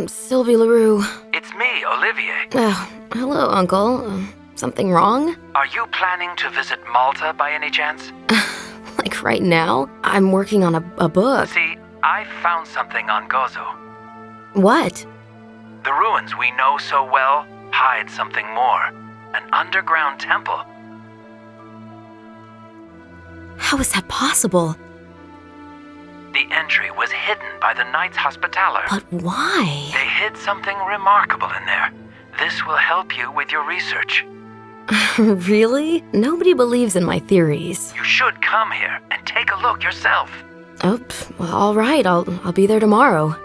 Sylvie Leroux. It's me, Olivier. Oh, hello, Uncle. Something wrong? Are you planning to visit Malta by any chance? Like right now? I'm working on a book. See, I found something on Gozo. What? The ruins we know so well hide something more. An underground temple. How is that possible? The entry was hidden by the Knights Hospitaller. But why? They hid something remarkable in there. This will help you with your research. Really? Nobody believes in my theories. You should come here and take a look yourself. Oh, well, all right. I'll be there tomorrow.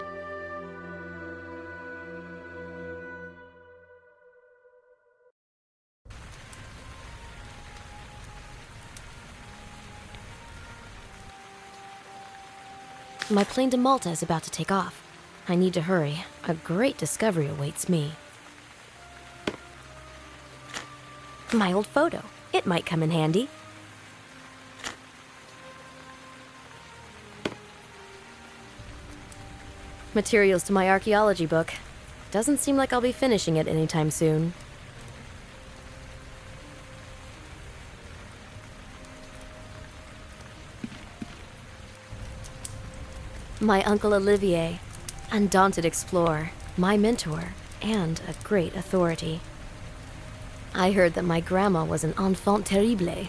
My plane to Malta is about to take off. I need to hurry. A great discovery awaits me. My old photo. It might come in handy. Materials to my archaeology book. Doesn't seem like I'll be finishing it anytime soon. My Uncle Olivier, undaunted explorer, my mentor, and a great authority. I heard that my grandma was an enfant terrible.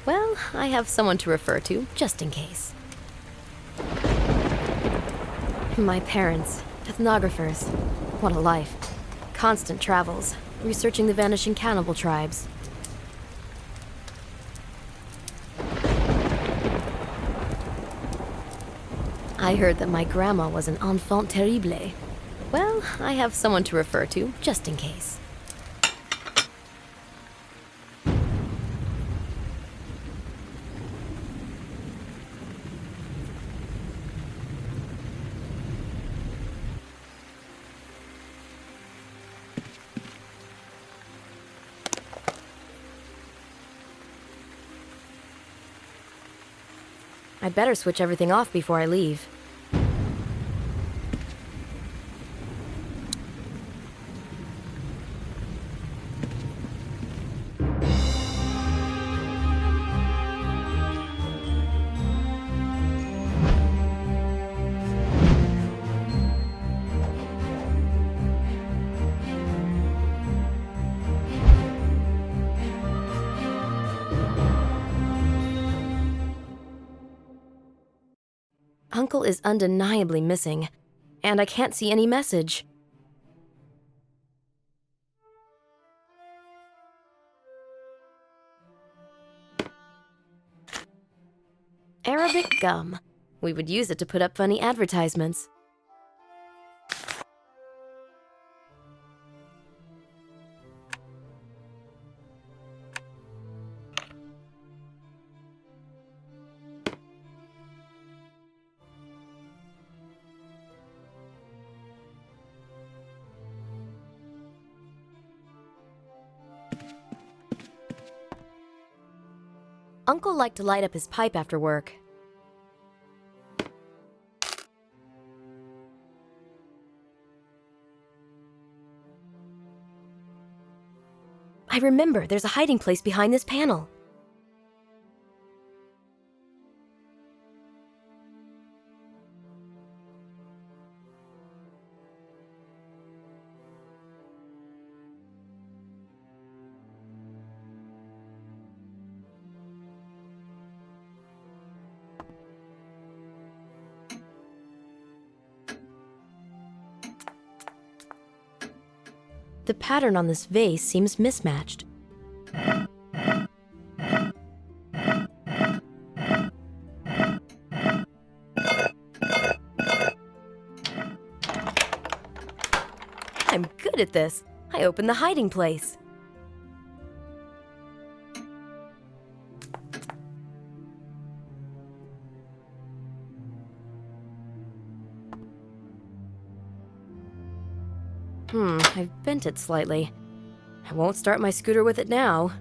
Well, I have someone to refer to, just in case. My parents, ethnographers. What a life. Constant travels, researching the vanishing cannibal tribes. I heard that my grandma was an enfant terrible. Well, I have someone to refer to, just in case. I'd better switch everything off before I leave. Uncle is undeniably missing, and I can't see any message. Arabic gum. We would use it to put up funny advertisements. Uncle liked to light up his pipe after work. I remember, there's a hiding place behind this panel. The pattern on this vase seems mismatched. I'm good at this. I opened the hiding place. I've bent it slightly. I won't start my scooter with it now.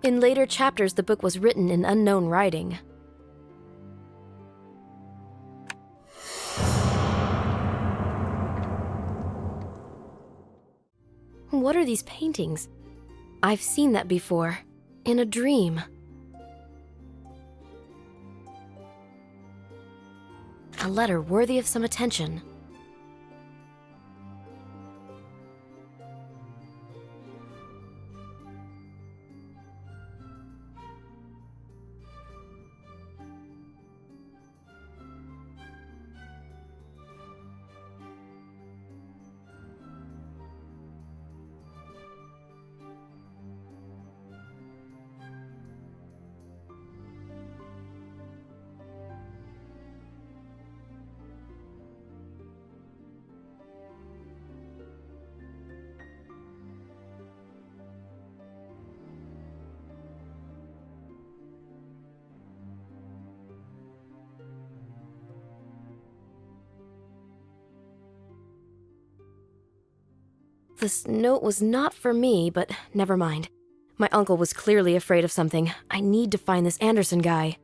In later chapters, the book was written in unknown writing. What are these paintings? I've seen that before, in a dream. A letter worthy of some attention. This note was not for me, but never mind. My uncle was clearly afraid of something. I need to find this Anderson guy.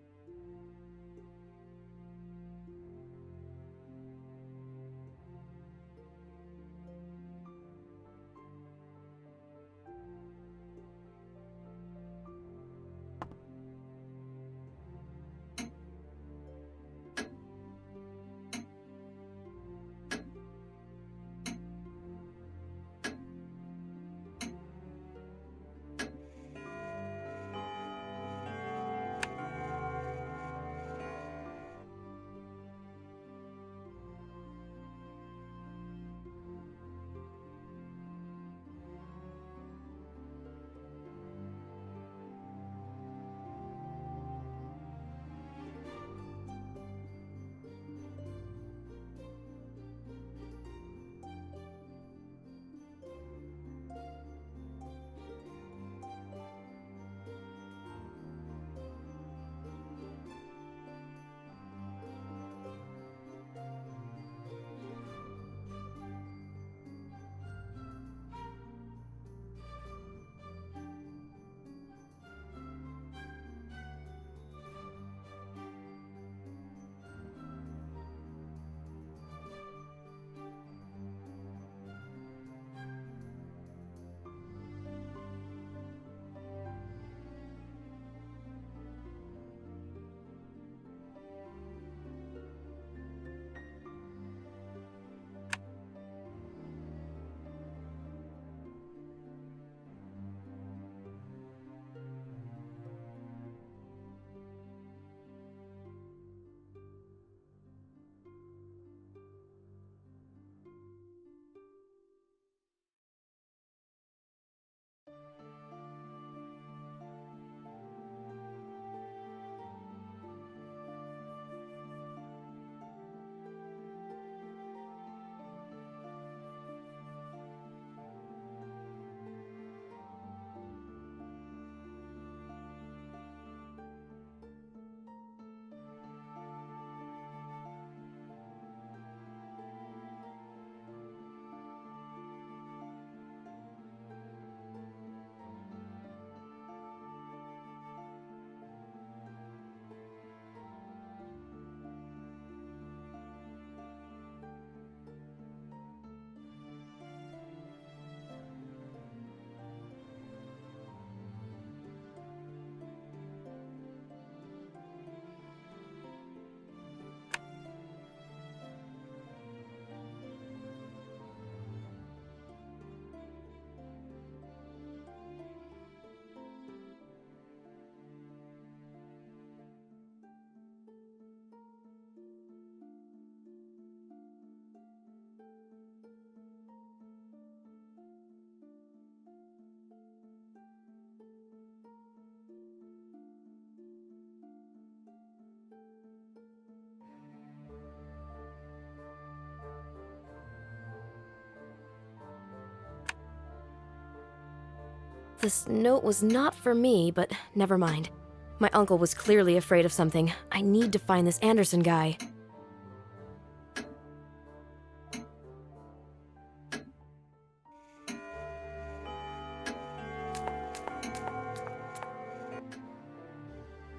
This note was not for me, but never mind. My uncle was clearly afraid of something. I need to find this Anderson guy.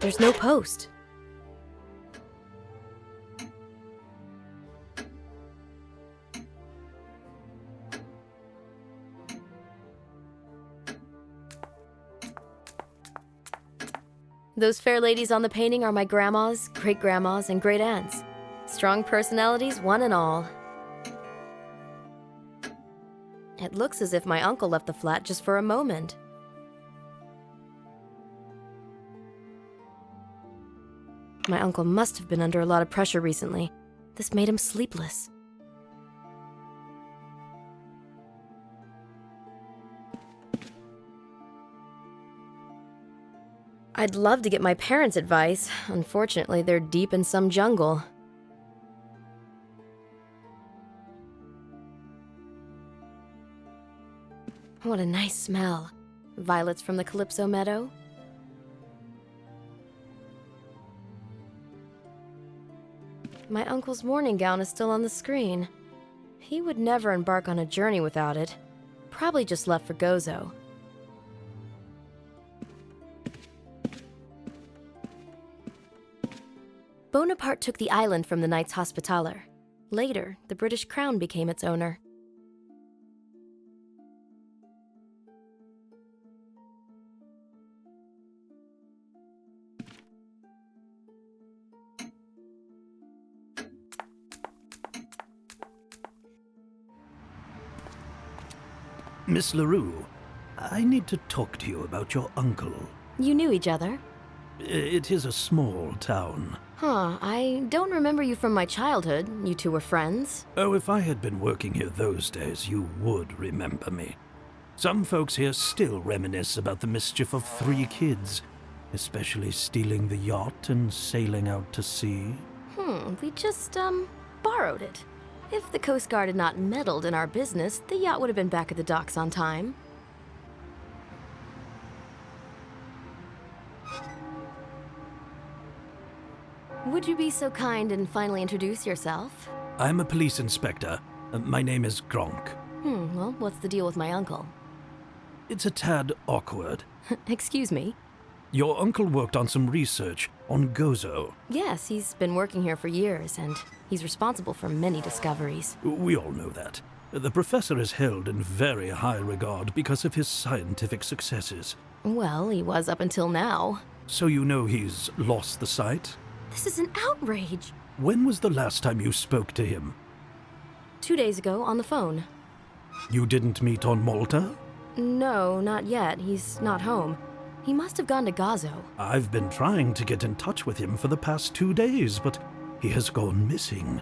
there's no post. Those fair ladies on the painting are my grandmas, great-grandmas, and great-aunts. Strong personalities, one and all. It looks as if my uncle left the flat just for a moment. My uncle must have been under a lot of pressure recently. This made him sleepless. I'd love to get my parents' advice. Unfortunately, they're deep in some jungle. What a nice smell. Violets from the Calypso Meadow. My uncle's morning gown is still on the screen. He would never embark on a journey without it. Probably just left for Gozo. Bonaparte took the island from the Knights Hospitaller. Later, the British Crown became its owner. Miss Leroux, I need to talk to you about your uncle. You knew each other? It is a small town. Huh, I don't remember you from my childhood. You two were friends. Oh, if I had been working here those days, you would remember me. Some folks here still reminisce about the mischief of 3 kids, especially stealing the yacht and sailing out to sea. We just, borrowed it. If the Coast Guard had not meddled in our business, the yacht would have been back at the docks on time. Would you be so kind and finally introduce yourself? I'm a police inspector. My name is Gronk. Well, what's the deal with my uncle? It's a tad awkward. Excuse me? Your uncle worked on some research on Gozo. Yes, he's been working here for years, and he's responsible for many discoveries. We all know that. The professor is held in very high regard because of his scientific successes. Well, he was up until now. So you know he's lost the sight? This is an outrage! When was the last time you spoke to him? 2 days ago, on the phone. You didn't meet on Malta? No, not yet. He's not home. He must have gone to Gozo. I've been trying to get in touch with him for the past 2 days, but he has gone missing.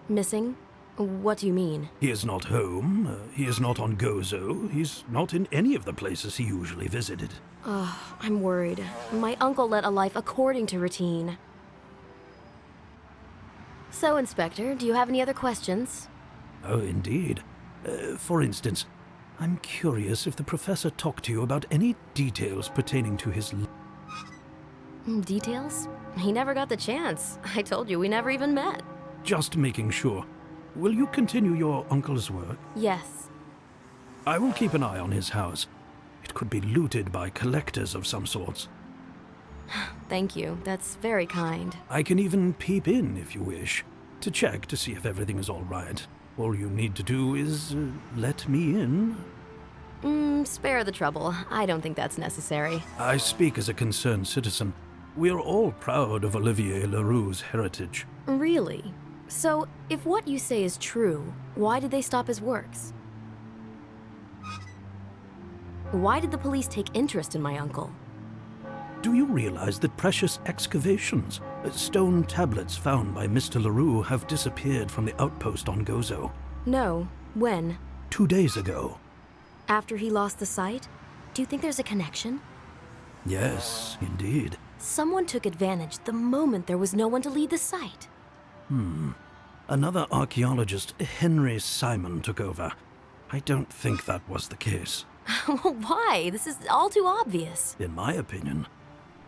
Missing? What do you mean? He is not home, he is not on Gozo, he's not in any of the places he usually visited. I'm worried. My uncle led a life according to routine. So, Inspector, do you have any other questions? Oh, indeed. For instance, I'm curious if the professor talked to you about any details pertaining to his... Details? He never got the chance. I told you, we never even met. Just making sure. Will you continue your uncle's work? Yes. I will keep an eye on his house. It could be looted by collectors of some sorts. Thank you. That's very kind. I can even peep in if you wish, to check to see if everything is all right. All you need to do is let me in. Spare the trouble. I don't think that's necessary. I speak as a concerned citizen. We are all proud of Olivier Leroux's heritage. Really? So, if what you say is true, why did they stop his works? Why did the police take interest in my uncle? Do you realize that precious excavations, stone tablets found by Mr. Leroux, have disappeared from the outpost on Gozo? No. When? 2 days ago. After he lost the sight? Do you think there's a connection? Yes, indeed. Someone took advantage the moment there was no one to lead the site. Another archaeologist, Henry Simon, took over. I don't think that was the case. Why? This is all too obvious. In my opinion,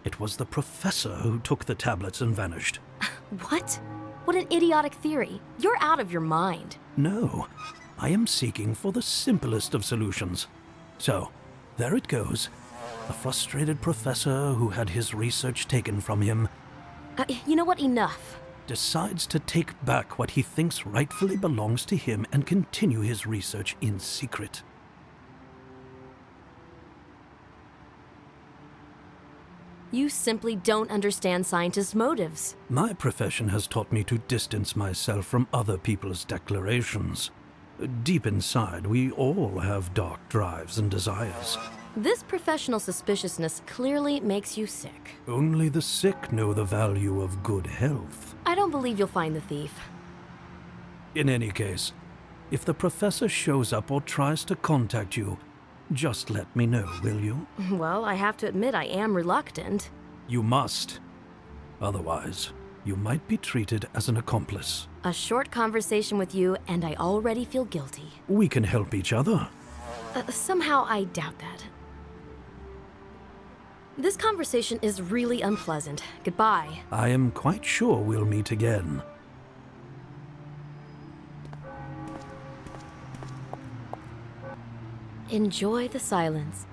it was the professor who took the tablets and vanished. What? What an idiotic theory. You're out of your mind. No, I am seeking for the simplest of solutions. So, there it goes. A frustrated professor who had his research taken from him You know what? Enough. decides to take back what he thinks rightfully belongs to him and continue his research in secret. You simply don't understand scientists' motives. My profession has taught me to distance myself from other people's declarations. Deep inside, we all have dark drives and desires. This professional suspiciousness clearly makes you sick. Only the sick know the value of good health. I don't believe you'll find the thief. In any case, if the professor shows up or tries to contact you, just let me know, will you? Well, I have to admit I am reluctant. You must. Otherwise, you might be treated as an accomplice. A short conversation with you, and I already feel guilty. We can help each other. Somehow I doubt that. This conversation is really unpleasant. Goodbye. I am quite sure we'll meet again. Enjoy the silence.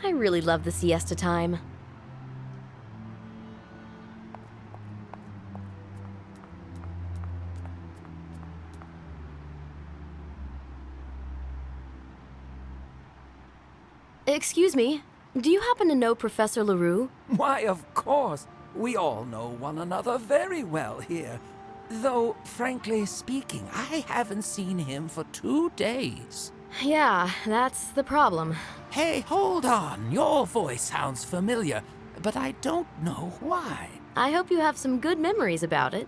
I really love the siesta time. Excuse me, do you happen to know Professor Leroux? Why, of course. We all know one another very well here. Though, frankly speaking, I haven't seen him for 2 days. Yeah, that's the problem. Hey, hold on. Your voice sounds familiar, but I don't know why. I hope you have some good memories about it.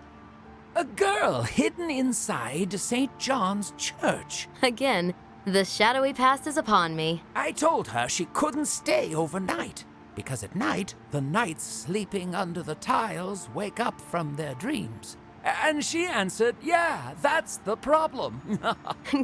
A girl hidden inside St. John's Church. Again, the shadowy past is upon me. I told her she couldn't stay overnight, because at night, the knights sleeping under the tiles wake up from their dreams. And she answered, yeah, that's the problem.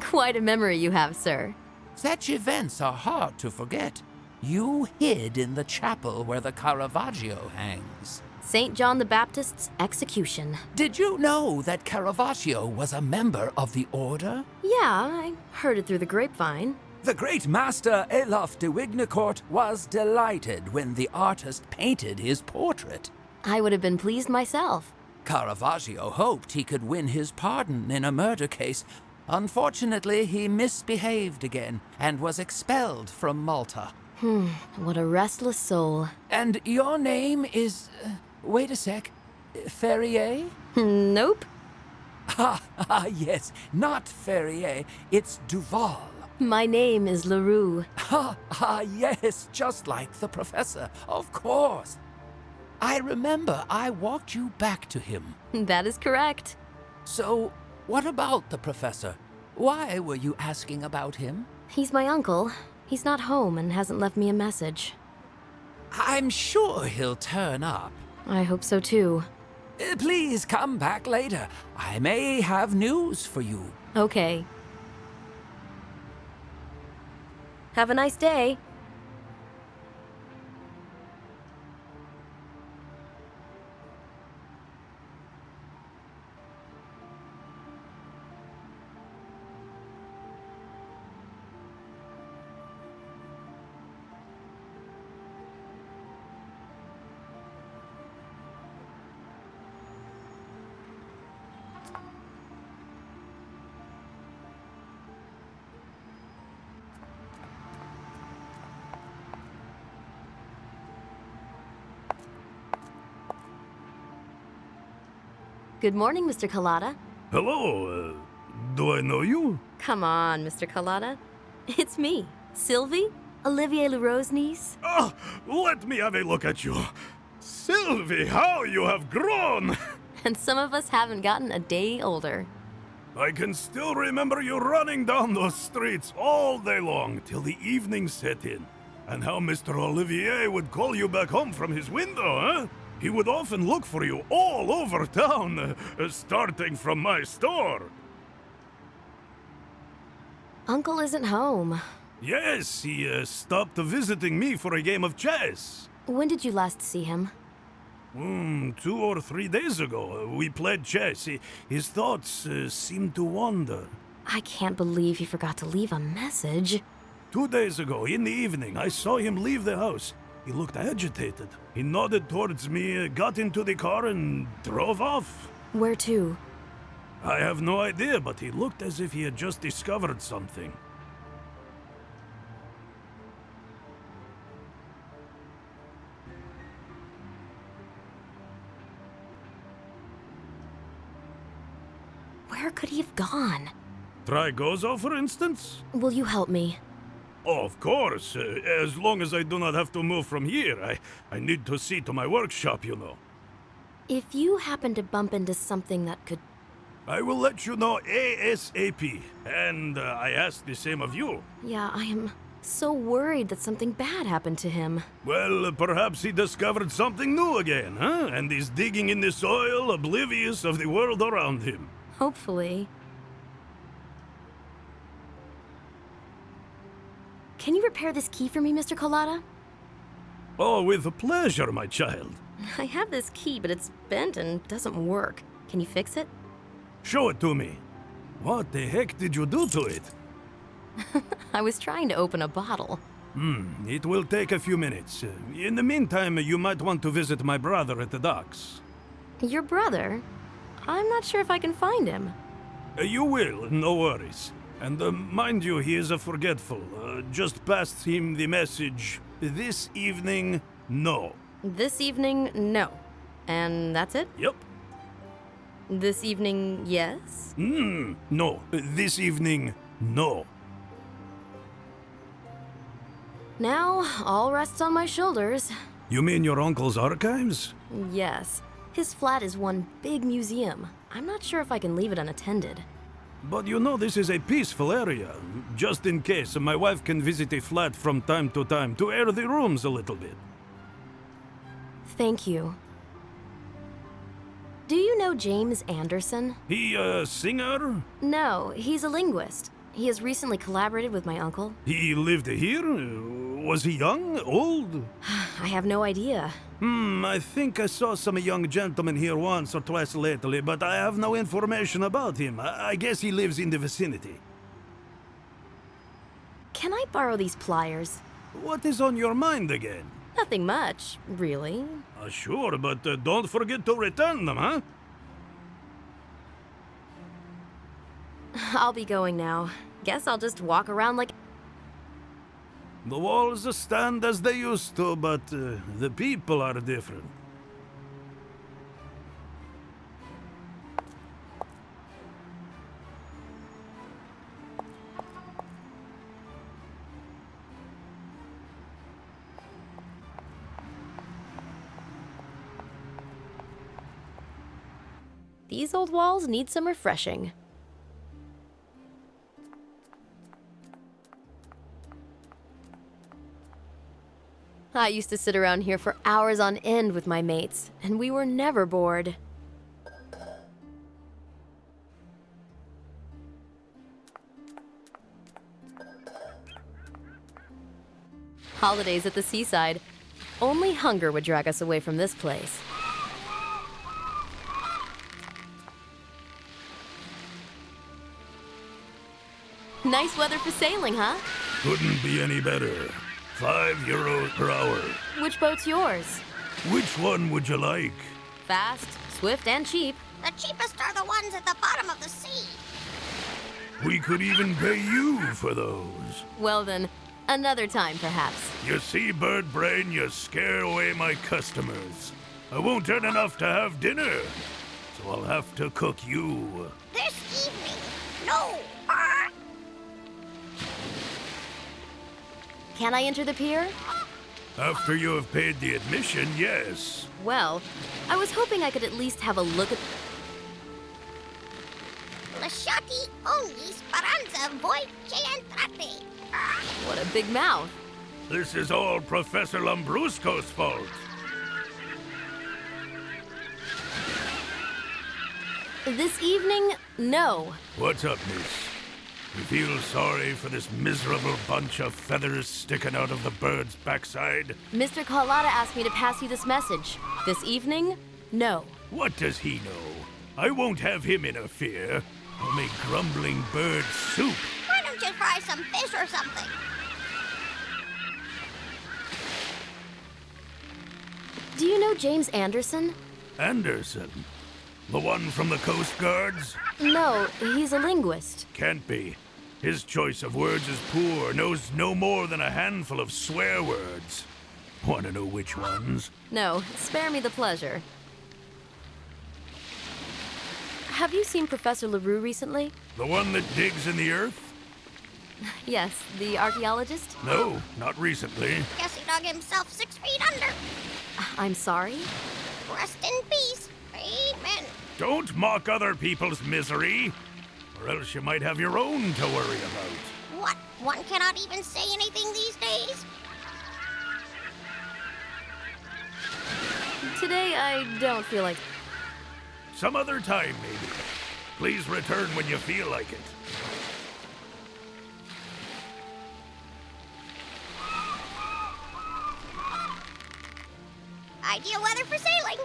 Quite a memory you have, sir. Such events are hard to forget. You hid in the chapel where the Caravaggio hangs. St. John the Baptist's execution. Did you know that Caravaggio was a member of the order? Yeah, I heard it through the grapevine. The great master Elof de Wignacourt was delighted when the artist painted his portrait. I would have been pleased myself. Caravaggio hoped he could win his pardon in a murder case. Unfortunately, he misbehaved again and was expelled from Malta. What a restless soul. And your name is... wait a sec. Ferrier? Nope. Yes, not Ferrier. It's Duval. My name is Leroux. Yes, just like the professor. Of course. I remember I walked you back to him. That is correct. So, what about the professor? Why were you asking about him? He's my uncle. He's not home and hasn't left me a message. I'm sure he'll turn up. I hope so too. Please come back later. I may have news for you. Okay. Have a nice day. Good morning, Mr. Collada. Hello, do I know you? Come on, Mr. Collada. It's me, Sylvie, Olivier Leroux's niece. Oh, let me have a look at you. Sylvie, how you have grown! And some of us haven't gotten a day older. I can still remember you running down those streets all day long till the evening set in. And how Mr. Olivier would call you back home from his window, huh? He would often look for you all over town, starting from my store. Uncle isn't home. Yes, he stopped visiting me for a game of chess. When did you last see him? 2 or 3 days ago. We played chess. His thoughts seemed to wander. I can't believe he forgot to leave a message. 2 days ago, in the evening, I saw him leave the house. He looked agitated. He nodded towards me, got into the car, and drove off. Where to? I have no idea, but he looked as if he had just discovered something. Where could he have gone? Try Gozo, for instance? Will you help me? Oh, of course, as long as I do not have to move from here. I need to see to my workshop, you know. If you happen to bump into something that could... I will let you know ASAP, and I ask the same of you. Yeah, I am so worried that something bad happened to him. Well, perhaps he discovered something new again, huh? And is digging in the soil, oblivious of the world around him. Hopefully. Can you repair this key for me, Mr. Collada? Oh, with pleasure, my child. I have this key, but it's bent and doesn't work. Can you fix it? Show it to me. What the heck did you do to it? I was trying to open a bottle. It will take a few minutes. In the meantime, you might want to visit my brother at the docks. Your brother? I'm not sure if I can find him. You will, no worries. And mind you, he is forgetful. Just pass him the message. This evening, no. This evening, no. And that's it? Yep. This evening, yes? No. This evening, no. Now, all rests on my shoulders. You mean your uncle's archives? Yes. His flat is one big museum. I'm not sure if I can leave it unattended. But you know this is a peaceful area. Just in case, my wife can visit a flat from time to time to air the rooms a little bit. Thank you. Do you know James Anderson? He a singer? No, he's a linguist. He has recently collaborated with my uncle. He lived here? Was he young? Old? I have no idea. I think I saw some young gentleman here once or twice lately, but I have no information about him. I guess he lives in the vicinity. Can I borrow these pliers? What is on your mind again? Nothing much, really. Sure, but don't forget to return them, huh? I'll be going now. Guess I'll just walk around like... The walls stand as they used to, but the people are different. These old walls need some refreshing. I used to sit around here for hours on end with my mates, and we were never bored. Holidays at the seaside. Only hunger would drag us away from this place. Nice weather for sailing, huh? Couldn't be any better. €5 per hour. Which boat's yours? Which one would you like? Fast, swift, and cheap. The cheapest are the ones at the bottom of the sea. We could even pay you for those. Well then, another time perhaps. You see, bird brain, you scare away my customers. I won't earn enough to have dinner, so I'll have to cook you. This evening, no. Can I enter the pier? After you have paid the admission, yes. Well, I was hoping I could at least have a look at... Lasciati ogni speranza voi che entrate. What a big mouth. This is all Professor Lambrusco's fault. This evening, no. What's up, miss? You feel sorry for this miserable bunch of feathers sticking out of the bird's backside? Mr. Carlotta asked me to pass you this message. This evening, no. What does he know? I won't have him interfere. I'll make grumbling bird soup. Why don't you fry some fish or something? know James Anderson? Anderson? The one from the Coast Guards? No, he's a linguist. Can't be. His choice of words is poor, knows no more than a handful of swear words. Want to know which ones? No, spare me the pleasure. Have you seen Professor Leroux recently? The one that digs in the earth? Yes, the archaeologist? No, not recently. Guess he dug himself 6 feet under. I'm sorry? Rest in peace. Amen. Don't mock other people's misery, or else you might have your own to worry about. What? One cannot even say anything these days? Today, I don't feel like... Some other time, maybe. Please return when you feel like it. Ideal weather for sailing.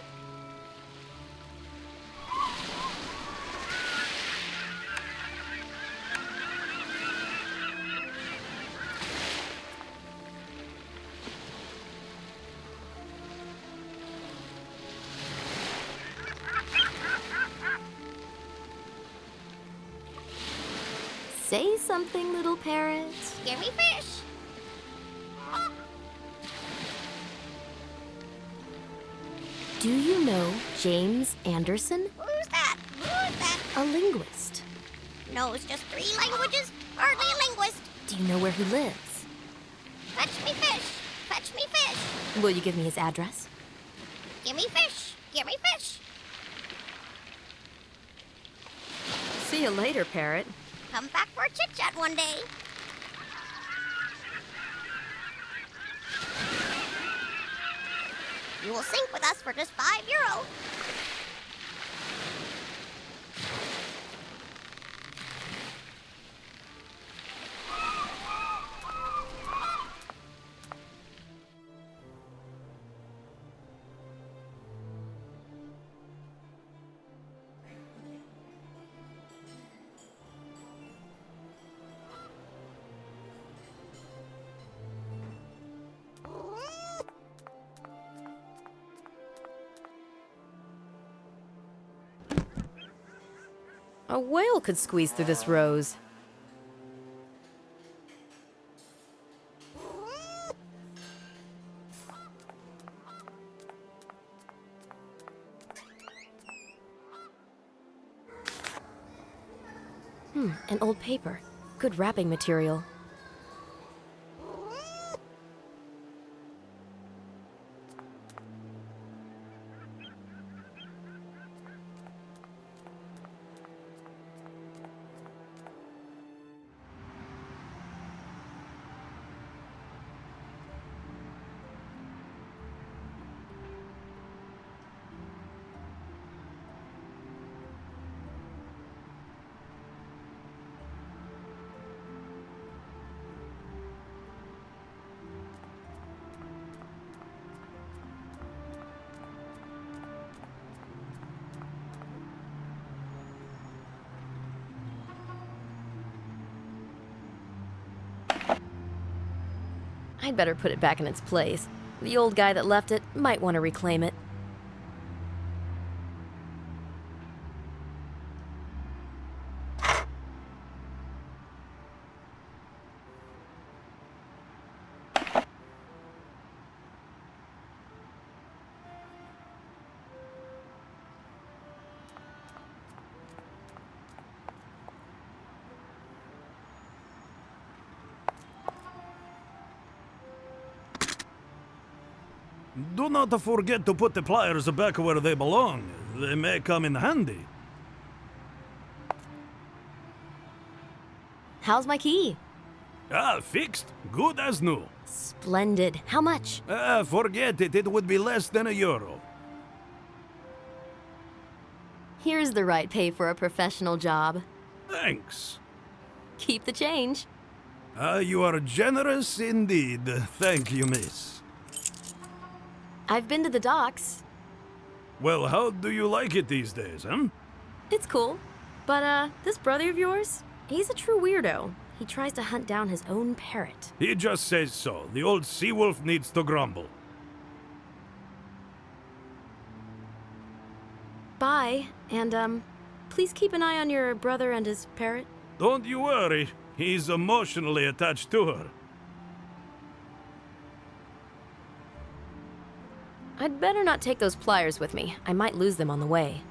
Say something, little parrot. Give me fish. Do you know James Anderson? Who's that? Who's that? A linguist. Knows just 3 languages? Hardly a linguist. Do you know where he lives? Fetch me fish. Fetch me fish. Will you give me his address? Give me fish. Give me fish. See you later, parrot. Come back for a chit-chat one day. You will sink with us for just €5. A whale could squeeze through this rose. An old paper. Good wrapping material. I'd better put it back in its place. The old guy that left it might want to reclaim it. Do not forget to put the pliers back where they belong. They may come in handy. How's my key? Ah, fixed. Good as new. Splendid. How much? Forget it. It would be less than €1. Here's the right pay for a professional job. Thanks. Keep the change. You are generous indeed. Thank you, miss. I've been to the docks. Well, how do you like it these days, huh? It's cool. But, this brother of yours, he's a true weirdo. He tries to hunt down his own parrot. He just says so. The old sea wolf needs to grumble. by, and, please keep an eye on your brother and his parrot. Don't you worry. He's emotionally attached to her. I'd better not take those pliers with me. I might lose them on the way.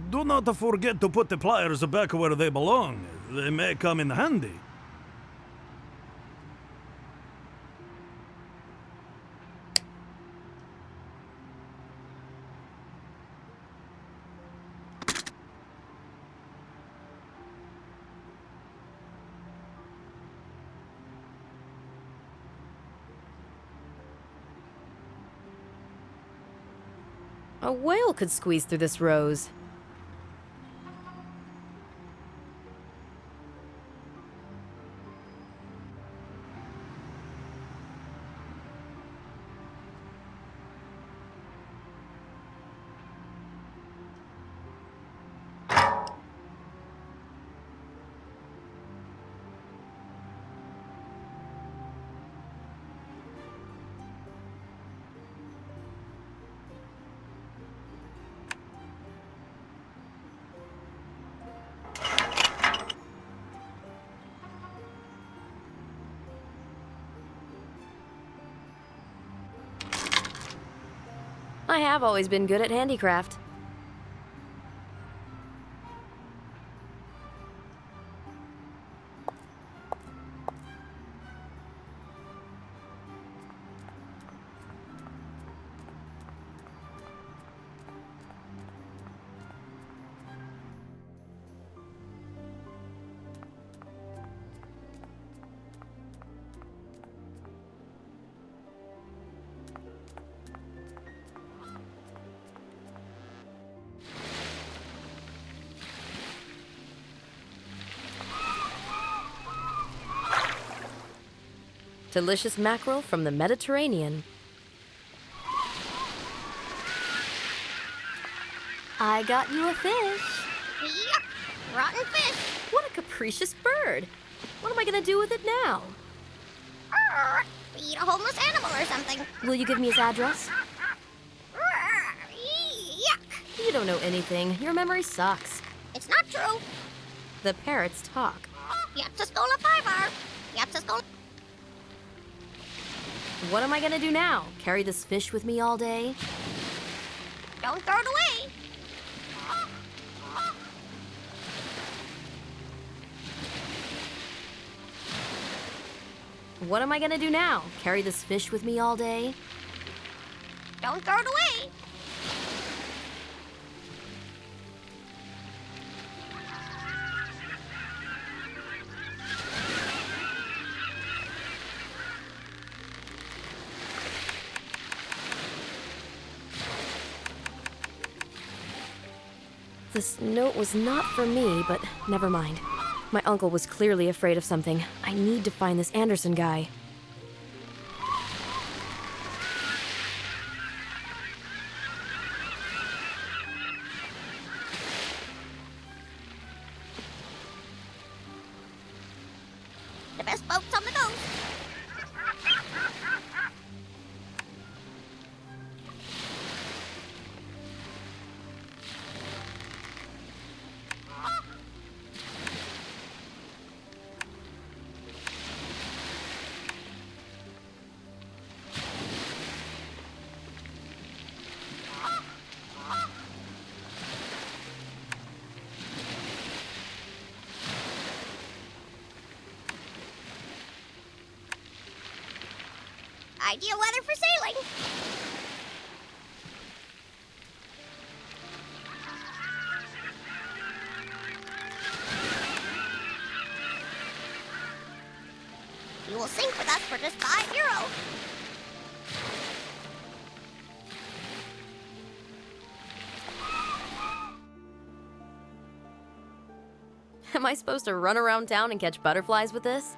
Do not forget to put the pliers back where they belong. They may come in handy. A whale could squeeze through this rose. I have always been good at handicraft. Delicious mackerel from the Mediterranean. I got you a fish. Yuck! Rotten fish! What a capricious bird. What am I gonna do with it now? Arr, eat a homeless animal or something. Will you give me his address? Arr, yuck! You don't know anything. Your memory sucks. It's not true. The parrots talk. Yapsaskola 5R. Yapsaskola. What am I gonna do now? Carry this fish with me all day? Don't throw it away. What am I gonna do now? Carry this fish with me all day? Don't throw it away. This note was not for me, but never mind. My uncle was clearly afraid of something. I need to find this Anderson guy. The best boat's on the coast. Ideal weather for sailing. You will sink with us for just €5. Am I supposed to run around town and catch butterflies with this?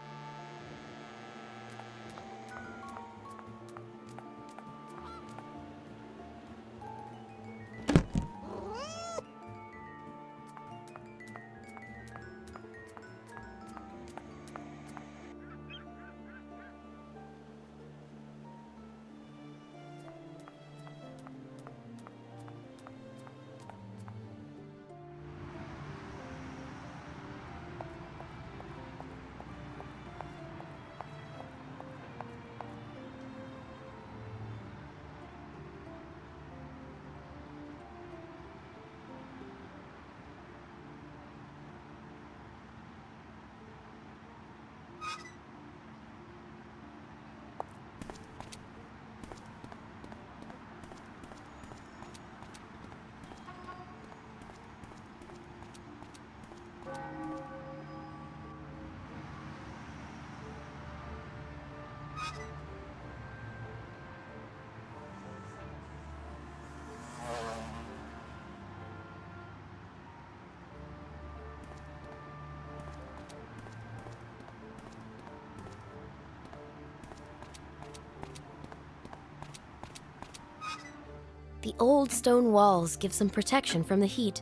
The old stone walls give some protection from the heat.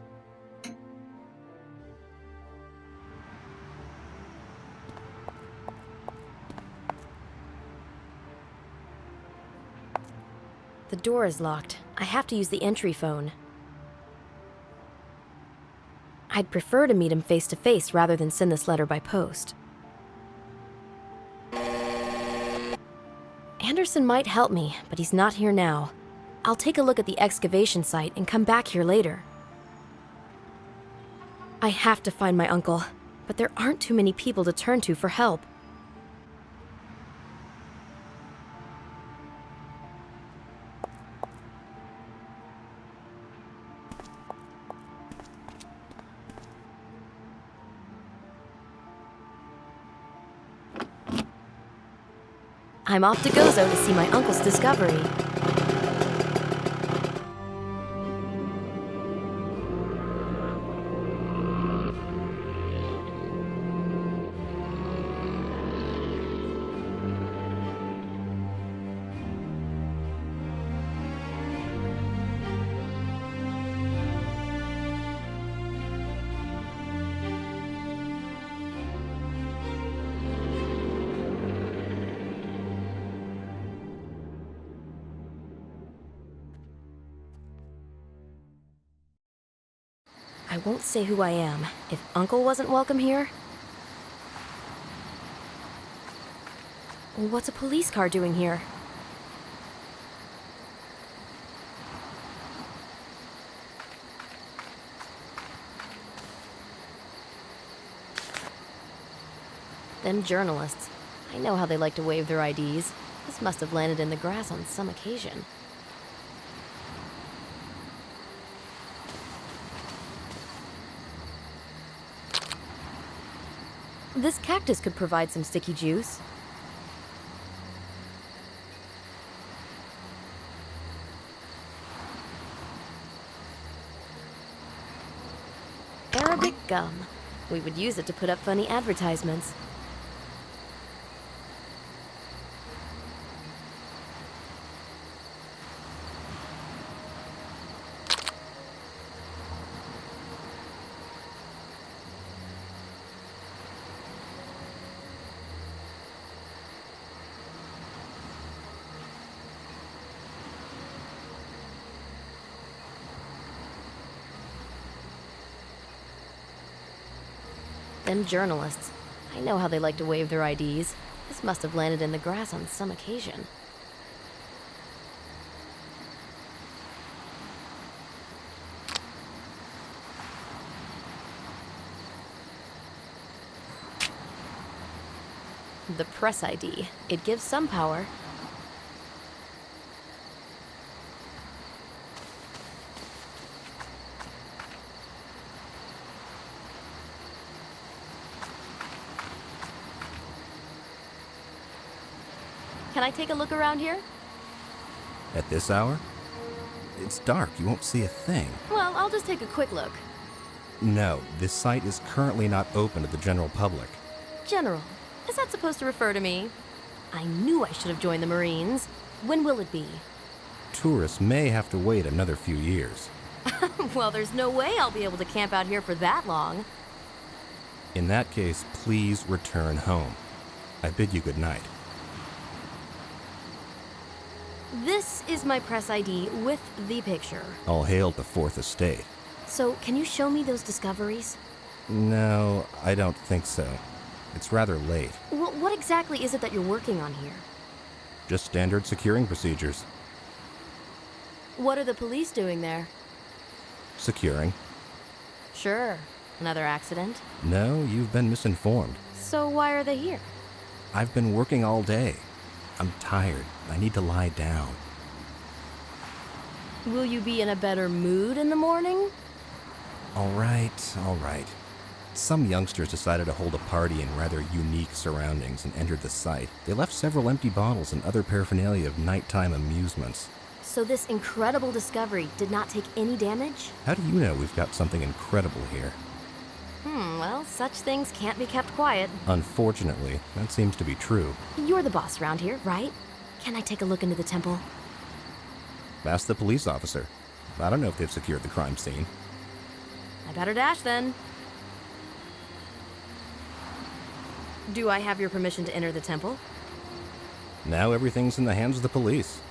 The door is locked. I have to use the entry phone. I'd prefer to meet him face to face rather than send this letter by post. Anderson might help me, but he's not here now. I'll take a look at the excavation site and come back here later. I have to find my uncle, but there aren't too many people to turn to for help. I'm off to Gozo to see my uncle's discovery. I won't say who I am. If Uncle wasn't welcome here... What's a police car doing here? Them journalists. I know how they like to wave their IDs. This must have landed in the grass on some occasion. This cactus could provide some sticky juice. Arabic gum. We would use it to put up funny advertisements. Them journalists. I know how they like to wave their IDs. This must have landed in the grass on some occasion. The press ID. It gives some power. Can I take a look around here? At this hour? It's dark. You won't see a thing. Well, I'll just take a quick look. No, this site is currently not open to the general public. General, is that supposed to refer to me? I knew I should have joined the Marines. When will it be? Tourists may have to wait another few years. Well, there's no way I'll be able to camp out here for that long. In that case, please return home. I bid you good night. This is my press ID with the picture. All hail the Fourth Estate. So, can you show me those discoveries? No, I don't think so. It's rather late. What exactly is it that you're working on here? Just standard securing procedures. What are the police doing there? Securing. Sure. Another accident? No, you've been misinformed. So why are they here? I've been working all day. I'm tired. I need to lie down. Will you be in a better mood in the morning? All right. Some youngsters decided to hold a party in rather unique surroundings and entered the site. They left several empty bottles and other paraphernalia of nighttime amusements. So this incredible discovery did not take any damage? How do you know we've got something incredible here? Well, such things can't be kept quiet. Unfortunately, that seems to be true. You're the boss around here, right? Can I take a look into the temple? Ask the police officer. I don't know if they've secured the crime scene. I better dash then. Do I have your permission to enter the temple? Now everything's in the hands of the police.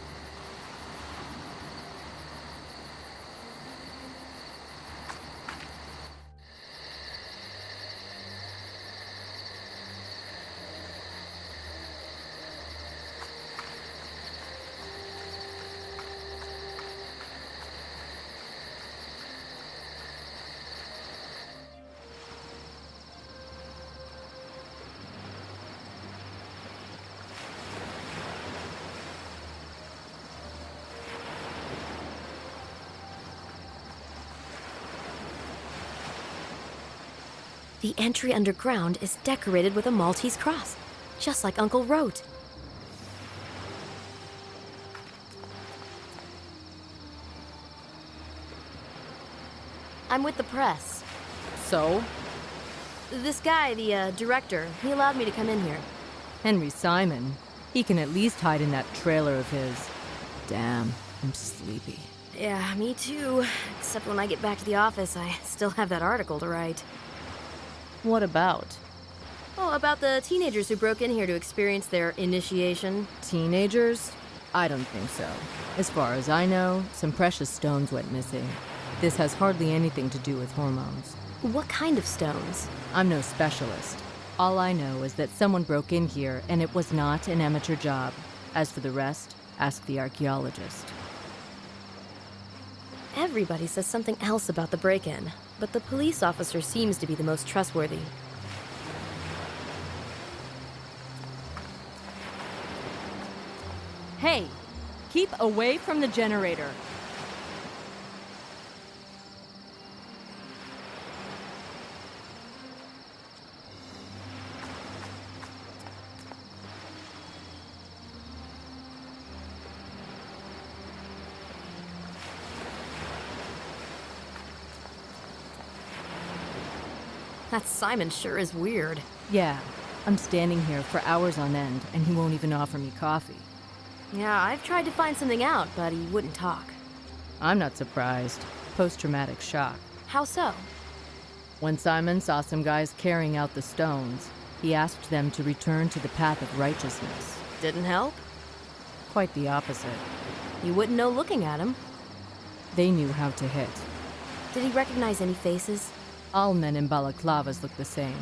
The entry underground is decorated with a Maltese cross, just like Uncle wrote. I'm with the press. So? This guy, the director, he allowed me to come in here. Henry Simon. He can at least hide in that trailer of his. Damn, I'm sleepy. Yeah, me too. Except when I get back to the office, I still have that article to write. What about? Oh, about the teenagers who broke in here to experience their initiation. Teenagers? I don't think so. As far as I know, some precious stones went missing. This has hardly anything to do with hormones. What kind of stones? I'm no specialist. All I know is that someone broke in here and it was not an amateur job. As for the rest, ask the archeologist. Everybody says something else about the break-in, but the police officer seems to be the most trustworthy. Hey, keep away from the generator. That Simon sure is weird. Yeah, I'm standing here for hours on end and he won't even offer me coffee. Yeah, I've tried to find something out, but he wouldn't talk. I'm not surprised. Post-traumatic shock. How so? When Simon saw some guys carrying out the stones, he asked them to return to the path of righteousness. Didn't help? Quite the opposite. You wouldn't know looking at him. They knew how to hit. Did he recognize any faces? All men in balaclavas look the same.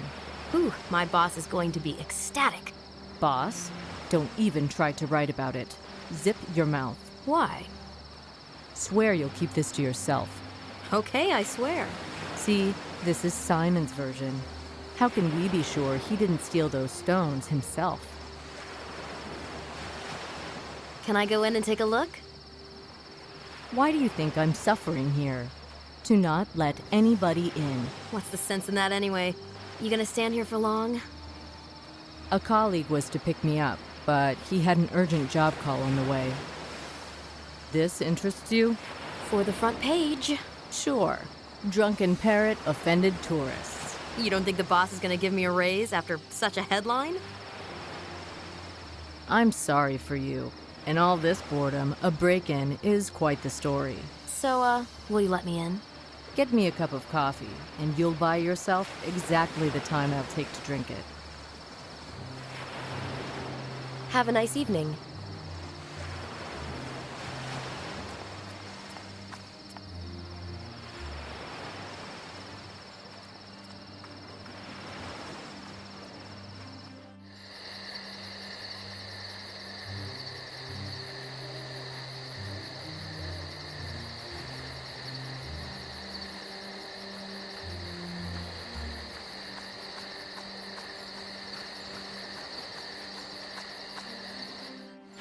Whew, my boss is going to be ecstatic. Boss, don't even try to write about it. Zip your mouth. Why? Swear you'll keep this to yourself. Okay, I swear. See, this is Simon's version. How can we be sure he didn't steal those stones himself? Can I go in and take a look? Why do you think I'm suffering here? To not let anybody in. What's the sense in that anyway? You gonna stand here for long? A colleague was to pick me up, but he had an urgent job call on the way. This interests you? For the front page. Sure. Drunken parrot, offended tourists. You don't think the boss is gonna give me a raise after such a headline? I'm sorry for you. In all this boredom, a break-in is quite the story. So, will you let me in? Get me a cup of coffee, and you'll buy yourself exactly the time I'll take to drink it. Have a nice evening.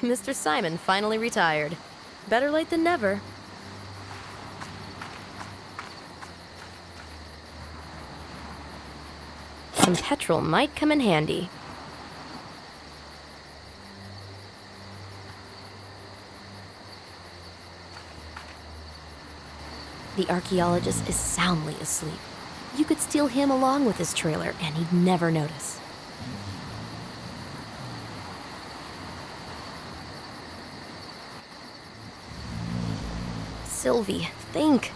Mr. Simon finally retired. Better late than never. Some petrol might come in handy. The archaeologist is soundly asleep. You could steal him along with his trailer and he'd never notice. Sylvie, think.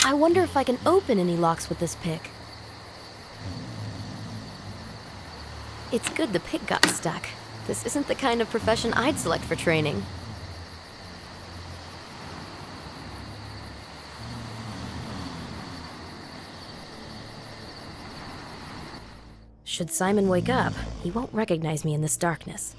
I wonder if I can open any locks with this pick. It's good the pick got stuck. This isn't the kind of profession I'd select for training. Should Simon wake up, he won't recognize me in this darkness.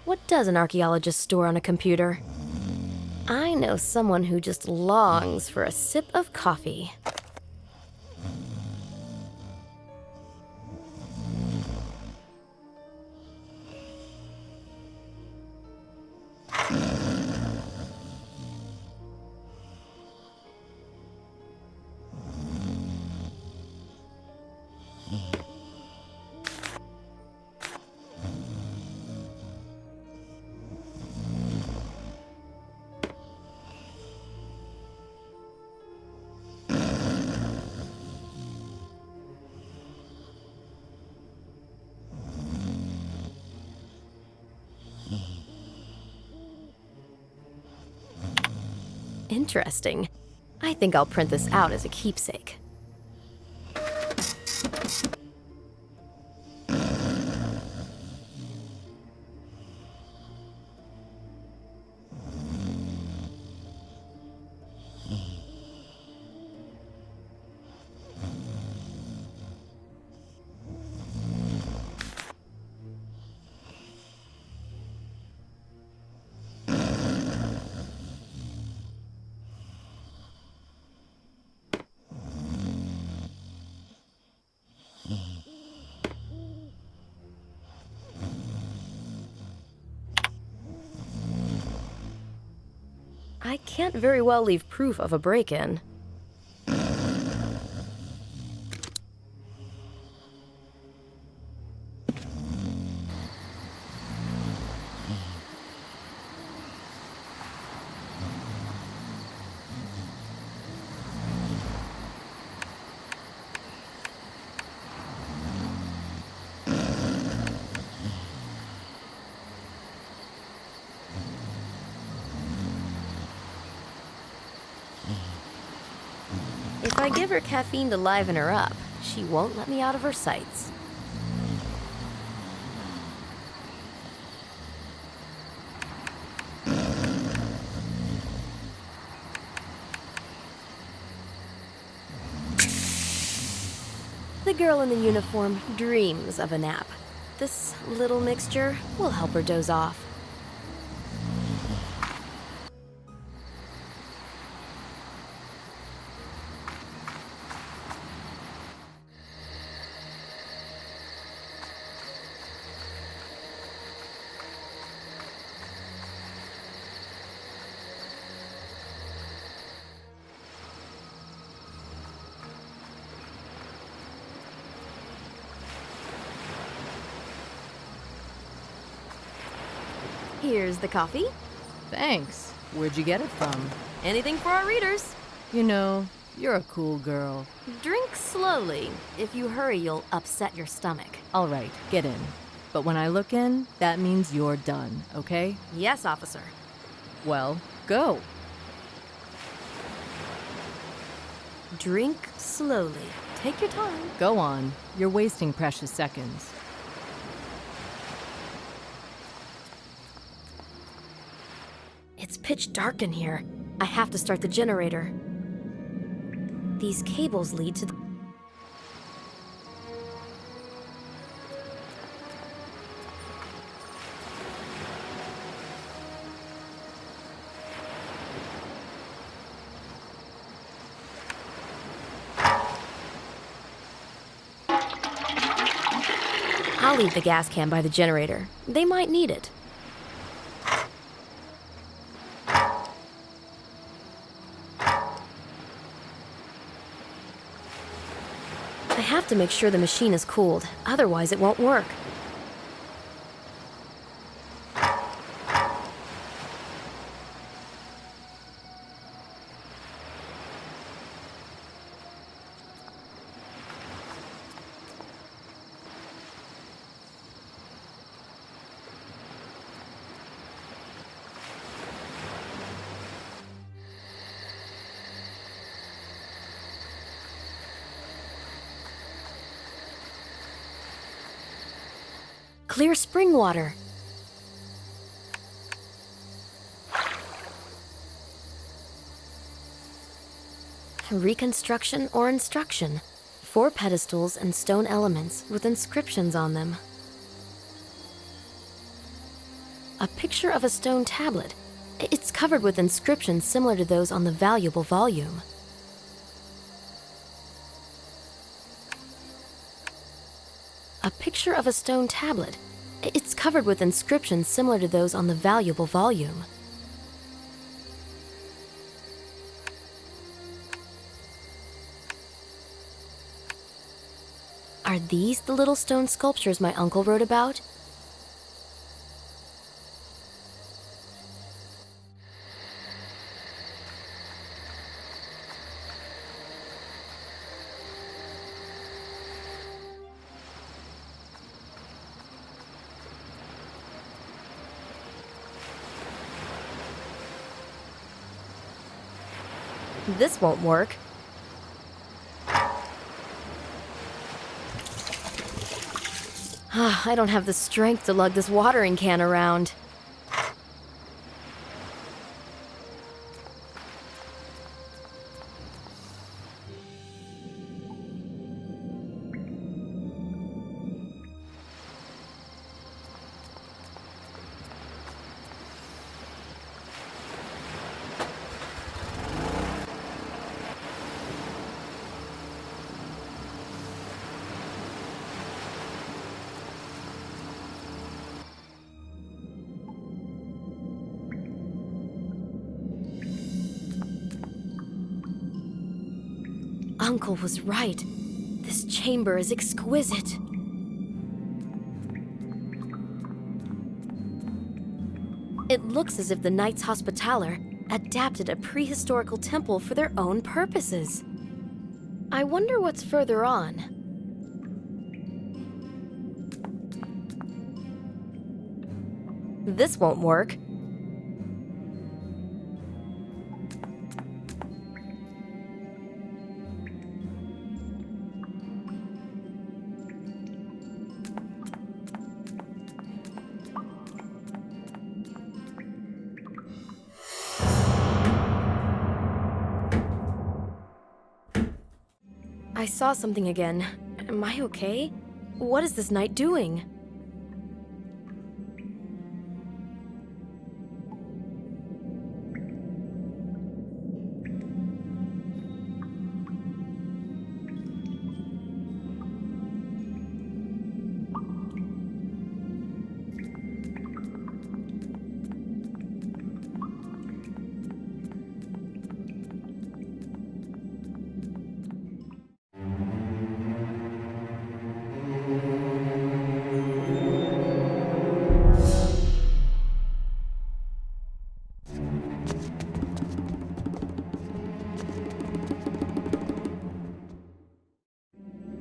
What does an archaeologist store on a computer? I know someone who just longs for a sip of coffee. Interesting. I think I'll print this out as a keepsake. I can't very well leave proof of a break-in. If I give her caffeine to liven her up, she won't let me out of her sights. The girl in the uniform dreams of a nap. This little mixture will help her doze off. Here's the coffee. Thanks. Where'd you get it from? Anything for our readers. You know, you're a cool girl. Drink slowly. If you hurry, you'll upset your stomach. All right, get in. But when I look in, that means you're done, okay? Yes, officer. Well, go. Drink slowly. Take your time. Go on. You're wasting precious seconds. It's pitch dark in here. I have to start the generator. These cables lead to the... I'll leave the gas can by the generator. They might need it. I have to make sure the machine is cooled, otherwise it won't work. Clear spring water. Reconstruction or instruction. 4 pedestals and stone elements with inscriptions on them. A picture of a stone tablet. It's covered with inscriptions similar to those on the valuable volume. A picture of a stone tablet. It's covered with inscriptions similar to those on the valuable volume. Are these the little stone sculptures my uncle wrote about? This won't work. I don't have the strength to lug this watering can around. Uncle was right. This chamber is exquisite. It looks as if the Knights Hospitaller adapted a prehistorical temple for their own purposes. I wonder what's further on. This won't work. I saw something again. Am I okay? What is this knight doing?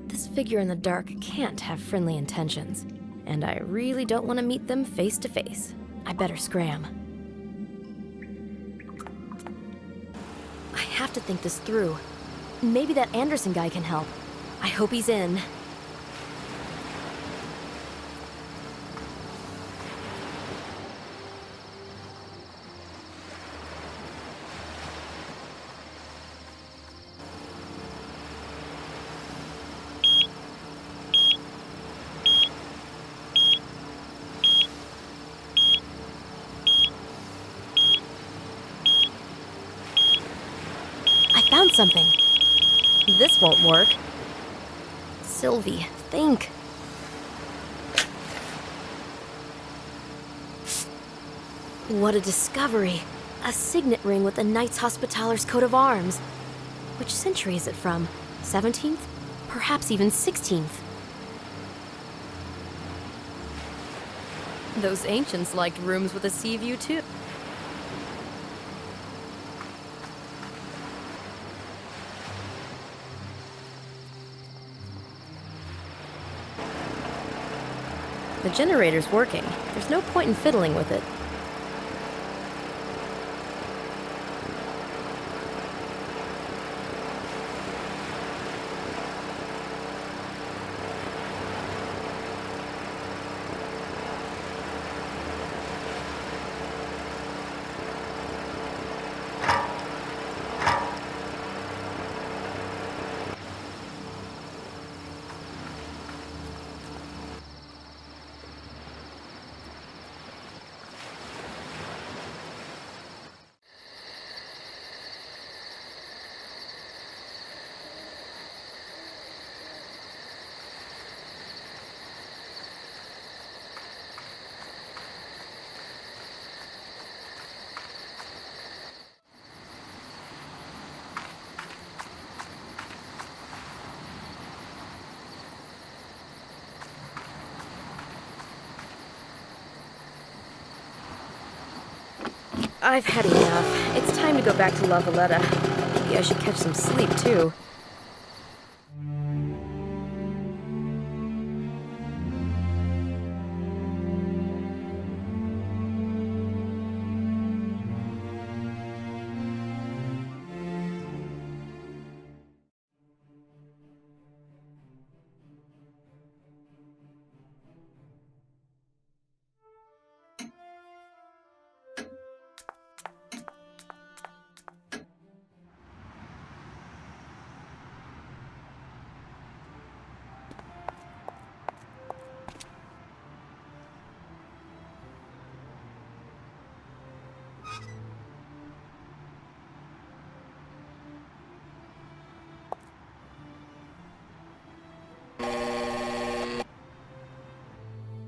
This figure in the dark can't have friendly intentions, and I really don't want to meet them face to face. I better scram. I have to think this through. Maybe that Anderson guy can help. I hope he's in. Found something. This won't work. Sylvie, think. What a discovery. A signet ring with the Knights Hospitaler's coat of arms. Which century is it from? 17th? Perhaps even 16th. Those ancients liked rooms with a sea view too. The generator's working. There's no point in fiddling with it. I've had enough. It's time to go back to La Valletta. Maybe I should catch some sleep, too.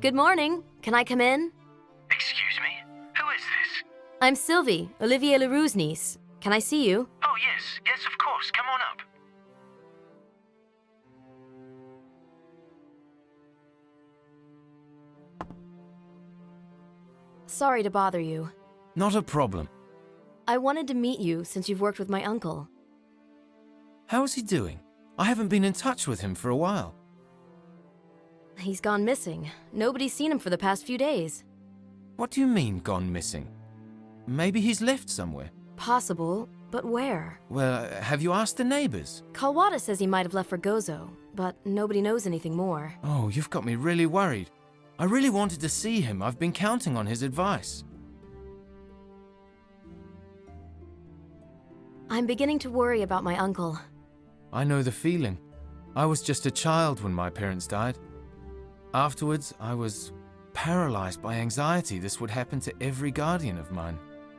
Good morning. Can I come in? Excuse me? Who is this? I'm Sylvie, Olivier Leroux's niece. Can I see you? Oh, yes. Yes, of course. Come on up. Sorry to bother you. Not a problem. I wanted to meet you since you've worked with my uncle. How's he doing? I haven't been in touch with him for a while. He's gone missing. Nobody's seen him for the past few days. What do you mean, gone missing? Maybe he's left somewhere. Possible, but where? Well, have you asked the neighbors? Kawada says he might have left for Gozo, but nobody knows anything more. Oh, you've got me really worried. I really wanted to see him. I've been counting on his advice. I'm beginning to worry about my uncle. I know the feeling. I was just a child when my parents died. Afterwards, I was paralyzed by anxiety. This would happen to every guardian of mine.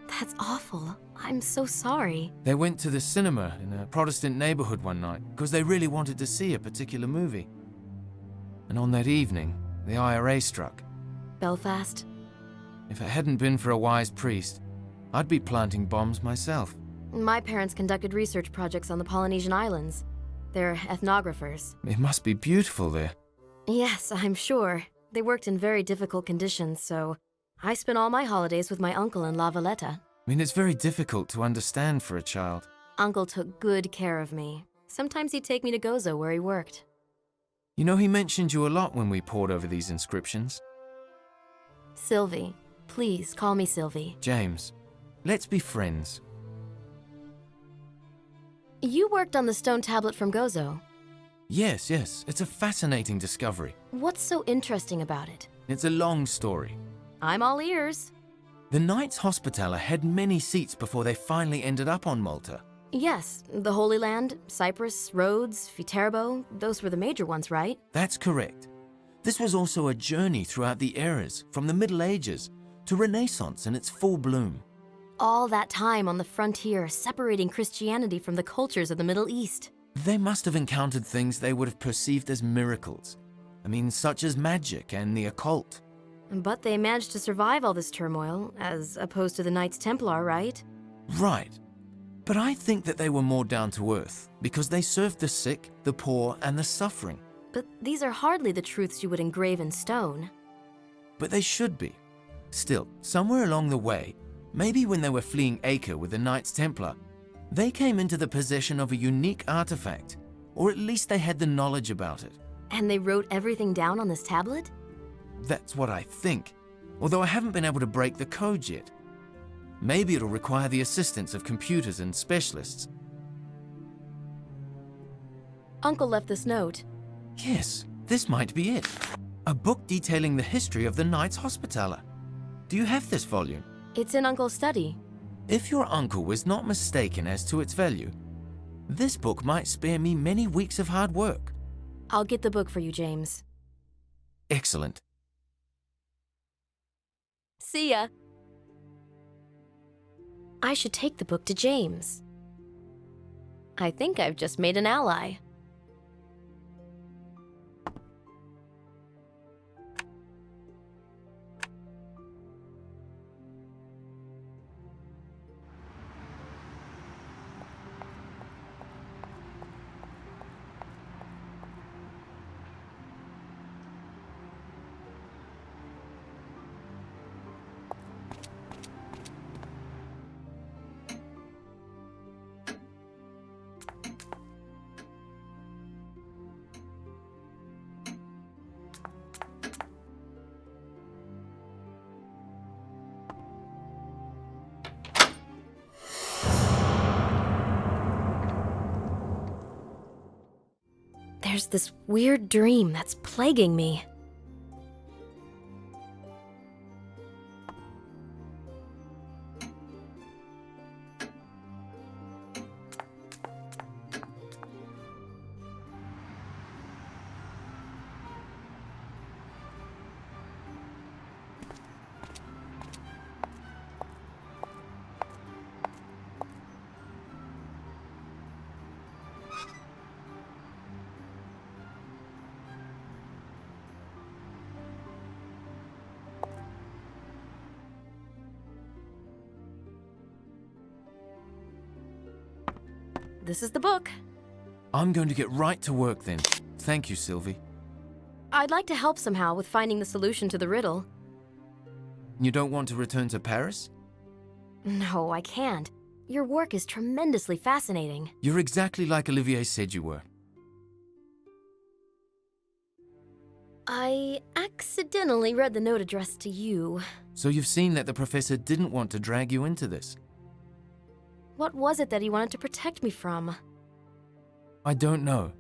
That's awful. I'm so sorry. They went to the cinema in a Protestant neighborhood one night because they really wanted to see a particular movie. And on that evening, the IRA struck. Belfast? If it hadn't been for a wise priest, I'd be planting bombs myself. My parents conducted research projects on the Polynesian islands. They're ethnographers. It must be beautiful there. Yes, I'm sure. They worked in very difficult conditions, so I spent all my holidays with my uncle in La Valletta. I mean, it's very difficult to understand for a child. Uncle took good care of me. Sometimes he'd take me to Gozo where he worked. You know, he mentioned you a lot when we pored over these inscriptions. Sylvie. Please, call me Sylvie. James, let's be friends. You worked on the stone tablet from Gozo. Yes, it's a fascinating discovery. What's so interesting about it? It's a long story. I'm all ears. The Knights Hospitaller had many seats before they finally ended up on Malta. Yes, the Holy Land, Cyprus, Rhodes, Viterbo, those were the major ones, right? That's correct. This was also a journey throughout the eras, from the Middle Ages to Renaissance in its full bloom. All that time on the frontier, separating Christianity from the cultures of the Middle East. They must have encountered things they would have perceived as miracles. I mean, such as magic and the occult. But they managed to survive all this turmoil, as opposed to the Knights Templar, right? Right. But I think that they were more down to earth, because they served the sick, the poor, and the suffering. But these are hardly the truths you would engrave in stone. But they should be. Still, somewhere along the way, maybe when they were fleeing Acre with the Knights Templar, they came into the possession of a unique artifact, or at least they had the knowledge about it. And they wrote everything down on this tablet? That's what I think, although I haven't been able to break the code yet. Maybe it'll require the assistance of computers and specialists. Uncle left this note. Yes, this might be it. A book detailing the history of the Knights Hospitaller. Do you have this volume? It's in Uncle's study. If your uncle was not mistaken as to its value, this book might spare me many weeks of hard work. I'll get the book for you, James. Excellent. See ya. I should take the book to James. I think I've just made an ally. There's this weird dream that's plaguing me. This is the book. I'm going to get right to work then. Thank you, Sylvie. I'd like to help somehow with finding the solution to the riddle. You don't want to return to Paris? No, I can't. Your work is tremendously fascinating. You're exactly like Olivier said you were. I accidentally read the note addressed to you. So you've seen that the professor didn't want to drag you into this. What was it that he wanted to protect me from? I don't know,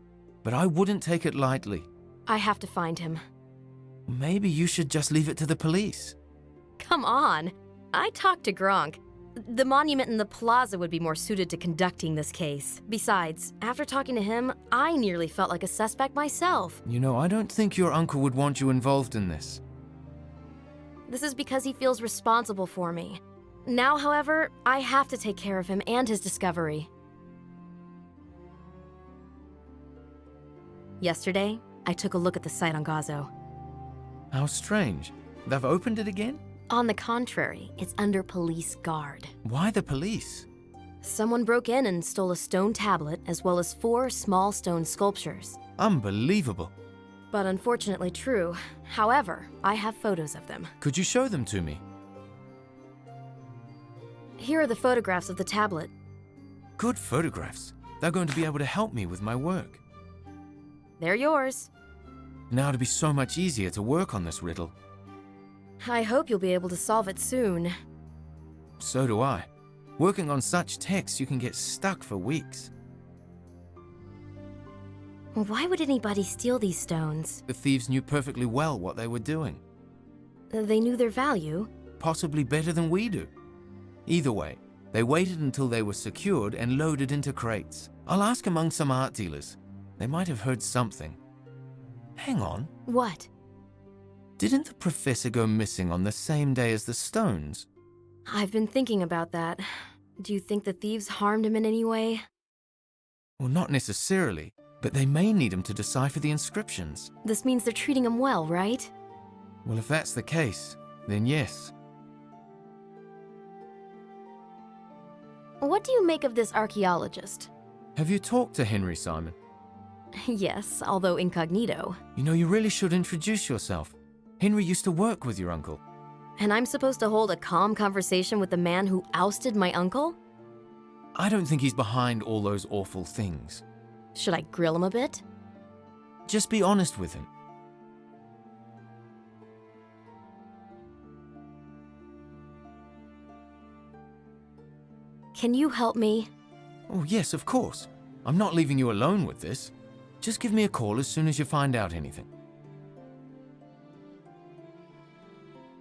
but I wouldn't take it lightly. I have to find him. Maybe you should just leave it to the police. Come on. I talked to Gronk. The monument in the plaza would be more suited to conducting this case. Besides, after talking to him, I nearly felt like a suspect myself. You know, I don't think your uncle would want you involved in this. This is because he feels responsible for me. Now, however, I have to take care of him and his discovery. Yesterday, I took a look at the site on Gazo. How strange. They've opened it again? On the contrary, it's under police guard. Why the police? Someone broke in and stole a stone tablet as well as 4 small stone sculptures. Unbelievable. But unfortunately true. However, I have photos of them. Could you show them to me? Here are the photographs of the tablet. Good photographs. They're going to be able to help me with my work. They're yours. Now it'll be so much easier to work on this riddle. I hope you'll be able to solve it soon. So do I. Working on such texts, you can get stuck for weeks. Why would anybody steal these stones? The thieves knew perfectly well what they were doing. They knew their value. Possibly better than we do. Either way, they waited until they were secured and loaded into crates. I'll ask among some art dealers. They might have heard something. Hang on. What? Didn't the professor go missing on the same day as the stones? I've been thinking about that. Do you think the thieves harmed him in any way? Well, not necessarily, but they may need him to decipher the inscriptions. This means they're treating him well, right? Well, if that's the case, then yes. What do you make of this archaeologist? Have you talked to Henry, Simon? Yes, although incognito. You know, you really should introduce yourself. Henry used to work with your uncle. And I'm supposed to hold a calm conversation with the man who ousted my uncle? I don't think he's behind all those awful things. Should I grill him a bit? Just be honest with him. Can you help me? Oh, yes, of course. I'm not leaving you alone with this. Just give me a call as soon as you find out anything.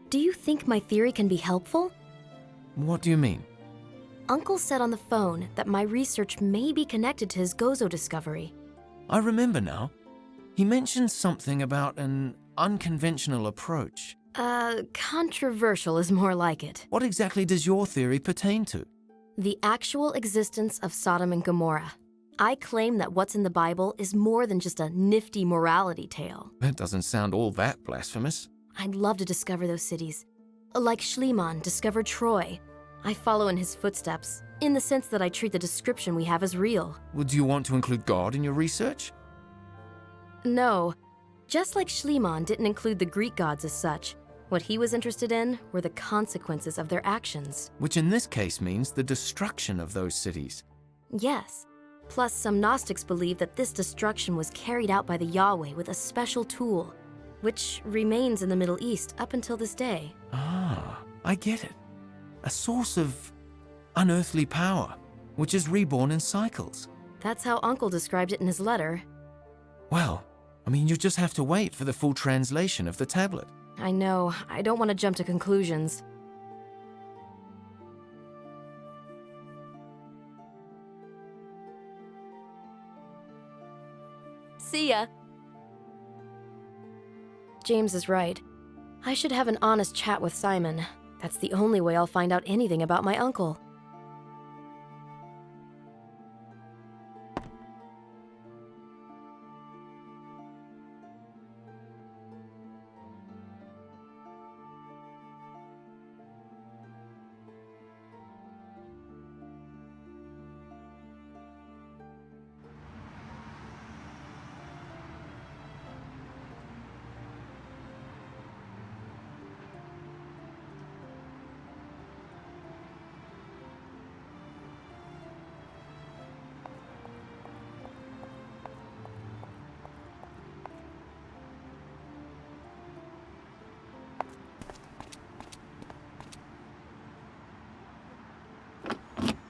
Do you think my theory can be helpful? What do you mean? Uncle said on the phone that my research may be connected to his Gozo discovery. I remember now. He mentioned something about an unconventional approach. Controversial is more like it. What exactly does your theory pertain to? The actual existence of Sodom and Gomorrah. I claim that what's in the Bible is more than just a nifty morality tale. That doesn't sound all that blasphemous. I'd love to discover those cities. Like Schliemann discovered Troy. I follow in his footsteps, in the sense that I treat the description we have as real. Well, do you want to include God in your research? No. Just like Schliemann didn't include the Greek gods as such, what he was interested in were the consequences of their actions. Which in this case means the destruction of those cities. Yes. Plus, some Gnostics believe that this destruction was carried out by the Yahweh with a special tool, which remains in the Middle East up until this day. Ah, I get it. A source of unearthly power, which is reborn in cycles. That's how Uncle described it in his letter. Well, I mean, you just have to wait for the full translation of the tablet. I know, I don't want to jump to conclusions. See ya. James is right. I should have an honest chat with Simon. That's the only way I'll find out anything about my uncle.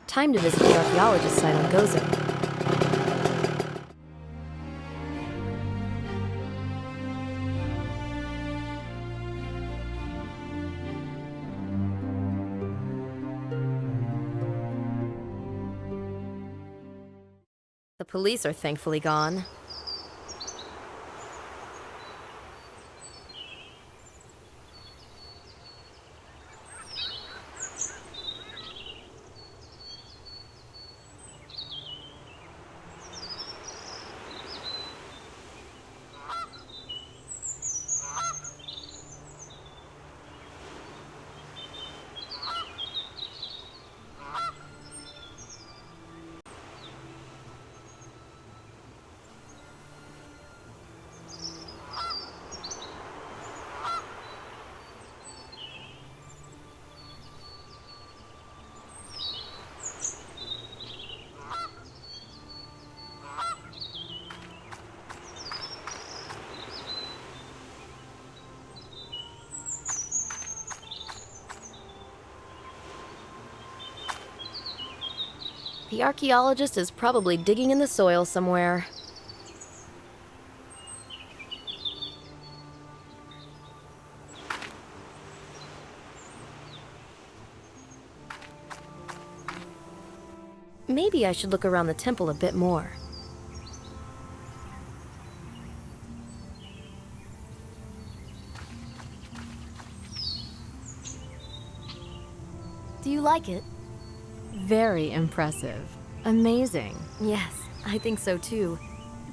Time to visit the archaeologist site on Gozo. The police are thankfully gone. The archaeologist is probably digging in the soil somewhere. Maybe I should look around the temple a bit more. Do you like it? Very impressive. Amazing. Yes, I think so too.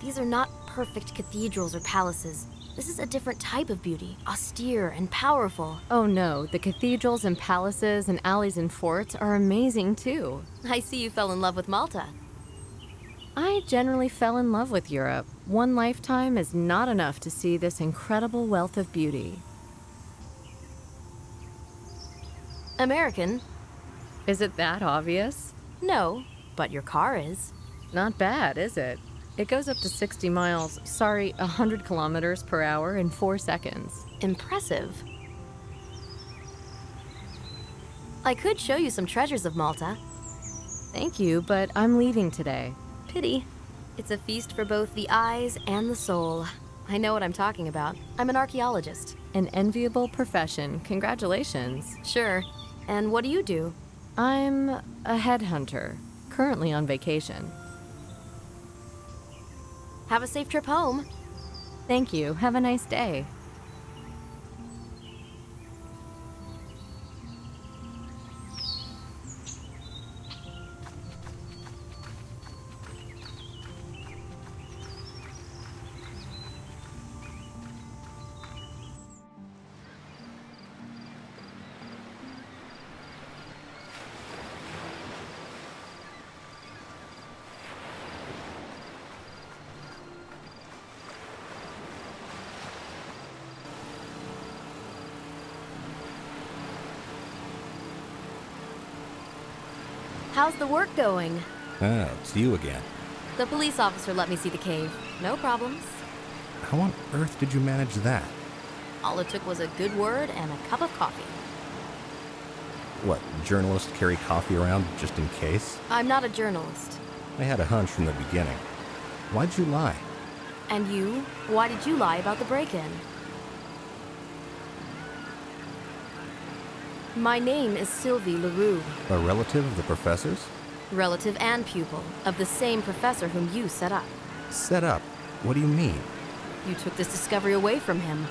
These are not perfect cathedrals or palaces. This is a different type of beauty, austere and powerful. Oh no, the cathedrals and palaces and alleys and forts are amazing too. I see you fell in love with Malta. I generally fell in love with Europe. One lifetime is not enough to see this incredible wealth of beauty. American? Is it that obvious? No, but your car is. Not bad, is it? It goes up to 60 miles, 100 kilometers per hour in 4 seconds. Impressive. I could show you some treasures of Malta. Thank you, but I'm leaving today. Pity. It's a feast for both the eyes and the soul. I know what I'm talking about. I'm an archaeologist. An enviable profession. Congratulations. Sure. And what do you do? I'm a headhunter, currently on vacation. Have a safe trip home. Thank you. Have a nice day. How's the work going? Ah, it's you again. The police officer let me see the cave. No problems. How on earth did you manage that? All it took was a good word and a cup of coffee. What, journalists carry coffee around just in case? I'm not a journalist. I had a hunch from the beginning. Why'd you lie? And you? Why did you lie about the break-in? My name is Sylvie Leroux. A relative of the professor's? Relative and pupil of the same professor whom you set up. Set up? What do you mean? You took this discovery away from him.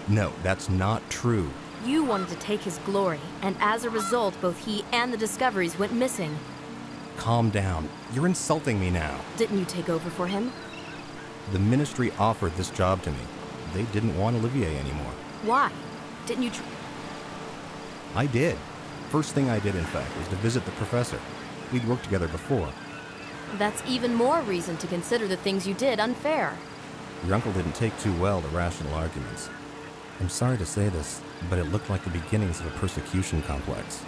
No, that's not true. You wanted to take his glory, and as a result, both he and the discoveries went missing. Calm down. You're insulting me now. Didn't you take over for him? The ministry offered this job to me. They didn't want Olivier anymore. Why? Didn't you I did. First thing I did, in fact, was to visit the professor. We'd worked together before. That's even more reason to consider the things you did unfair. Your uncle didn't take too well to rational arguments. I'm sorry to say this, but it looked like the beginnings of a persecution complex.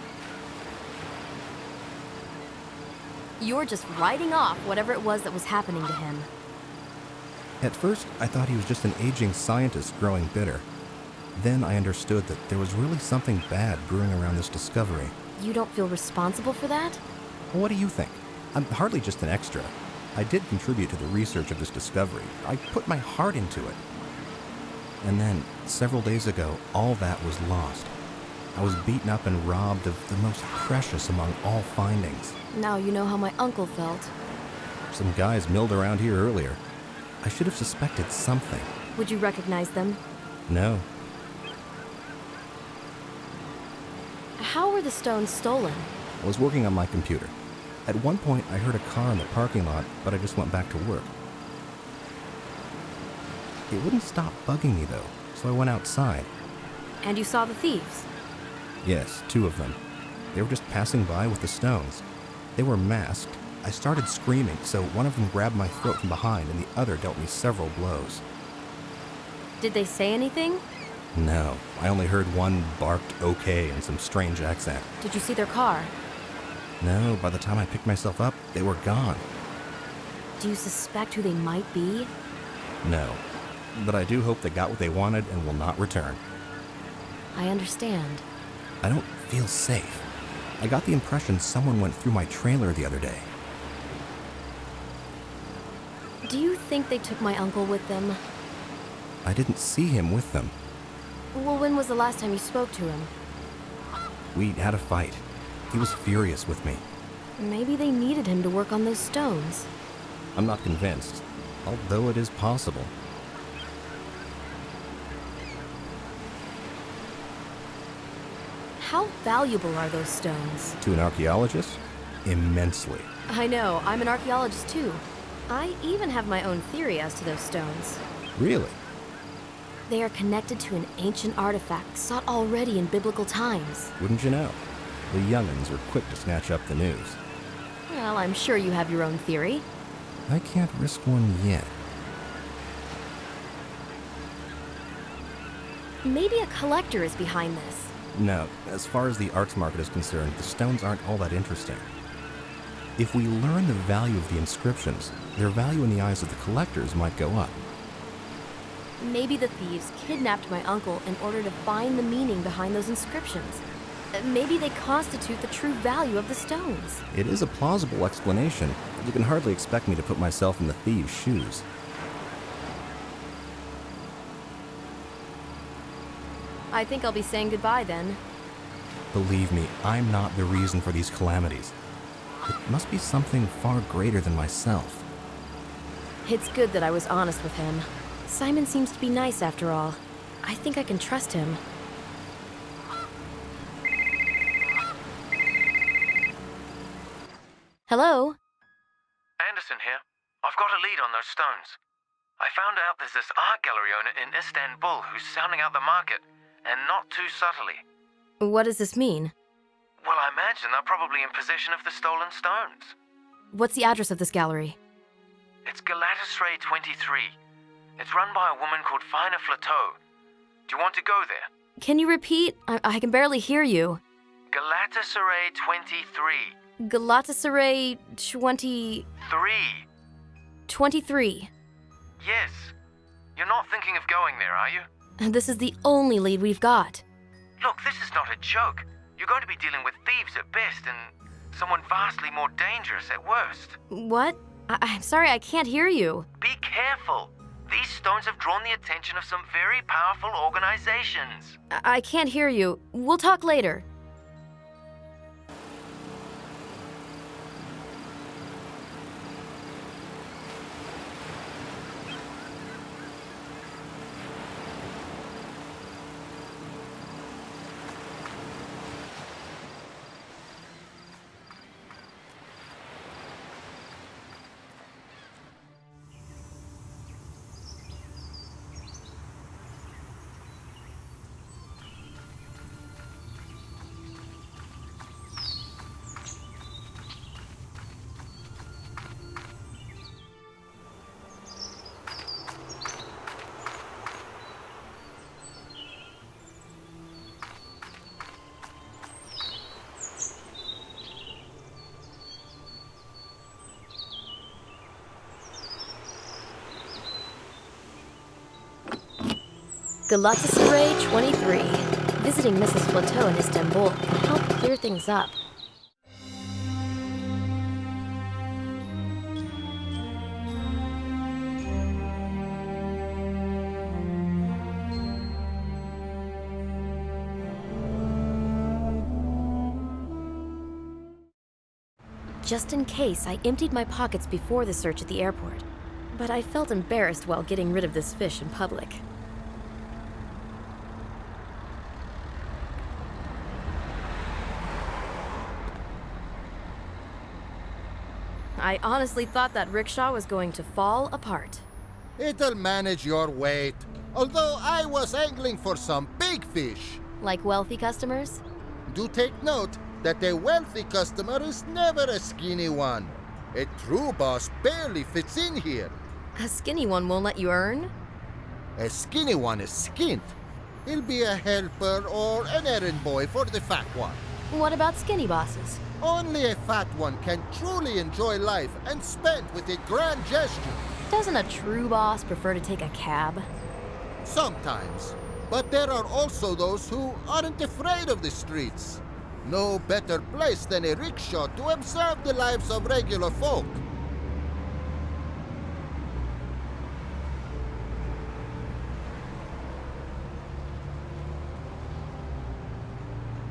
You're just writing off whatever it was that was happening to him. At first, I thought he was just an aging scientist growing bitter. Then I understood that there was really something bad brewing around this discovery. You don't feel responsible for that? What do you think? I'm hardly just an extra. I did contribute to the research of this discovery. I put my heart into it. And then, several days ago, all that was lost. I was beaten up and robbed of the most precious among all findings. Now you know how my uncle felt. Some guys milled around here earlier. I should have suspected something. Would you recognize them? No. How were the stones stolen? I was working on my computer. At one point, I heard a car in the parking lot, but I just went back to work. It wouldn't stop bugging me, though, so I went outside. And you saw the thieves? Yes, 2 of them. They were just passing by with the stones. They were masked. I started screaming, so one of them grabbed my throat from behind and the other dealt me several blows. Did they say anything? No, I only heard one barked okay in some strange accent. Did you see their car? No, by the time I picked myself up, they were gone. Do you suspect who they might be? No, but I do hope they got what they wanted and will not return. I understand. I don't feel safe. I got the impression someone went through my trailer the other day. Do you think they took my uncle with them? I didn't see him with them. Well, when was the last time you spoke to him? We had a fight. He was furious with me. Maybe they needed him to work on those stones. I'm not convinced, although it is possible. How valuable are those stones? To an archaeologist? Immensely. I know, I'm an archaeologist too. I even have my own theory as to those stones. Really? They are connected to an ancient artifact sought already in biblical times. Wouldn't you know? The young'uns are quick to snatch up the news. Well, I'm sure you have your own theory. I can't risk one yet. Maybe a collector is behind this. No, as far as the arts market is concerned, the stones aren't all that interesting. If we learn the value of the inscriptions, their value in the eyes of the collectors might go up. Maybe the thieves kidnapped my uncle in order to find the meaning behind those inscriptions. Maybe they constitute the true value of the stones. It is a plausible explanation, but you can hardly expect me to put myself in the thieves' shoes. I think I'll be saying goodbye then. Believe me, I'm not the reason for these calamities. It must be something far greater than myself. It's good that I was honest with him. Simon seems to be nice after all. I think I can trust him. Hello? Anderson here. I've got a lead on those stones. I found out there's this art gallery owner in Istanbul who's sounding out the market, and not too subtly. What does this mean? Well, I imagine they're probably in possession of the stolen stones. What's the address of this gallery? It's Galatasaray 23. It's run by a woman called Fina Flateau. Do you want to go there? Can you repeat? I can barely hear you. Galatasaray 23. Galatasaray 23. 3. Yes. You're not thinking of going there, are you? This is the only lead we've got. Look, this is not a joke. You're going to be dealing with thieves at best and someone vastly more dangerous at worst. What? I'm sorry, I can't hear you. Be careful. These stones have drawn the attention of some very powerful organizations. I can't hear you. We'll talk later. Galatasaray 23. Visiting Mrs. Flateau in Istanbul can help clear things up. Just in case, I emptied my pockets before the search at the airport. But I felt embarrassed while getting rid of this fish in public. I honestly thought that rickshaw was going to fall apart. It'll manage your weight. Although I was angling for some big fish. Like wealthy customers? Do take note that a wealthy customer is never a skinny one. A true boss barely fits in here. A skinny one won't let you earn? A skinny one is skint. He'll be a helper or an errand boy for the fat one. What about skinny bosses? Only a fat one can truly enjoy life and spend with a grand gesture. Doesn't a true boss prefer to take a cab? Sometimes. But there are also those who aren't afraid of the streets. No better place than a rickshaw to observe the lives of regular folk.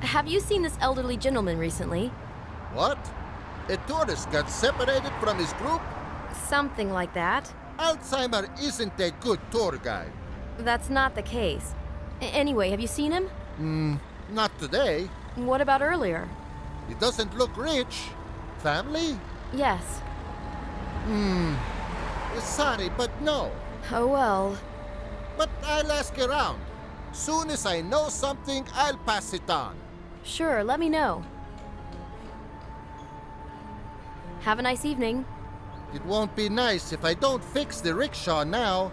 Have you seen this elderly gentleman recently? What? A tourist got separated from his group? Something like that. Alzheimer isn't a good tour guide. That's not the case. Anyway, have you seen him? Not today. What about earlier? He doesn't look rich. Family? Yes. Sorry, but no. Oh well. But I'll ask around. Soon as I know something, I'll pass it on. Sure, let me know. Have a nice evening. It won't be nice if I don't fix the rickshaw now.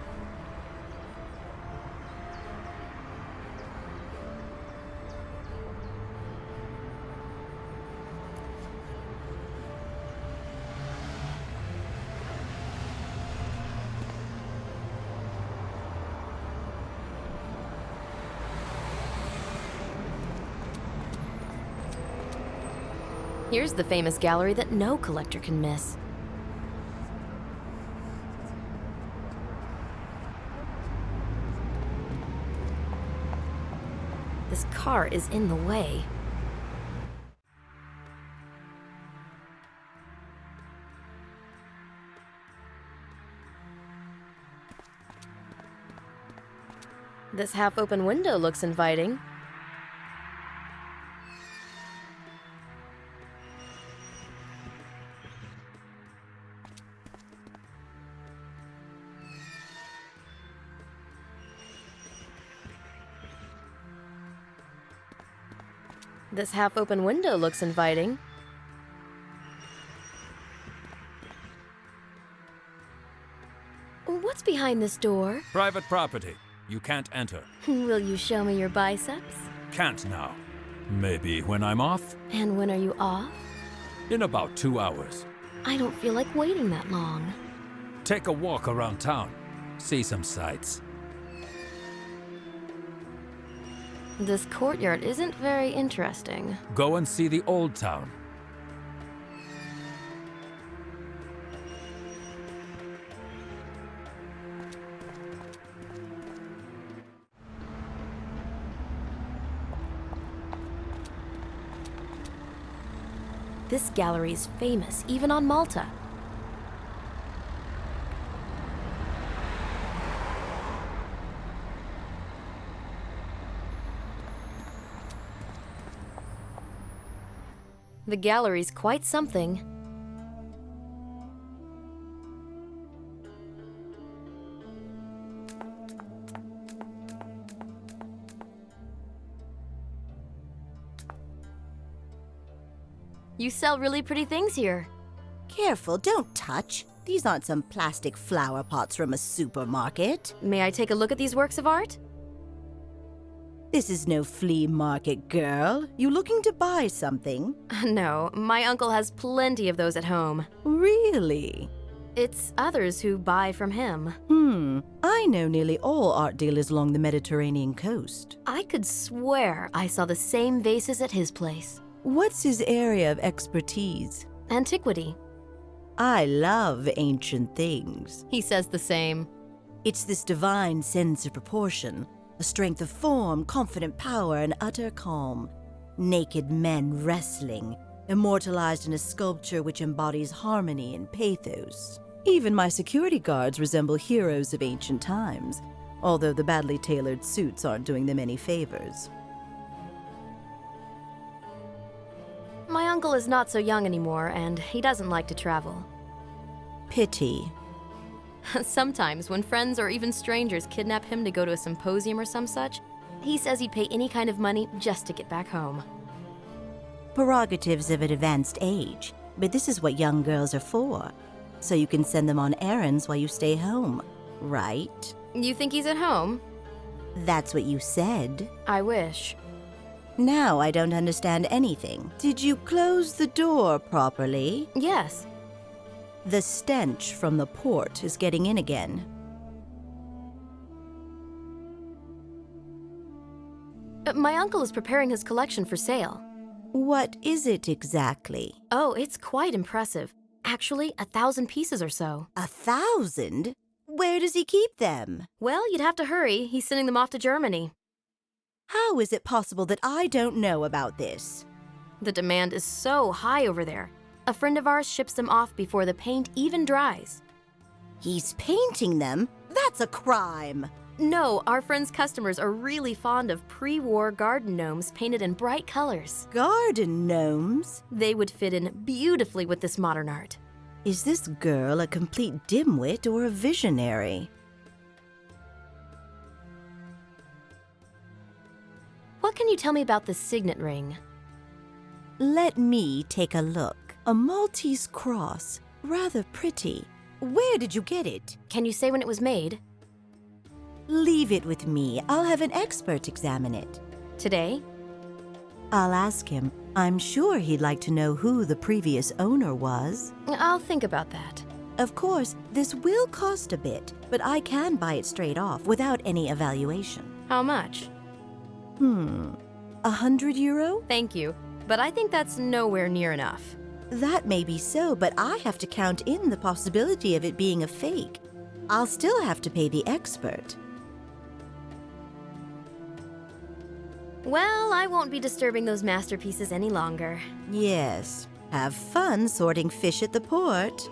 Here's the famous gallery that no collector can miss. This car is in the way. This half-open window looks inviting. This half-open window looks inviting. What's behind this door? Private property. You can't enter. Will you show me your biceps? Can't now. Maybe when I'm off? And when are you off? In about 2 hours. I don't feel like waiting that long. Take a walk around town. See some sights. This courtyard isn't very interesting. Go and see the old town. This gallery is famous, even on Malta. The gallery's quite something. You sell really pretty things here. Careful, don't touch. These aren't some plastic flower pots from a supermarket. May I take a look at these works of art? This is no flea market, girl. You looking to buy something? No, my uncle has plenty of those at home. Really? It's others who buy from him. I know nearly all art dealers along the Mediterranean coast. I could swear I saw the same vases at his place. What's his area of expertise? Antiquity. I love ancient things. He says the same. It's this divine sense of proportion, a strength of form, confident power, and utter calm. Naked men wrestling, immortalized in a sculpture which embodies harmony and pathos. Even my security guards resemble heroes of ancient times, although the badly tailored suits aren't doing them any favors. My uncle is not so young anymore, and he doesn't like to travel. Pity. Sometimes, when friends or even strangers kidnap him to go to a symposium or some such, he says he'd pay any kind of money just to get back home. Prerogatives of an advanced age, but this is what young girls are for. So you can send them on errands while you stay home, right? You think he's at home? That's what you said. I wish. Now I don't understand anything. Did you close the door properly? Yes. The stench from the port is getting in again. My uncle is preparing his collection for sale. What is it exactly? Oh, it's quite impressive. Actually, 1,000 pieces or so. 1,000? Where does he keep them? Well, you'd have to hurry. He's sending them off to Germany. How is it possible that I don't know about this? The demand is so high over there. A friend of ours ships them off before the paint even dries. He's painting them? That's a crime! No, our friend's customers are really fond of pre-war garden gnomes painted in bright colors. Garden gnomes? They would fit in beautifully with this modern art. Is this girl a complete dimwit or a visionary? What can you tell me about the signet ring? Let me take a look. A Maltese cross. Rather pretty. Where did you get it? Can you say when it was made? Leave it with me. I'll have an expert examine it. Today? I'll ask him. I'm sure he'd like to know who the previous owner was. I'll think about that. Of course, this will cost a bit, but I can buy it straight off without any evaluation. How much? 100 euro? Thank you, but I think that's nowhere near enough. That may be so, but I have to count in the possibility of it being a fake. I'll still have to pay the expert. Well, I won't be disturbing those masterpieces any longer. Yes. Have fun sorting fish at the port.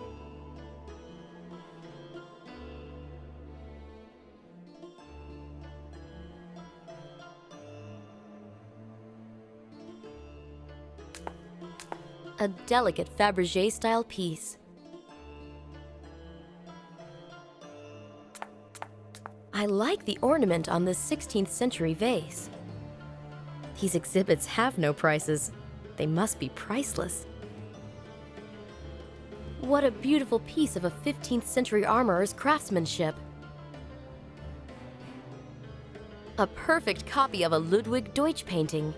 A delicate Fabergé-style piece. I like the ornament on this 16th century vase. These exhibits have no prices. They must be priceless. What a beautiful piece of a 15th century armorer's craftsmanship. A perfect copy of a Ludwig Deutsch painting.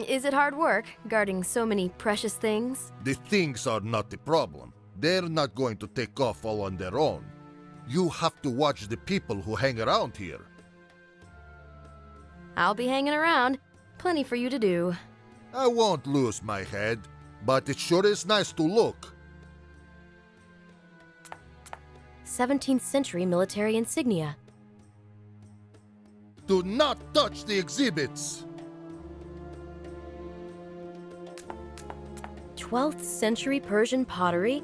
Is it hard work, guarding so many precious things? The things are not the problem. They're not going to take off all on their own. You have to watch the people who hang around here. I'll be hanging around. Plenty for you to do. I won't lose my head, but it sure is nice to look. 17th century military insignia. Do not touch the exhibits! 12th century Persian pottery?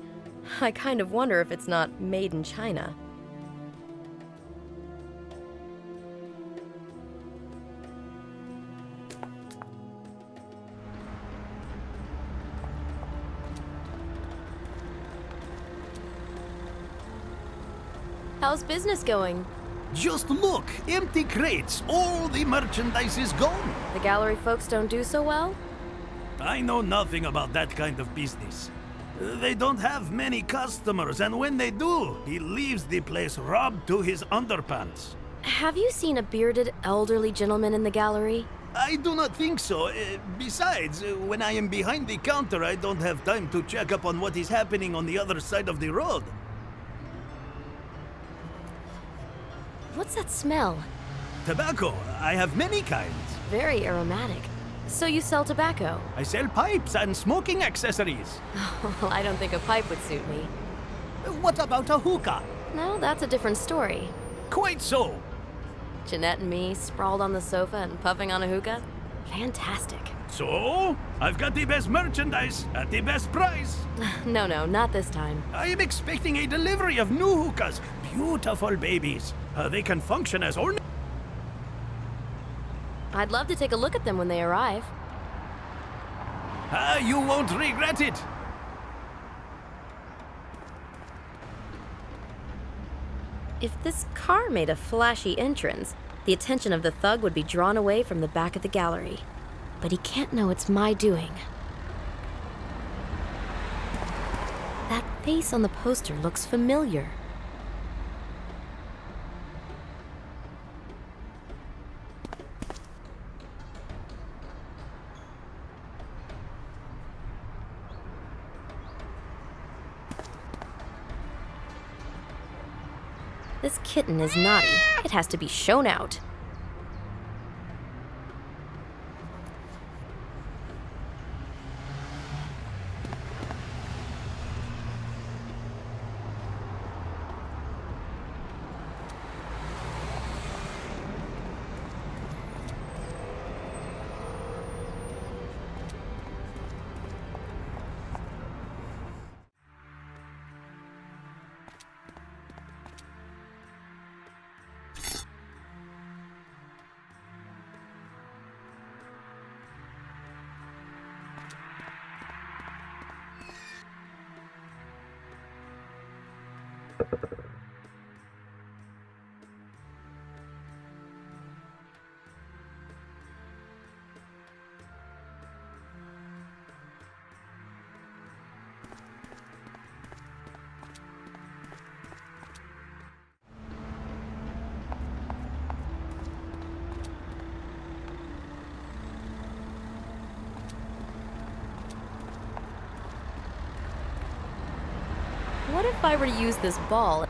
I kind of wonder if it's not made in China. How's business going? Just look! Empty crates! All the merchandise is gone! The gallery folks don't do so well? I know nothing about that kind of business. They don't have many customers, and when they do, he leaves the place robbed to his underpants. Have you seen a bearded, elderly gentleman in the gallery? I do not think so. Besides, when I am behind the counter, I don't have time to check up on what is happening on the other side of the road. What's that smell? Tobacco. I have many kinds. Very aromatic. So you sell tobacco? I sell pipes and smoking accessories. Well, I don't think a pipe would suit me. What about a hookah? No, that's a different story. Quite so. Jeanette and me, sprawled on the sofa and puffing on a hookah? Fantastic. So, I've got the best merchandise at the best price. No, not this time. I am expecting a delivery of new hookahs. Beautiful babies. They can function as ornaments. I'd love to take a look at them when they arrive. You won't regret it. If this car made a flashy entrance, the attention of the thug would be drawn away from the back of the gallery. But he can't know it's my doing. That face on the poster looks familiar. This kitten is naughty. It has to be shown out. What if I were to use this ball?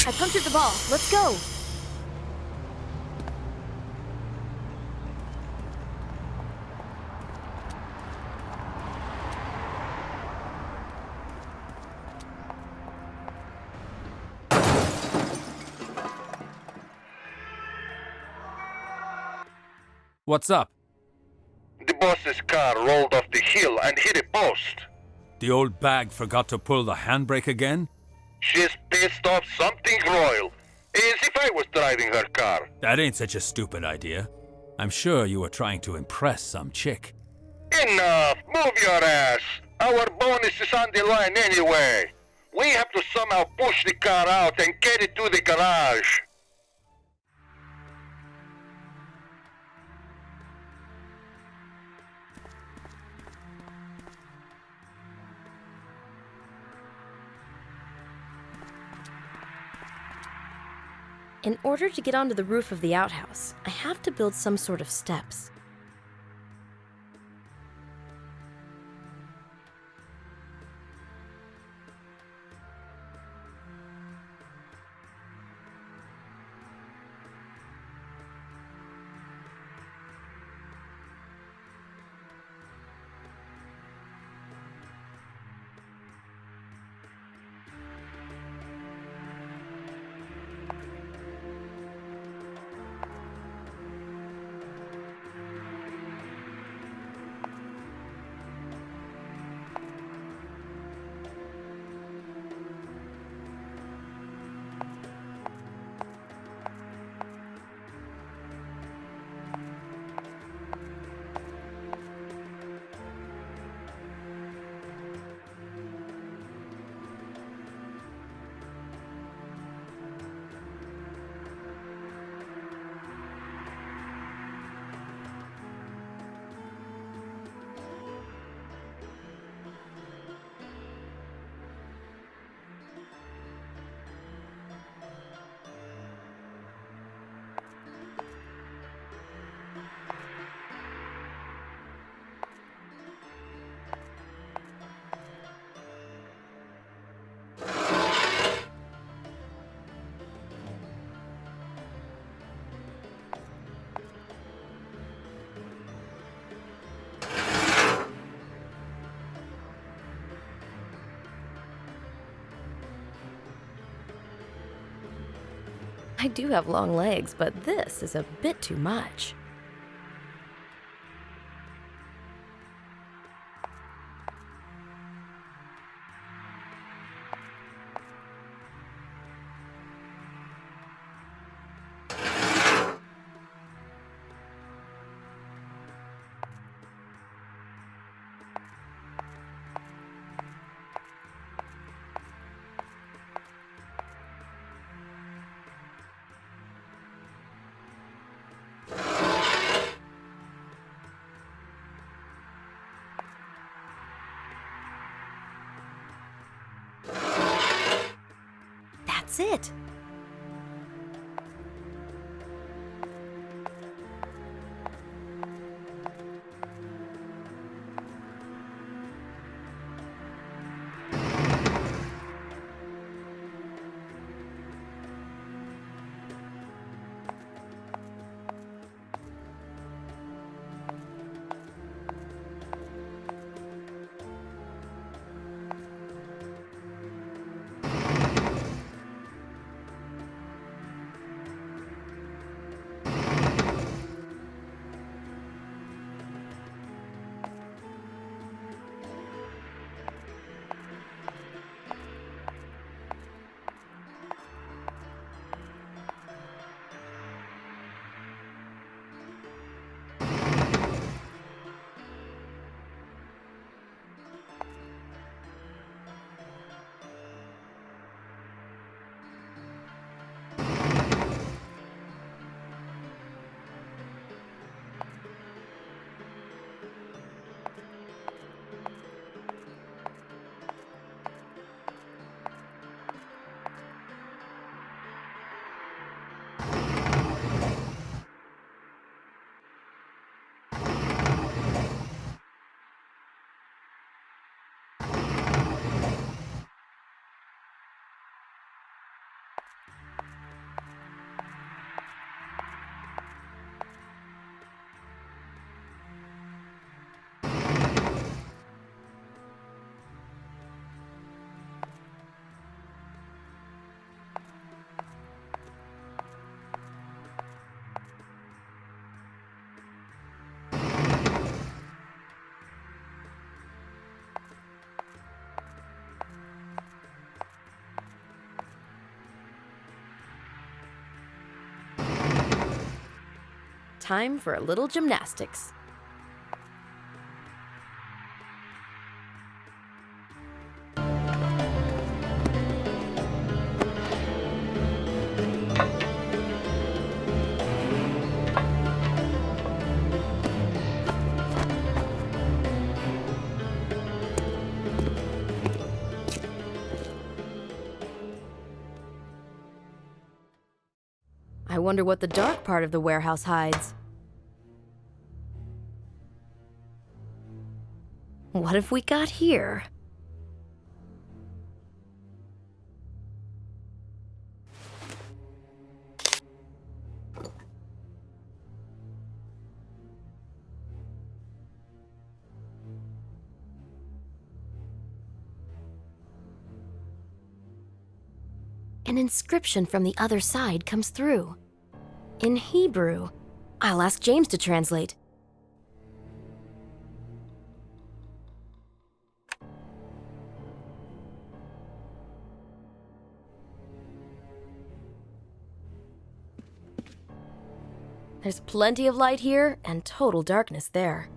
I punctured the ball. Let's go. What's up? The boss's car rolled off the hill and hit a post. The old bag forgot to pull the handbrake again? She's pissed off something royal, as if I was driving her car. That ain't such a stupid idea. I'm sure you were trying to impress some chick. Enough! Move your ass! Our bonus is on the line anyway. We have to somehow push the car out and get it to the garage. In order to get onto the roof of the outhouse, I have to build some sort of steps. do have long legs, but this is a bit too much. That's it. Time for a little gymnastics. I wonder what the dark part of the warehouse hides. What have we got here? An inscription from the other side comes through. In Hebrew. I'll ask James to translate. There's plenty of light here and total darkness there.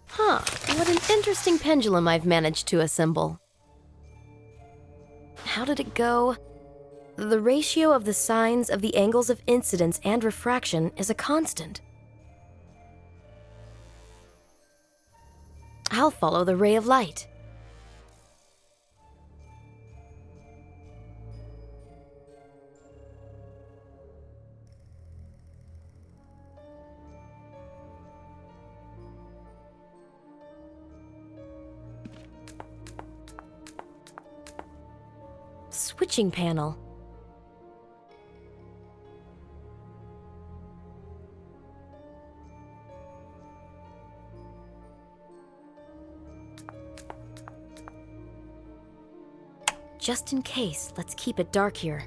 Huh, what an interesting pendulum I've managed to assemble. How did it go? The ratio of the sines of the angles of incidence and refraction is a constant. I'll follow the ray of light. Switching panel. just in case, let's keep it dark here.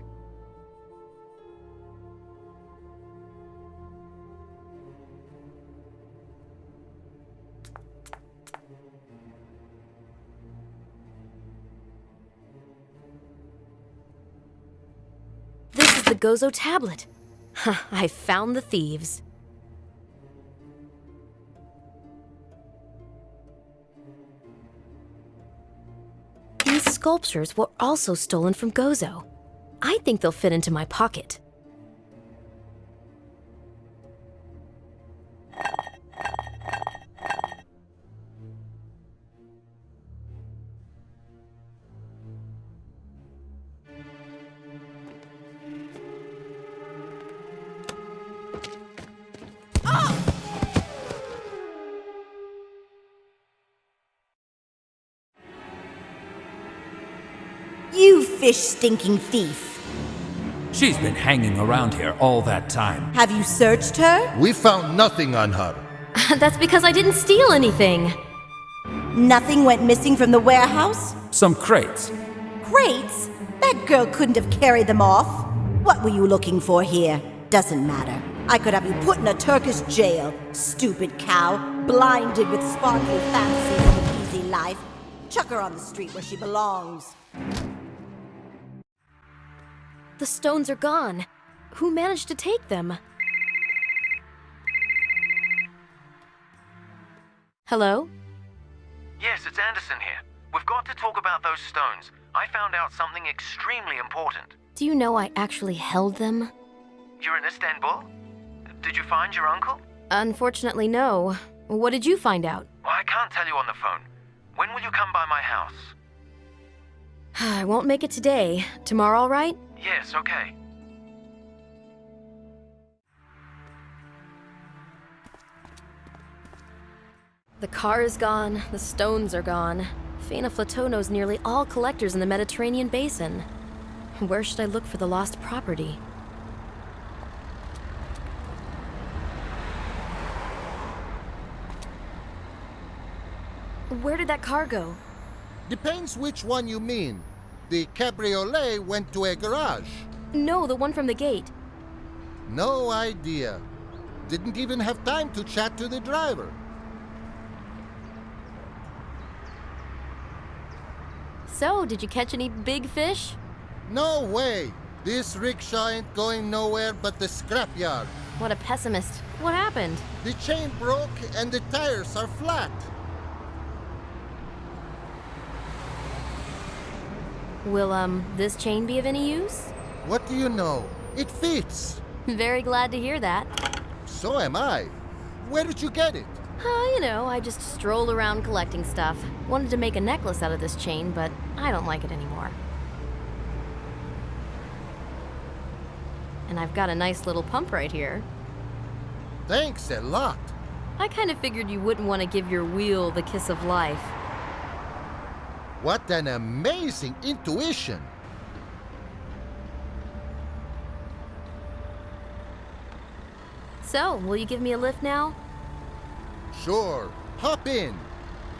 This is the Gozo tablet. I found the thieves. These sculptures were also stolen from Gozo. I think they'll fit into my pocket. You fish-stinking thief! She's been hanging around here all that time. Have you searched her? We found nothing on her. That's because I didn't steal anything. Nothing went missing from the warehouse? Some crates. Crates? That girl couldn't have carried them off. What were you looking for here? Doesn't matter. I could have you put in a Turkish jail, stupid cow, blinded with sparkly fantasies of an easy life. Chuck her on the street where she belongs. The stones are gone. Who managed to take them? Hello? Yes, it's Anderson here. We've got to talk about those stones. I found out something extremely important. Do you know I actually held them? You're in Istanbul? Did you find your uncle? Unfortunately, no. What did you find out? Well, I can't tell you on the phone. When will you come by my house? I won't make it today. Tomorrow, all right? Yes, okay. The car is gone, the stones are gone. Faina Flateau knows nearly all collectors in the Mediterranean basin. Where should I look for the lost property? Where did that car go? Depends which one you mean. The cabriolet went to a garage. No, the one from the gate. No idea. Didn't even have time to chat to the driver. So, did you catch any big fish? No way. This rickshaw ain't going nowhere but the scrapyard. What a pessimist. What happened? The chain broke and the tires are flat. Will, this chain be of any use? What do you know? It fits. Very glad to hear that. So am I. Where did you get it? You know, I just strolled around collecting stuff. Wanted to make a necklace out of this chain, but I don't like it anymore. And I've got a nice little pump right here. Thanks a lot. I kind of figured you wouldn't want to give your wheel the kiss of life. What an amazing intuition. So, will you give me a lift now? Sure. Hop in.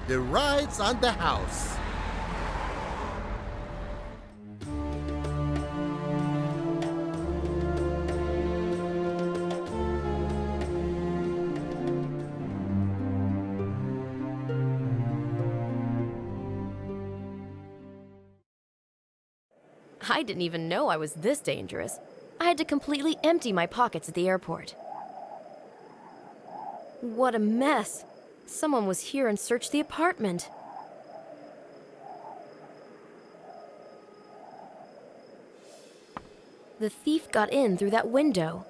The ride's on the house. I didn't even know I was this dangerous. I had to completely empty my pockets at the airport. What a mess. Someone was here and searched the apartment. The thief got in through that window.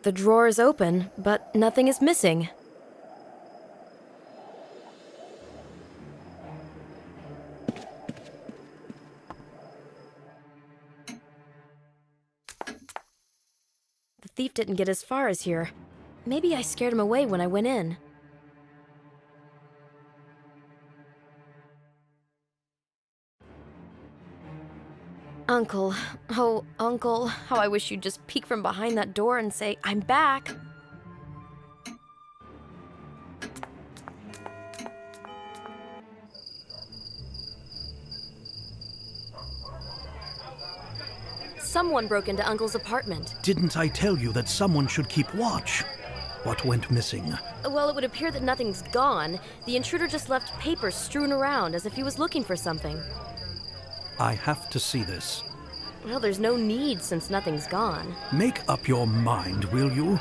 The drawer is open, but nothing is missing. The thief didn't get as far as here. Maybe I scared him away when I went in. Uncle. Oh, Uncle. How I wish you'd just peek from behind that door and say, I'm back. Someone broke into Uncle's apartment. Didn't I tell you that someone should keep watch? What went missing? Well, it would appear that nothing's gone. The intruder just left papers strewn around as if he was looking for something. I have to see this. Well, there's no need since nothing's gone. Make up your mind, will you?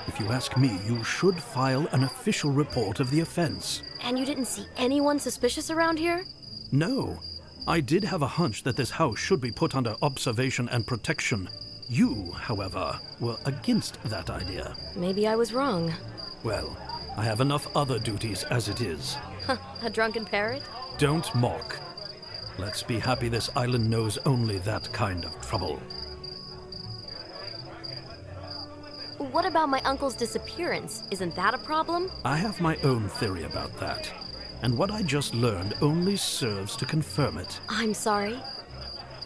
If you ask me, you should file an official report of the offense. And you didn't see anyone suspicious around here? No. I did have a hunch that this house should be put under observation and protection. You, however, were against that idea. Maybe I was wrong. Well, I have enough other duties as it is. A drunken parrot? Don't mock. Let's be happy this island knows only that kind of trouble. What about my uncle's disappearance? Isn't that a problem? I have my own theory about that. And what I just learned only serves to confirm it. I'm sorry.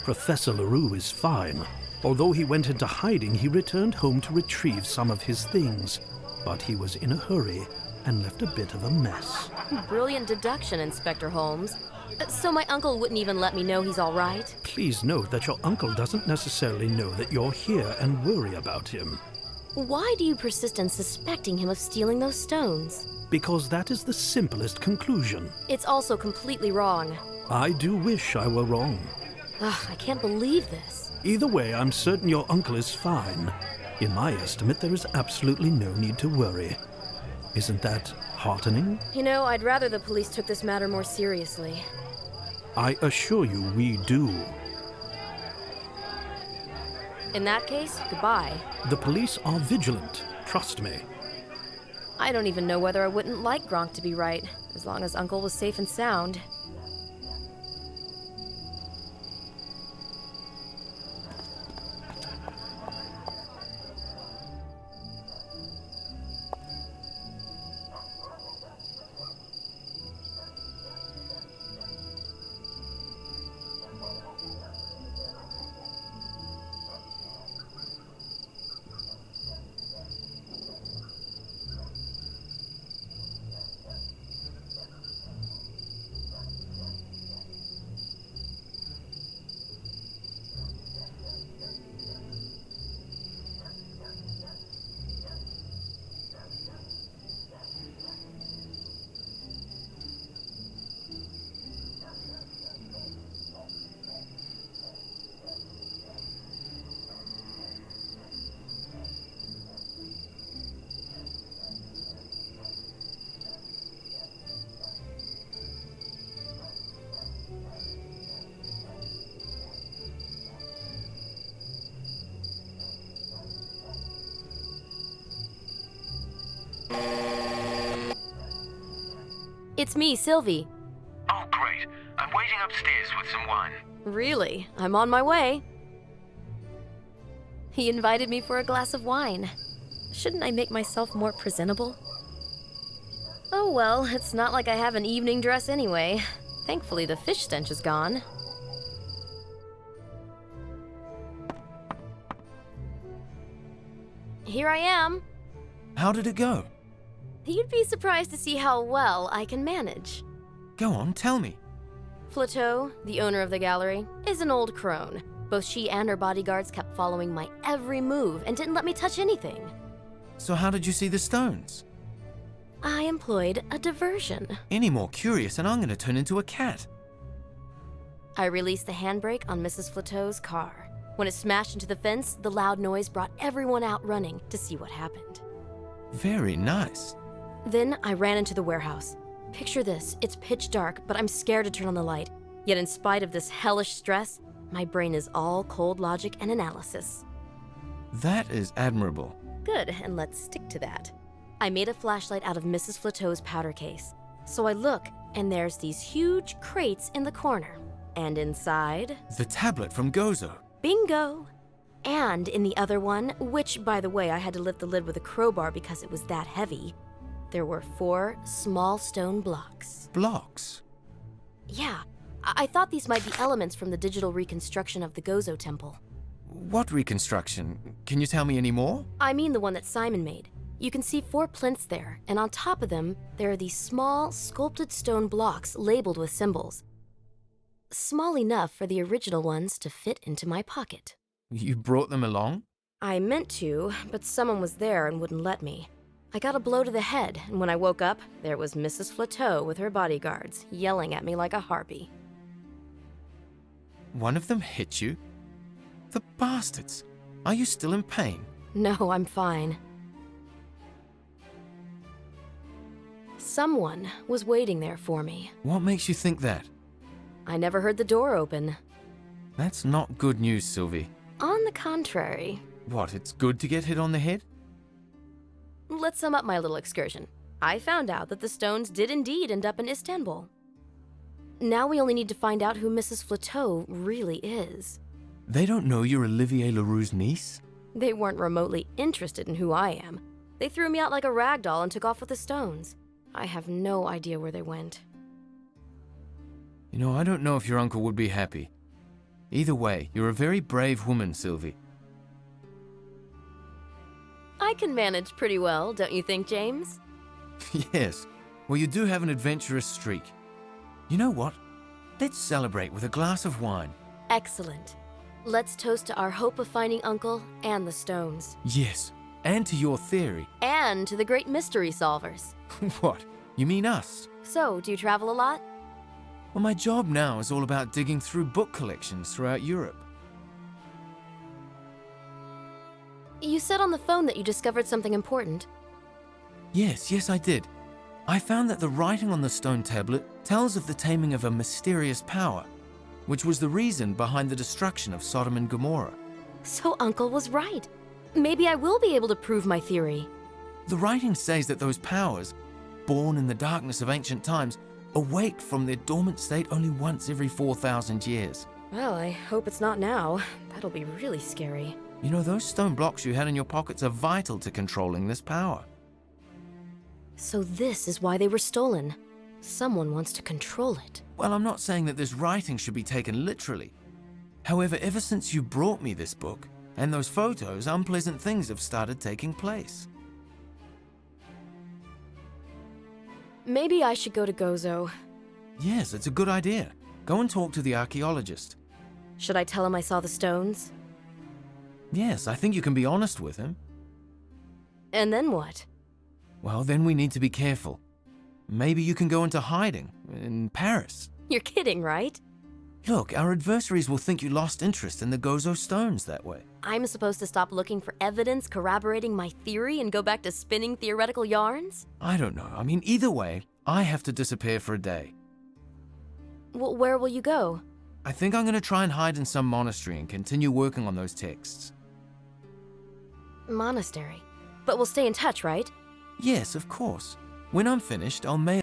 Professor Leroux is fine. Although he went into hiding, he returned home to retrieve some of his things. But he was in a hurry and left a bit of a mess. Brilliant deduction, Inspector Holmes. So my uncle wouldn't even let me know he's all right? Please note that your uncle doesn't necessarily know that you're here and worry about him. Why do you persist in suspecting him of stealing those stones? Because that is the simplest conclusion. It's also completely wrong. I do wish I were wrong. Ugh, I can't believe this. Either way, I'm certain your uncle is fine. In my estimate, there is absolutely no need to worry. Isn't that heartening? You know, I'd rather the police took this matter more seriously. I assure you we do. In that case, goodbye. The police are vigilant, trust me. I don't even know whether I wouldn't like Gronk to be right, as long as Uncle was safe and sound. It's me, Sylvie. Oh, great. I'm waiting upstairs with some wine. Really? I'm on my way. He invited me for a glass of wine. Shouldn't I make myself more presentable? Oh well, it's not like I have an evening dress anyway. Thankfully, the fish stench is gone. Here I am. How did it go? You'd be surprised to see how well I can manage. Go on, tell me. Flateau, the owner of the gallery, is an old crone. Both she and her bodyguards kept following my every move and didn't let me touch anything. So how did you see the stones? I employed a diversion. Any more curious and I'm gonna turn into a cat. I released the handbrake on Mrs. Flateau's car. When it smashed into the fence, the loud noise brought everyone out running to see what happened. Very nice. Then I ran into the warehouse. Picture this, it's pitch dark, but I'm scared to turn on the light. Yet in spite of this hellish stress, my brain is all cold logic and analysis. That is admirable. Good, and let's stick to that. I made a flashlight out of Mrs. Flateau's powder case. So I look, and there's these huge crates in the corner. And inside... The tablet from Gozo. Bingo! And in the other one, which, by the way, I had to lift the lid with a crowbar because it was that heavy, there were 4 small stone blocks. Blocks? Yeah, I thought these might be elements from the digital reconstruction of the Gozo temple. What reconstruction? Can you tell me any more? I mean the one that Simon made. You can see 4 plinths there, and on top of them, there are these small, sculpted stone blocks labeled with symbols. Small enough for the original ones to fit into my pocket. You brought them along? I meant to, but someone was there and wouldn't let me. I got a blow to the head, and when I woke up, there was Mrs. Flateau with her bodyguards, yelling at me like a harpy. One of them hit you? The bastards! Are you still in pain? No, I'm fine. Someone was waiting there for me. What makes you think that? I never heard the door open. That's not good news, Sylvie. On the contrary. What, it's good to get hit on the head? Let's sum up my little excursion. I found out that the stones did indeed end up in Istanbul. Now we only need to find out who Mrs. Flateau really is. They don't know you're Olivier Leroux's niece? They weren't remotely interested in who I am. They threw me out like a rag doll and took off with the stones. I have no idea where they went. You know, I don't know if your uncle would be happy. Either way, you're a very brave woman, Sylvie. I can manage pretty well, don't you think, James? Yes. Well, you do have an adventurous streak. You know what? Let's celebrate with a glass of wine. Excellent. Let's toast to our hope of finding Uncle and the stones. Yes, and to your theory. And to the great mystery solvers. What? You mean us? So, do you travel a lot? Well, my job now is all about digging through book collections throughout Europe. You said on the phone that you discovered something important. Yes, I did. I found that the writing on the stone tablet tells of the taming of a mysterious power, which was the reason behind the destruction of Sodom and Gomorrah. So Uncle was right. Maybe I will be able to prove my theory. The writing says that those powers, born in the darkness of ancient times, awake from their dormant state only once every 4,000 years. Well, I hope it's not now. That'll be really scary. You know, those stone blocks you had in your pockets are vital to controlling this power. So this is why they were stolen. Someone wants to control it. Well, I'm not saying that this writing should be taken literally. However, ever since you brought me this book and those photos, unpleasant things have started taking place. Maybe I should go to Gozo. Yes, it's a good idea. Go and talk to the archaeologist. Should I tell him I saw the stones? Yes, I think you can be honest with him. And then what? Well, then we need to be careful. Maybe you can go into hiding in Paris. You're kidding, right? Look, our adversaries will think you lost interest in the Gozo stones that way. I'm supposed to stop looking for evidence corroborating my theory and go back to spinning theoretical yarns? I don't know. I mean, either way, I have to disappear for a day. Well, where will you go? I think I'm going to try and hide in some monastery and continue working on those texts. Monastery. But we'll stay in touch, right? Yes, of course. When I'm finished, I'll mail...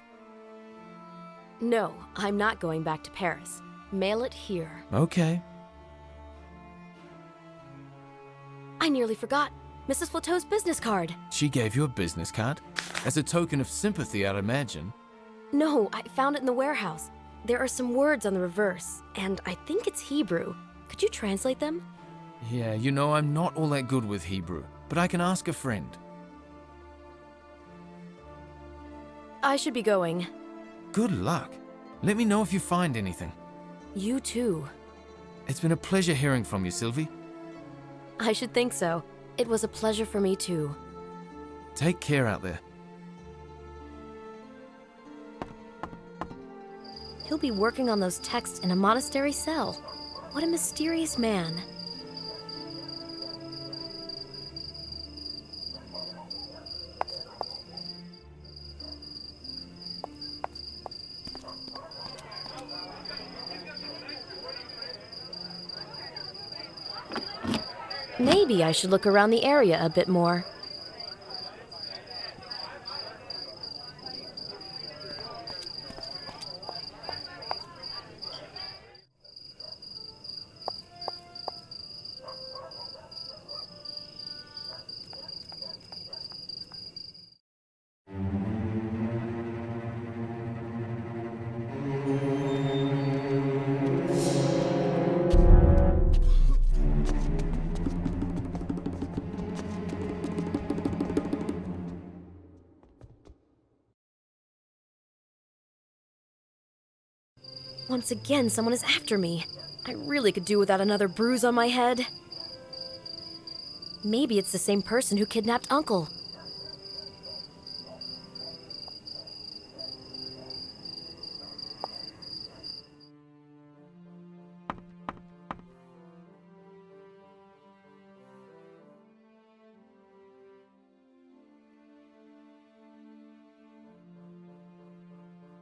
No, I'm not going back to Paris. Mail it here. Okay. I nearly forgot. Mrs. Flateau's business card. She gave you a business card? As a token of sympathy, I'd imagine. No, I found it in the warehouse. There are some words on the reverse, and I think it's Hebrew. Could you translate them? Yeah, you know, I'm not all that good with Hebrew, but I can ask a friend. I should be going. Good luck. Let me know if you find anything. You too. It's been a pleasure hearing from you, Sylvie. I should think so. It was a pleasure for me too. Take care out there. He'll be working on those texts in a monastery cell. What a mysterious man. Maybe I should look around the area a bit more. Once again, someone is after me. I really could do without another bruise on my head. Maybe it's the same person who kidnapped Uncle.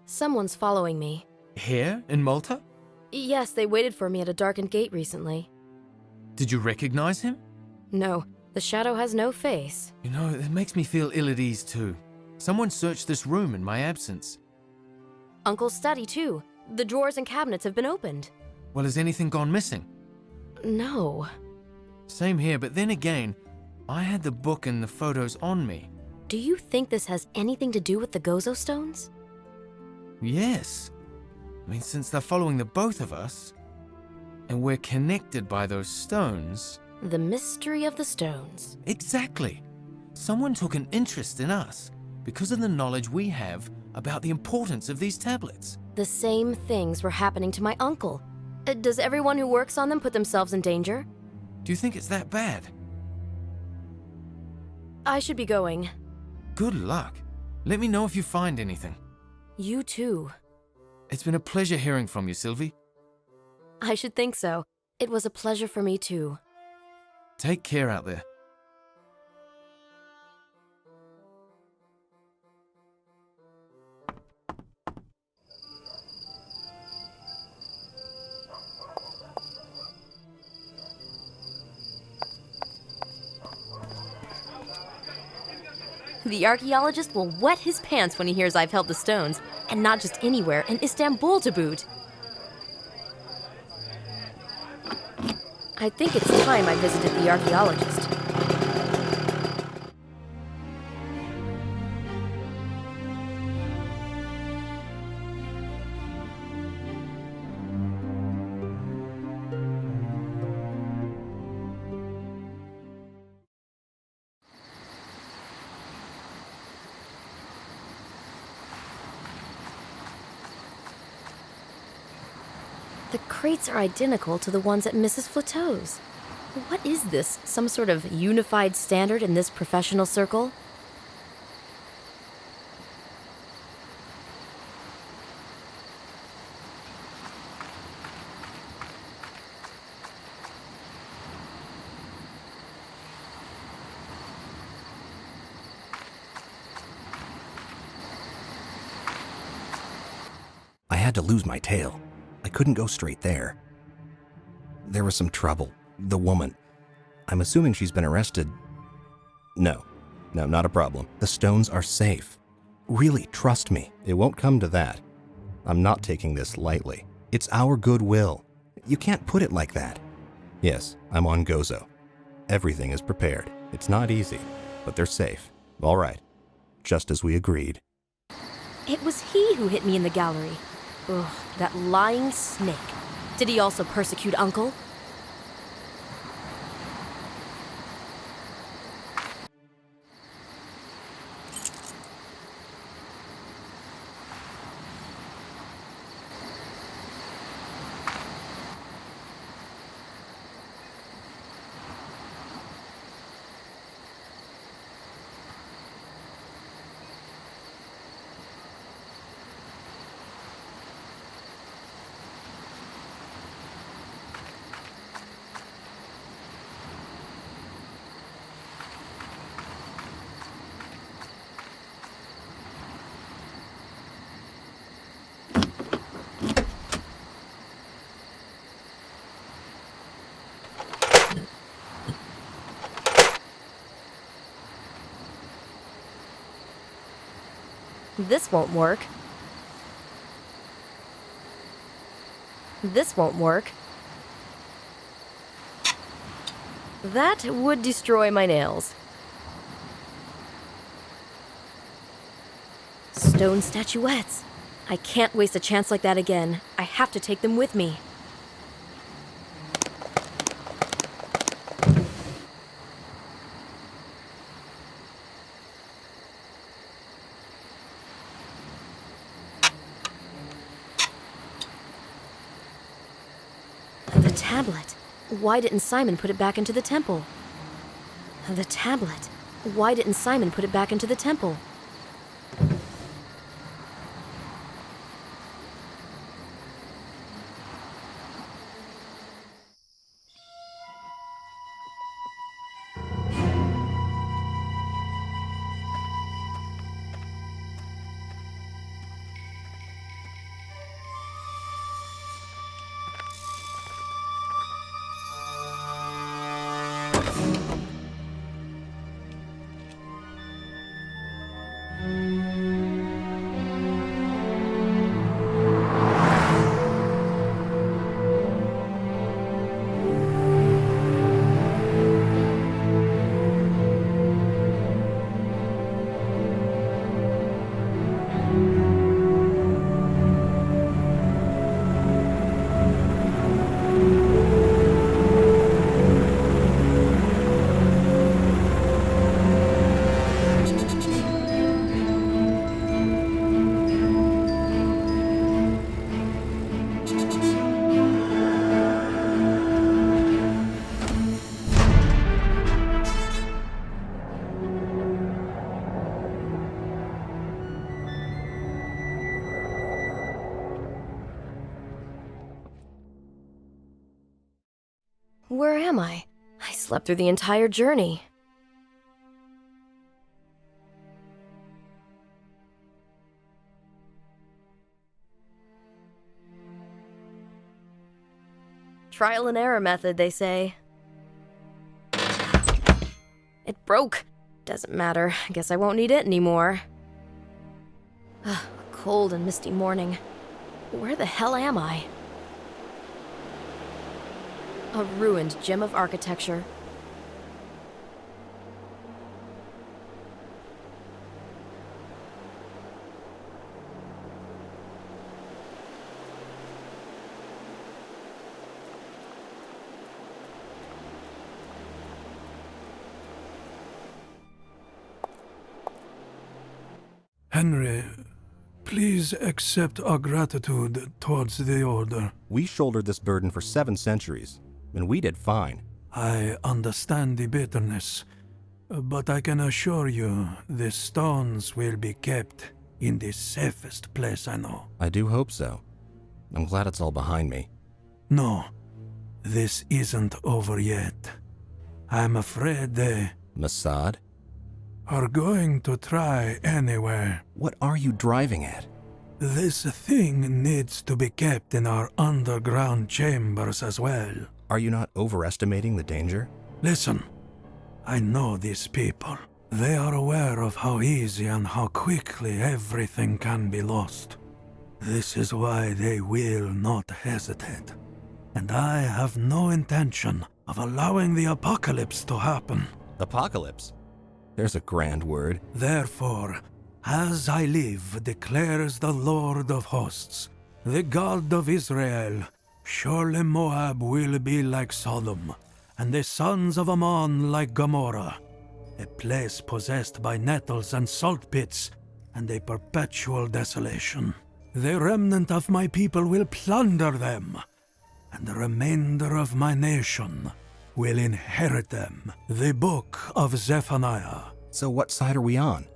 Someone's following me. Here, in Malta? Yes, they waited for me at a darkened gate recently. Did you recognize him? No, the shadow has no face. You know, it makes me feel ill at ease too. Someone searched this room in my absence. Uncle's study, too. The drawers and cabinets have been opened. Well, has anything gone missing? No. Same here, but then again, I had the book and the photos on me. Do you think this has anything to do with the Gozo stones? Yes. I mean, since they're following the both of us, and we're connected by those stones... The mystery of the stones. Exactly. Someone took an interest in us because of the knowledge we have about the importance of these tablets. The same things were happening to my uncle. Does everyone who works on them put themselves in danger? Do you think it's that bad? I should be going. Good luck. Let me know if you find anything. You too. It's been a pleasure hearing from you, Sylvie. I should think so. It was a pleasure for me too. Take care out there. The archaeologist will wet his pants when he hears I've held the stones, and not just anywhere, in Istanbul to boot. I think it's time I visited the archaeologist. The crates are identical to the ones at Mrs. Flateau's. What is this? Some sort of unified standard in this professional circle? I had to lose my tail. I couldn't go straight there. There was some trouble. The woman. I'm assuming she's been arrested. No, not a problem. The stones are safe. Really, trust me, it won't come to that. I'm not taking this lightly. It's our goodwill. You can't put it like that. Yes, I'm on Gozo. Everything is prepared. It's not easy, but they're safe. All right, just as we agreed. It was he who hit me in the gallery. Ugh, that lying snake. Did he also persecute Uncle? This won't work. This won't work. That would destroy my nails. Stone statuettes. I can't waste a chance like that again. I have to take them with me. tablet. Why didn't Simon put it back into the temple? The tablet. Why didn't Simon put it back into the temple? Where am I? I slept through the entire journey. Trial and error method, they say. It broke. Doesn't matter. I guess I won't need it anymore. A cold and misty morning. Where the hell am I? A ruined gem of architecture. Henry, please accept our gratitude towards the Order. We shouldered this burden for 7 centuries, and we did fine. I understand the bitterness, but I can assure you the stones will be kept in the safest place I know. I do hope so. I'm glad it's all behind me. No, this isn't over yet. I'm afraid they Mossad? are going to try anyway. What are you driving at? This thing needs to be kept in our underground chambers as well. Are you not overestimating the danger? Listen, I know these people. They are aware of how easy and how quickly everything can be lost. This is why they will not hesitate. And I have no intention of allowing the apocalypse to happen. Apocalypse? There's a grand word. Therefore, as I live, declares the Lord of hosts, the God of Israel, surely Moab will be like Sodom, and the sons of Ammon like Gomorrah, a place possessed by nettles and salt pits, and a perpetual desolation. The remnant of my people will plunder them, and the remainder of my nation will inherit them. The Book of Zephaniah. So what side are we on?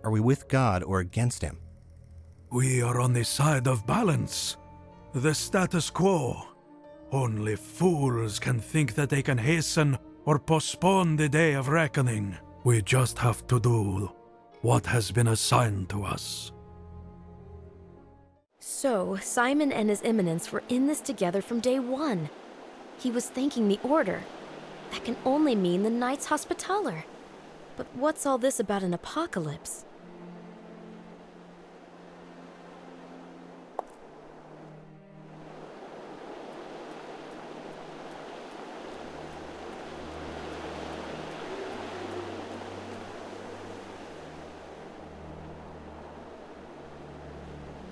Are we with God or against him? We are on the side of balance. The status quo. Only fools can think that they can hasten or postpone the day of reckoning. We just have to do what has been assigned to us. So, Simon and his Eminence were in this together from day one. He was thanking the Order. That can only mean the Knights Hospitaller. But what's all this about an apocalypse?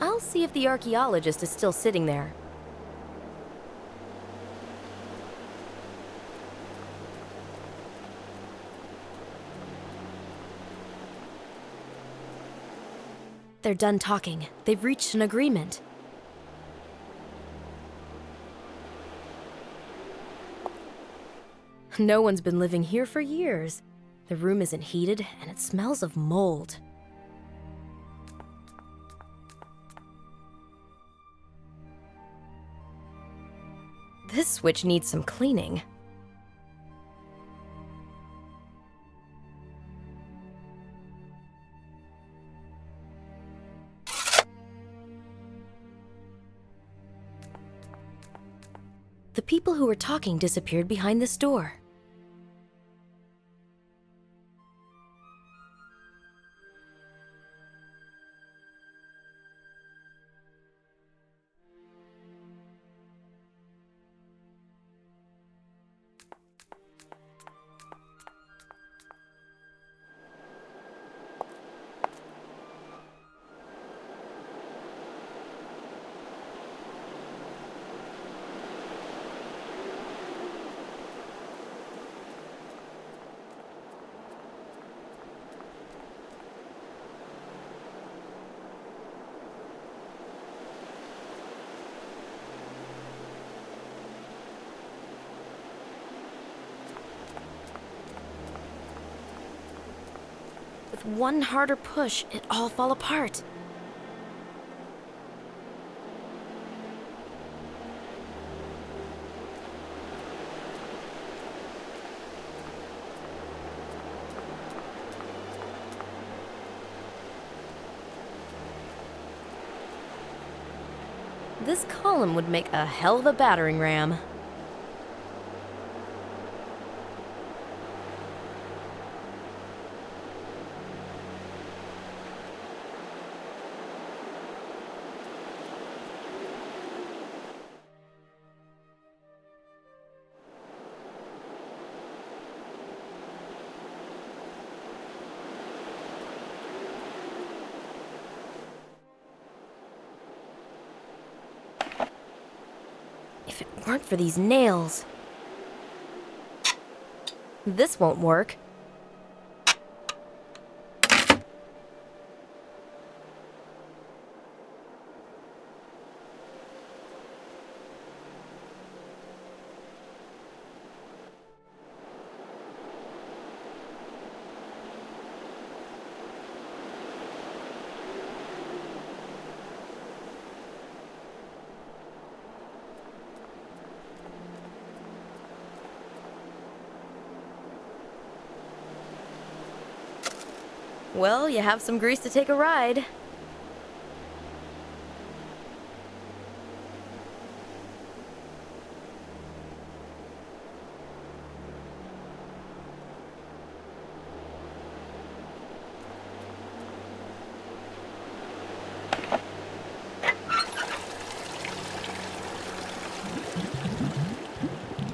I'll see if the archaeologist is still sitting there. They're done talking. They've reached an agreement. No one's been living here for years. The room isn't heated, and it smells of mold. This switch needs some cleaning. The people who were talking disappeared behind this door. With one harder push, it'd all fall apart. This column would make a hell of a battering ram. If it weren't for these nails, this won't work. Well, you have some grease to take a ride.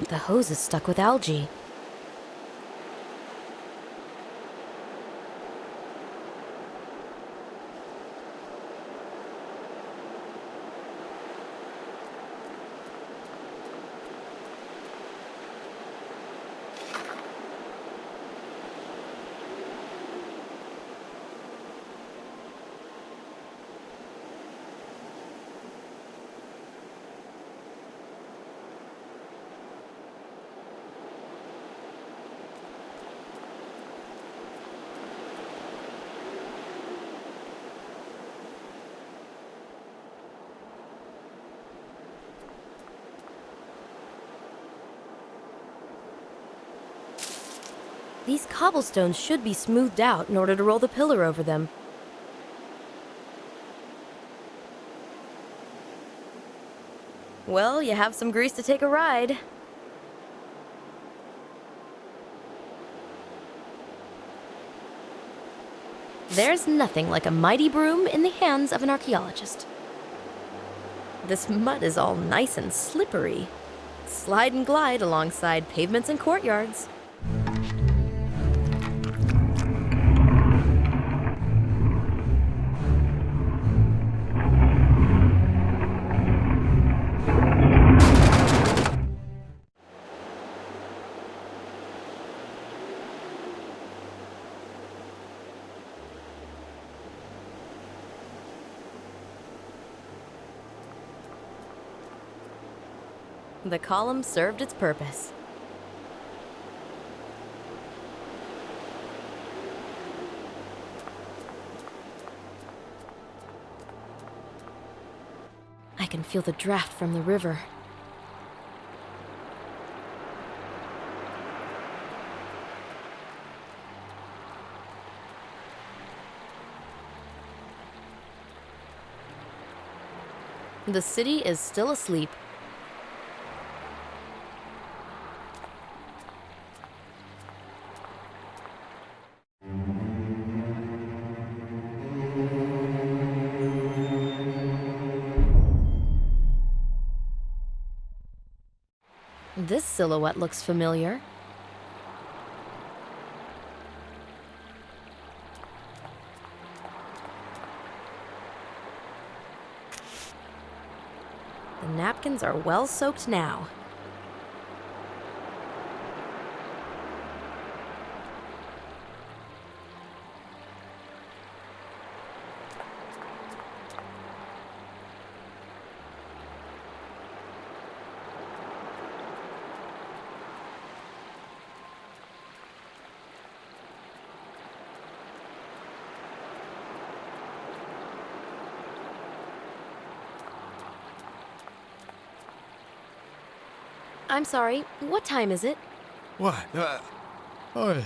The hose is stuck with algae. These cobblestones should be smoothed out in order to roll the pillar over them. Well, you have some grease to take a ride. There's nothing like a mighty broom in the hands of an archaeologist. This mud is all nice and slippery. Slide and glide alongside pavements and courtyards. The column served its purpose. can feel the draft from the river. The city is still asleep. This silhouette looks familiar. The napkins are well soaked now. I'm sorry, what time is it? What? Oh,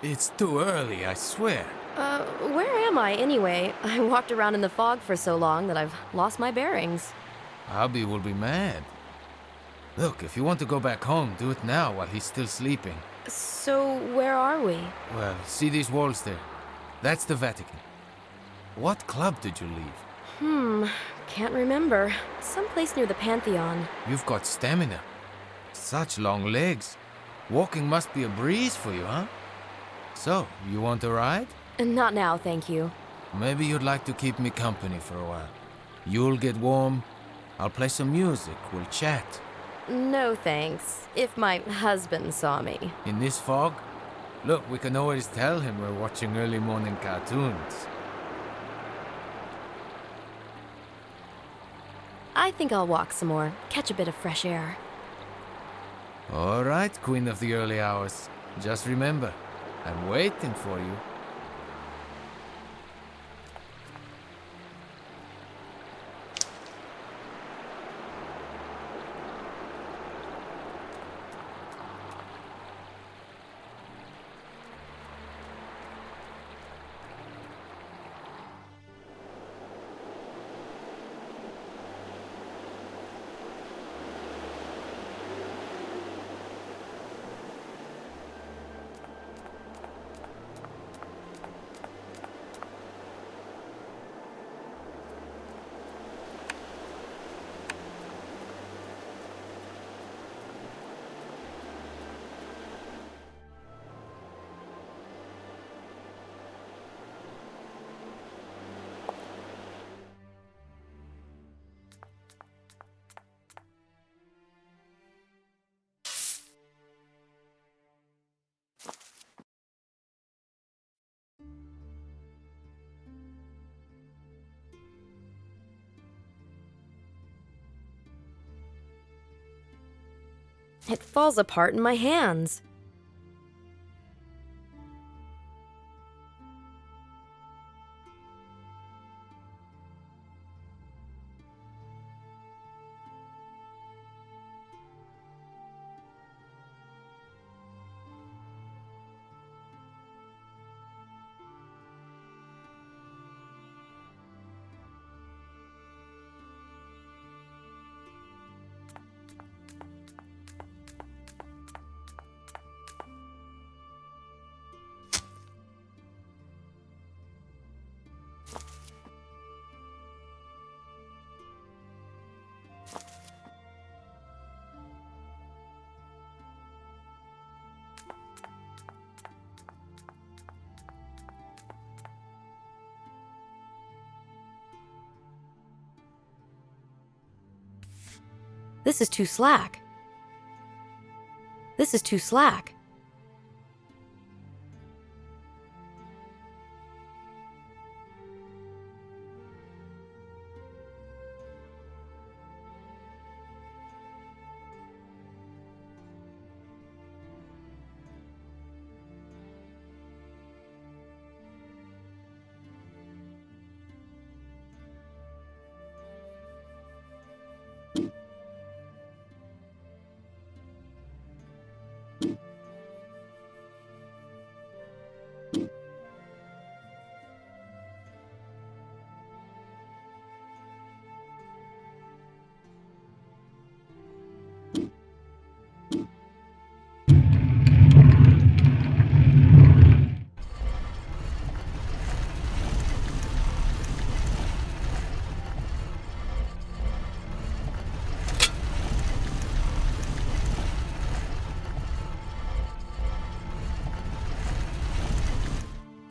it's too early, I swear. Where am I anyway? I walked around in the fog for so long that I've lost my bearings. Abby will be mad. Look, if you want to go back home, do it now while he's still sleeping. So, where are we? Well, see these walls there? That's the Vatican. What club did you leave? Can't remember. Someplace near the Pantheon. You've got stamina. Such long legs. Walking must be a breeze for you, huh? So, you want a ride? Not now, thank you. Maybe you'd like to keep me company for a while. You'll get warm. I'll play some music. We'll chat. No thanks, if my husband saw me. In this fog? Look, we can always tell him we're watching early morning cartoons. I think I'll walk some more, catch a bit of fresh air. All right, Queen of the Early Hours. Just remember, I'm waiting for you. It falls apart in my hands. This is too slack. This is too slack.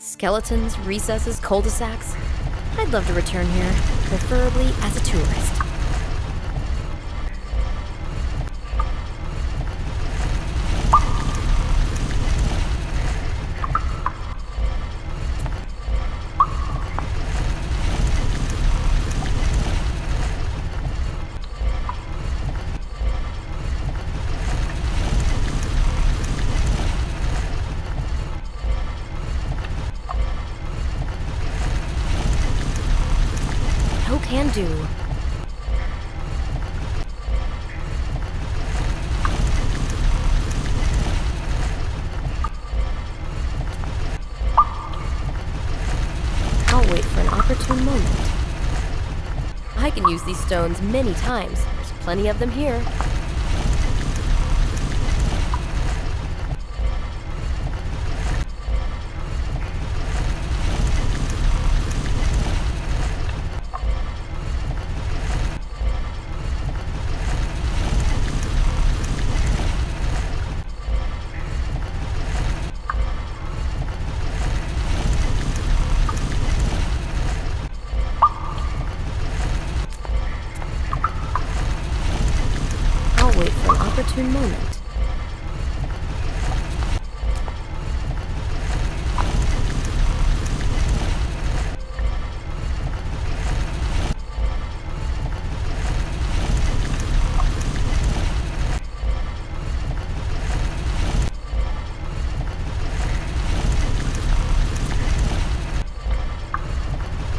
Skeletons, recesses, cul-de-sacs. I'd love to return here, preferably as a tourist. Can do. I'll wait for an opportune moment. I can use these stones many times. There's plenty of them here. Wait for an opportune moment.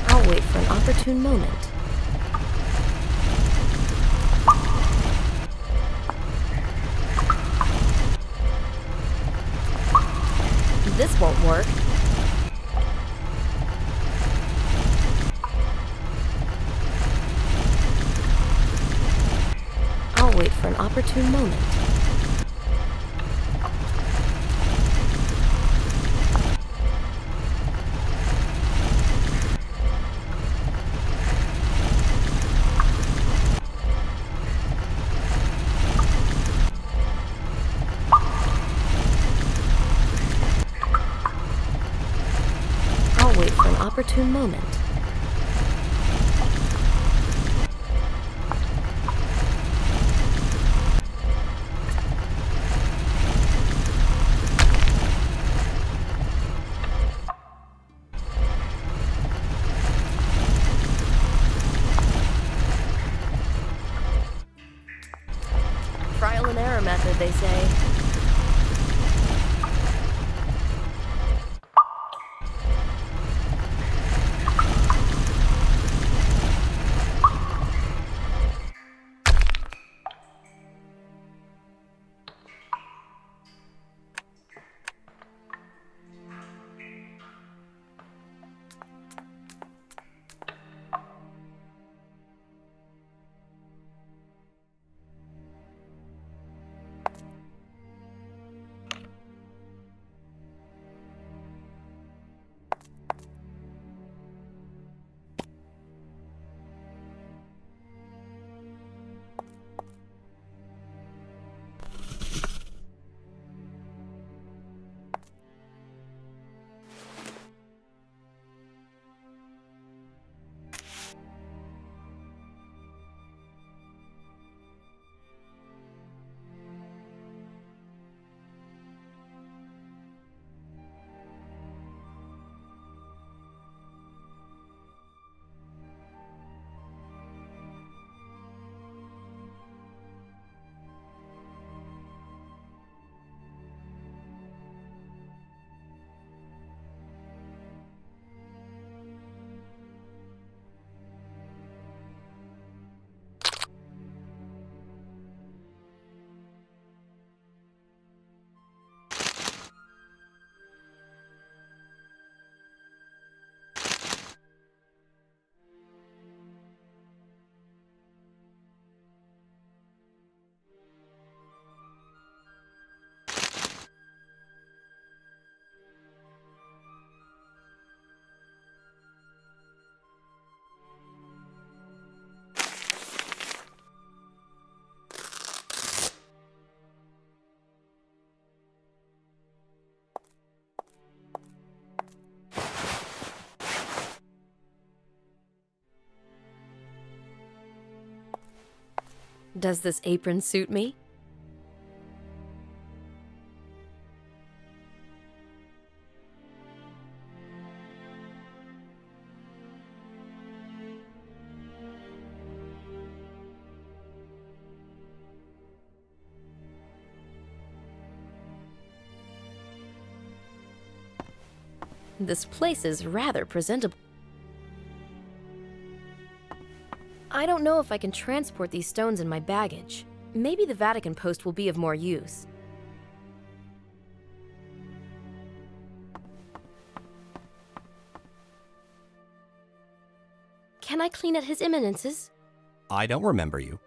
I'll wait for an opportune moment. This won't work. I'll wait for an opportune moment. Wait for an opportune moment. Trial and error method, they say. Does this apron suit me? This place is rather presentable. I don't know if I can transport these stones in my baggage. Maybe the Vatican post will be of more use. Can I clean at His Eminence's? I don't remember you.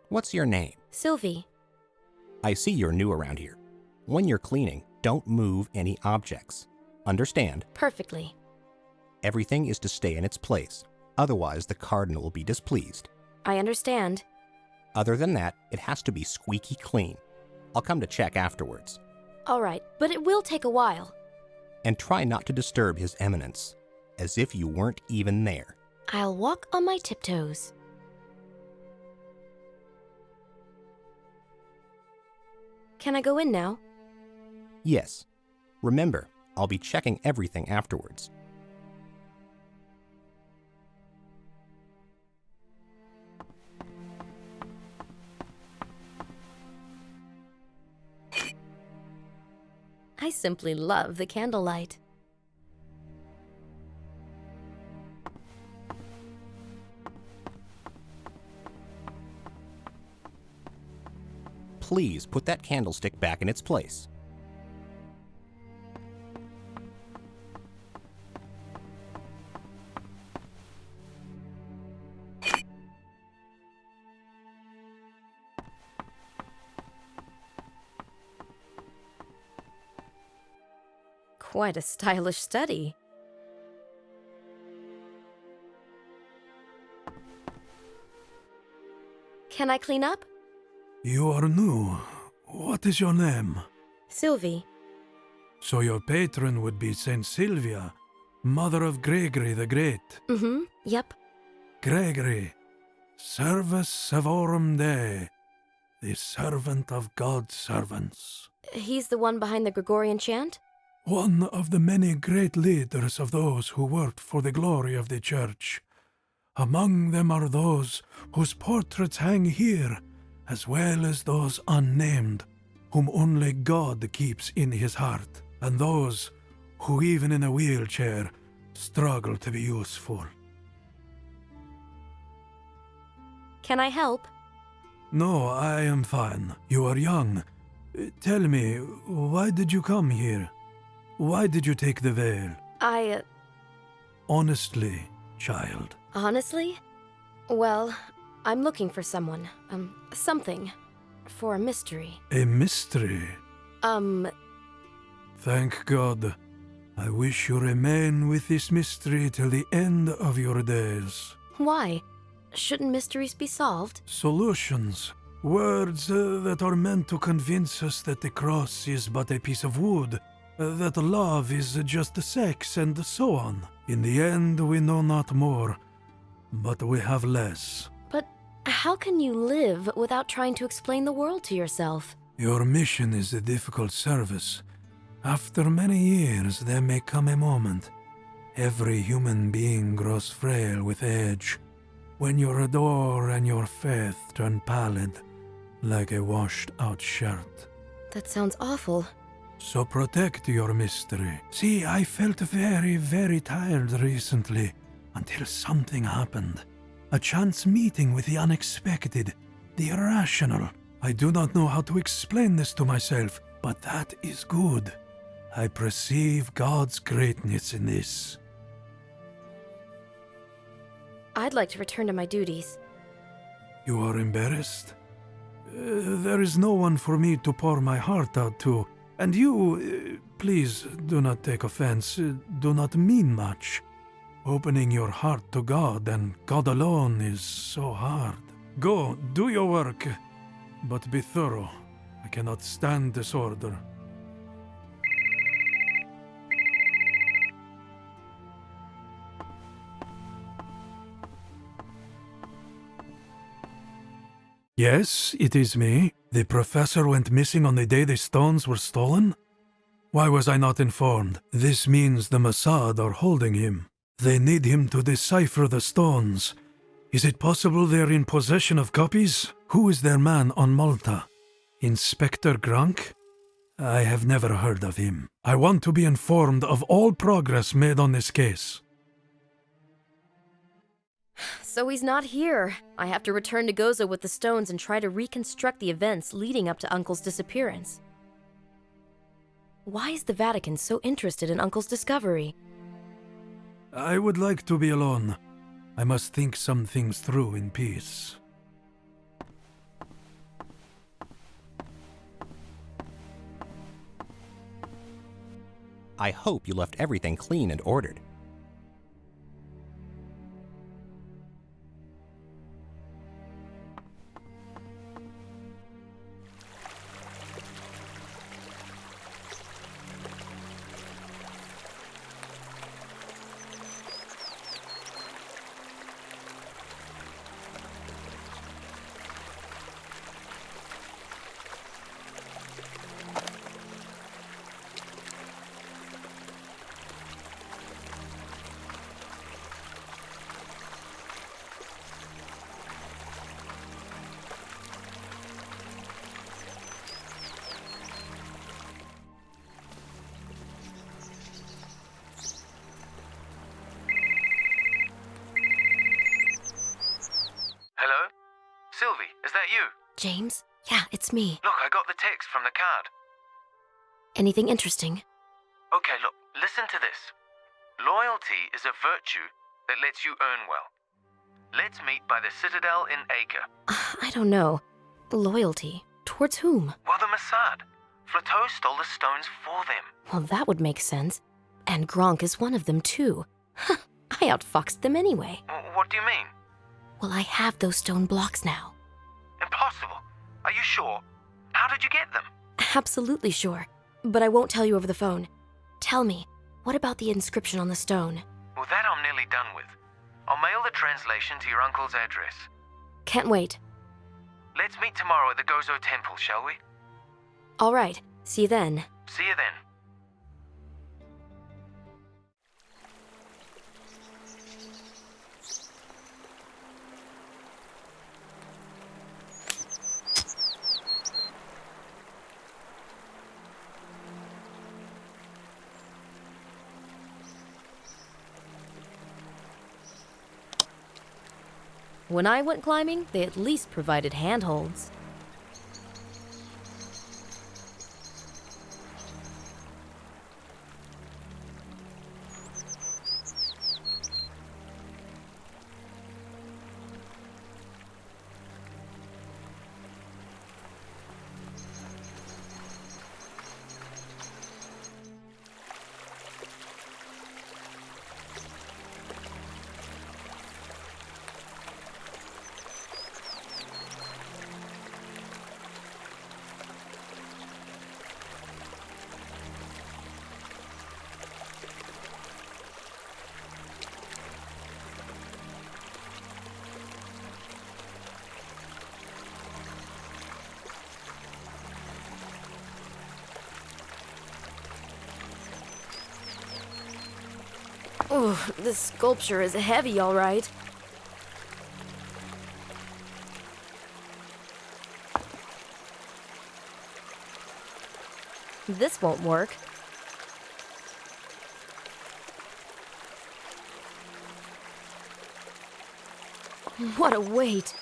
What's your name? Sylvie. I see you're new around here. When you're cleaning, don't move any objects. Understand? Perfectly. Everything is to stay in its place. Otherwise, the Cardinal will be displeased. I understand. Other than that, it has to be squeaky clean. I'll come to check afterwards. All right, but it will take a while. And try not to disturb His Eminence, as if you weren't even there. I'll walk on my tiptoes. Can I go in now? Yes. Remember, I'll be checking everything afterwards. I simply love the candlelight. Please put that candlestick back in its place. Quite a stylish study. Can I clean up? You are new. What is your name? Sylvie. So your patron would be Saint Sylvia, mother of Gregory the Great. Yep. Gregory, Servus Servorum Dei, the servant of God's servants. He's the one behind the Gregorian chant? One of the many great leaders of those who worked for the glory of the Church. Among them are those whose portraits hang here, as well as those unnamed, whom only God keeps in his heart, and those who even in a wheelchair struggle to be useful. Can I help? No, I am fine. You are young. Tell me, why did you come here? Why did you take the veil? Honestly, child. Honestly? Well, I'm looking for someone. Something. For a mystery. A mystery? Thank God. I wish you remain with this mystery till the end of your days. Why? Shouldn't mysteries be solved? Solutions. Words that are meant to convince us that the cross is but a piece of wood, that love is just sex, and so on. In the end, we know not more, but we have less. But how can you live without trying to explain the world to yourself? Your mission is a difficult service. After many years, there may come a moment. Every human being grows frail with age, when your ardor and your faith turn pallid, like a washed-out shirt. That sounds awful. So protect your mystery. See, I felt very, very tired recently, until something happened. A chance meeting with the unexpected, the irrational. I do not know how to explain this to myself, but that is good. I perceive God's greatness in this. I'd like to return to my duties. You are embarrassed? There is no one for me to pour my heart out to. And you, please do not take offense, do not mean much. Opening your heart to God and God alone is so hard. Go, do your work, but be thorough. I cannot stand disorder. Yes, it is me. The professor went missing on the day the stones were stolen? Why was I not informed? This means the Mossad are holding him. They need him to decipher the stones. Is it possible they're in possession of copies? Who is their man on Malta? Inspector Gronk? I have never heard of him. I want to be informed of all progress made on this case. So he's not here. I have to return to Gozo with the stones and try to reconstruct the events leading up to Uncle's disappearance. Why is the Vatican so interested in Uncle's discovery? I would like to be alone. I must think some things through in peace. I hope you left everything clean and ordered. Hello? Sylvie, is that you? James? Yeah, it's me. Look, I got the text from the card. Anything interesting? Okay, look, listen to this. Loyalty is a virtue that lets you earn well. Let's meet by the Citadel in Acre. I don't know. Loyalty? Towards whom? Well, the Mossad. Flateau stole the stones for them. Well, that would make sense. And Gronk is one of them, too. I outfoxed them anyway. What do you mean? Well, I have those stone blocks now. Impossible. Are you sure? How did you get them? Absolutely sure. But I won't tell you over the phone. Tell me, what about the inscription on the stone? Well, that I'm nearly done with. I'll mail the translation to your uncle's address. Can't wait. Let's meet tomorrow at the Gozo Temple, shall we? All right. See you then. See you then. When I went climbing, they at least provided handholds. Oh, this sculpture is heavy, all right. This won't work. What a weight.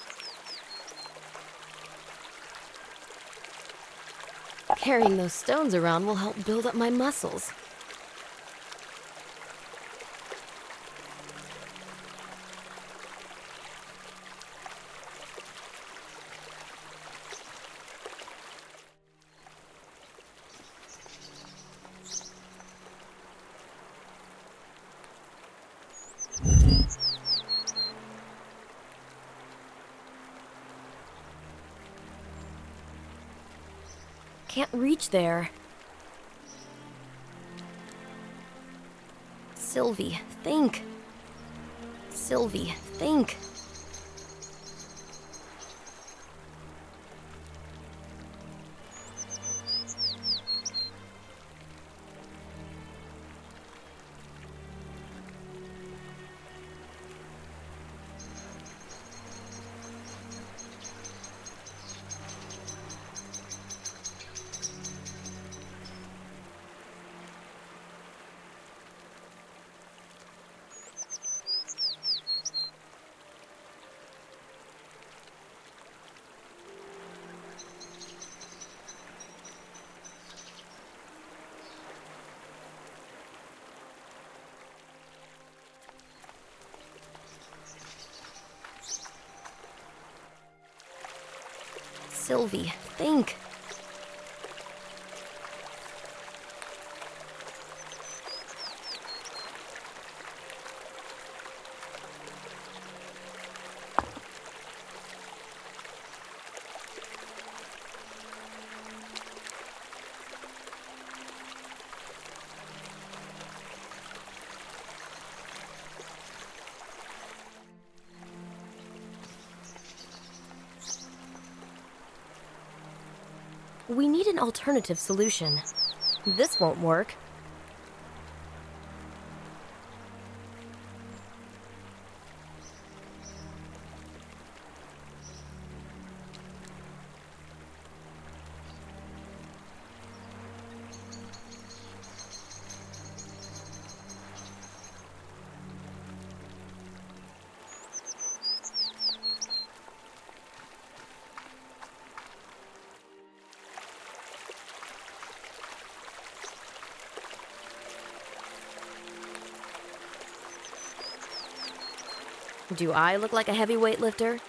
Carrying those stones around will help build up my muscles. Can't reach there. Sylvie, think. Sylvie, think. Sylvie, think. We need an alternative solution. This won't work. Do I look like a heavy weightlifter?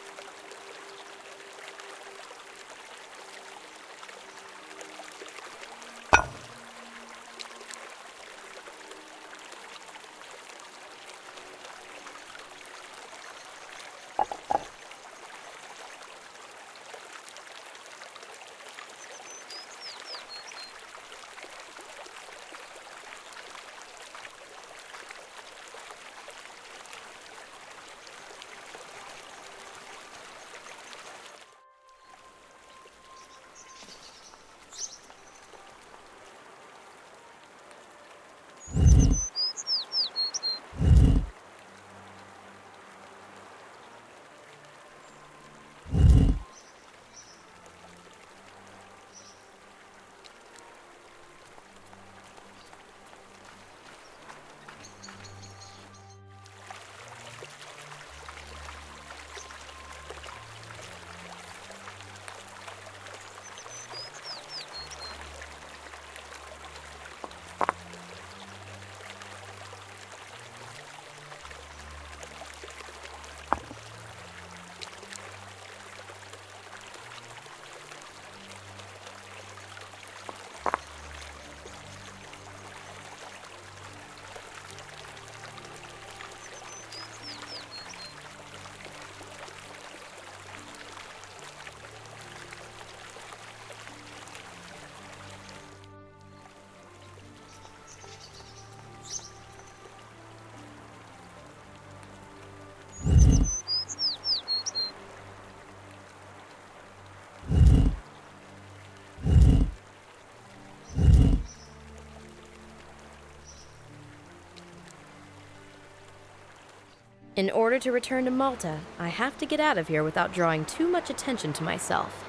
In order to return to Malta, I have to get out of here without drawing too much attention to myself.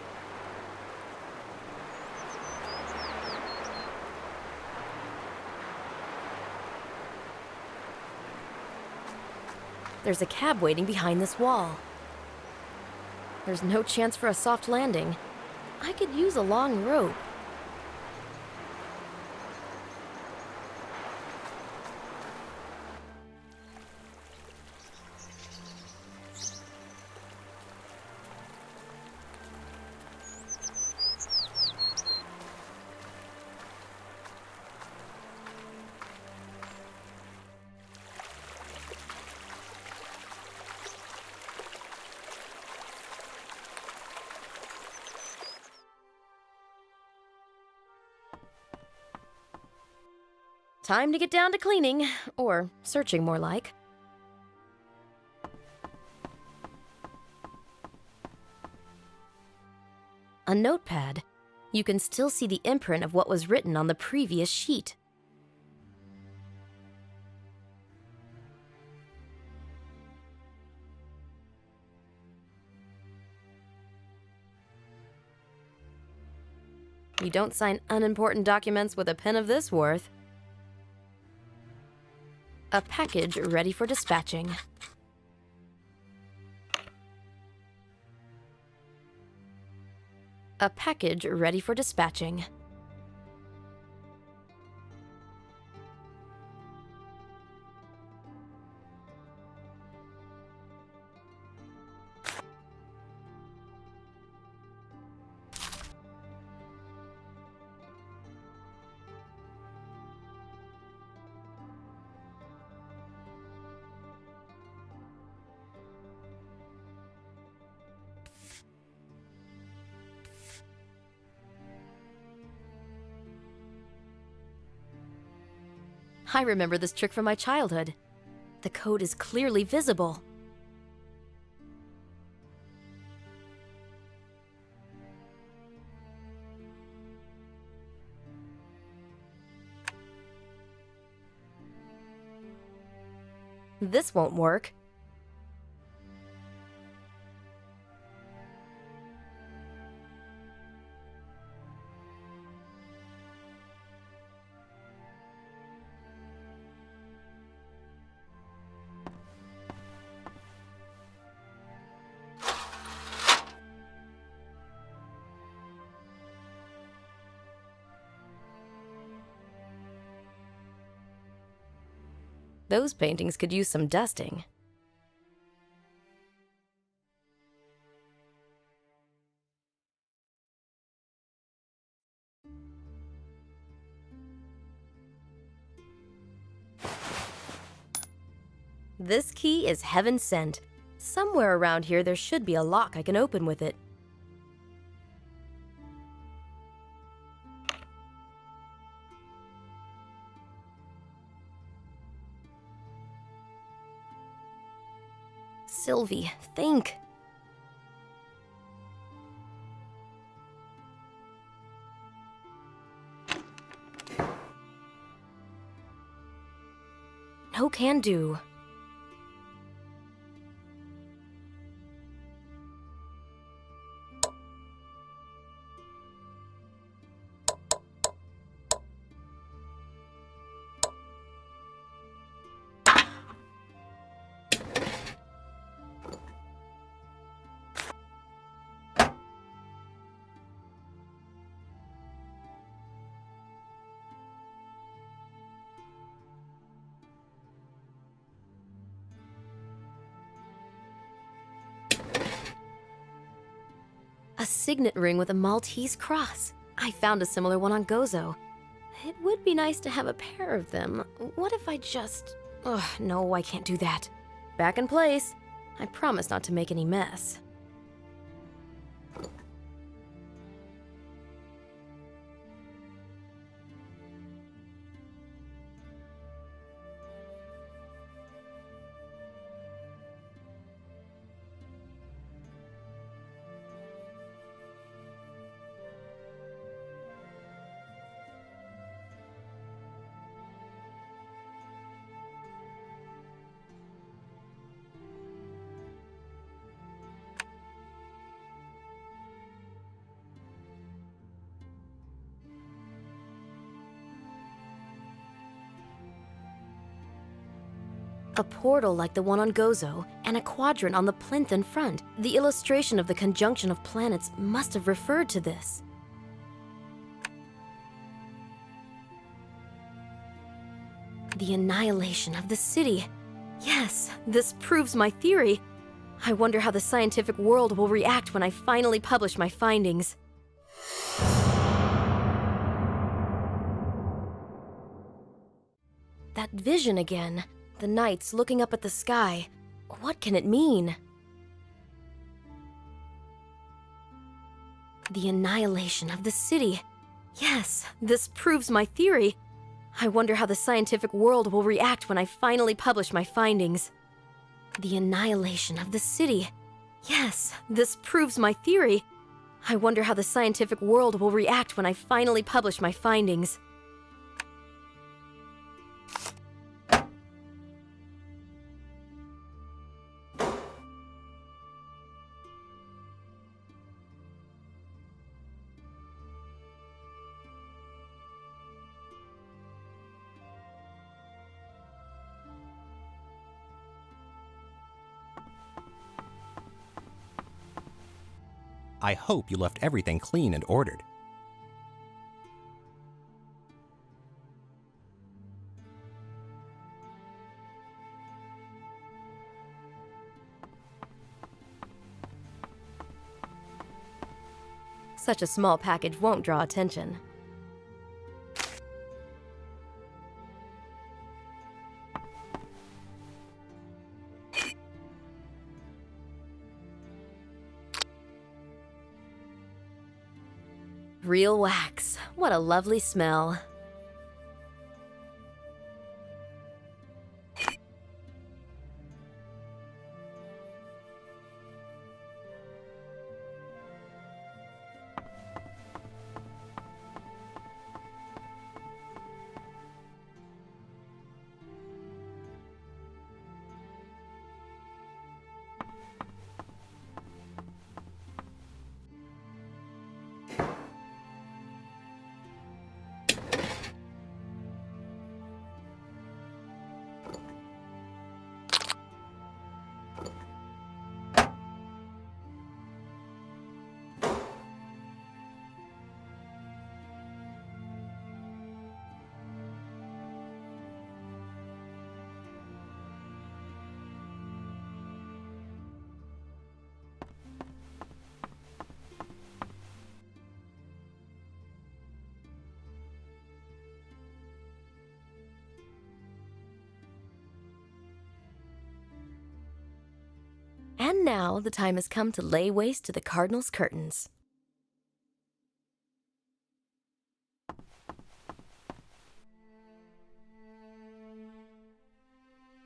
There's a cab waiting behind this wall. There's no chance for a soft landing. I could use a long rope. Time to get down to cleaning, or searching more like. A notepad. You can still see the imprint of what was written on the previous sheet. You don't sign unimportant documents with a pen of this worth. A package ready for dispatching. A package ready for dispatching. I remember this trick from my childhood. The code is clearly visible. This won't work. Those paintings could use some dusting. This key is heaven sent. Somewhere around here there should be a lock I can open with it. Sylvie, think. No can do. A signet ring with a Maltese cross. I found a similar one on Gozo. It would be nice to have a pair of them. What if I just... Ugh, no, I can't do that. Back in place. I promise not to make any mess. A portal like the one on Gozo, and a quadrant on the plinth in front. The illustration of the conjunction of planets must have referred to this. The annihilation of the city. Yes, this proves my theory. I wonder how the scientific world will react when I finally publish my findings. That vision again. The knights looking up at the sky. What can it mean? The annihilation of the city. Yes, this proves my theory. I wonder how the scientific world will react when I finally publish my findings. The annihilation of the city. Yes, this proves my theory. I wonder how the scientific world will react when I finally publish my findings. I hope you left everything clean and ordered. Such a small package won't draw attention. Real wax. What a lovely smell. And now the time has come to lay waste to the Cardinal's curtains.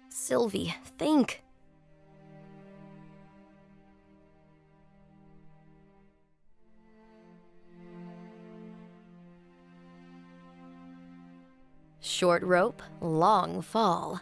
Sylvie, think. Short rope, long fall.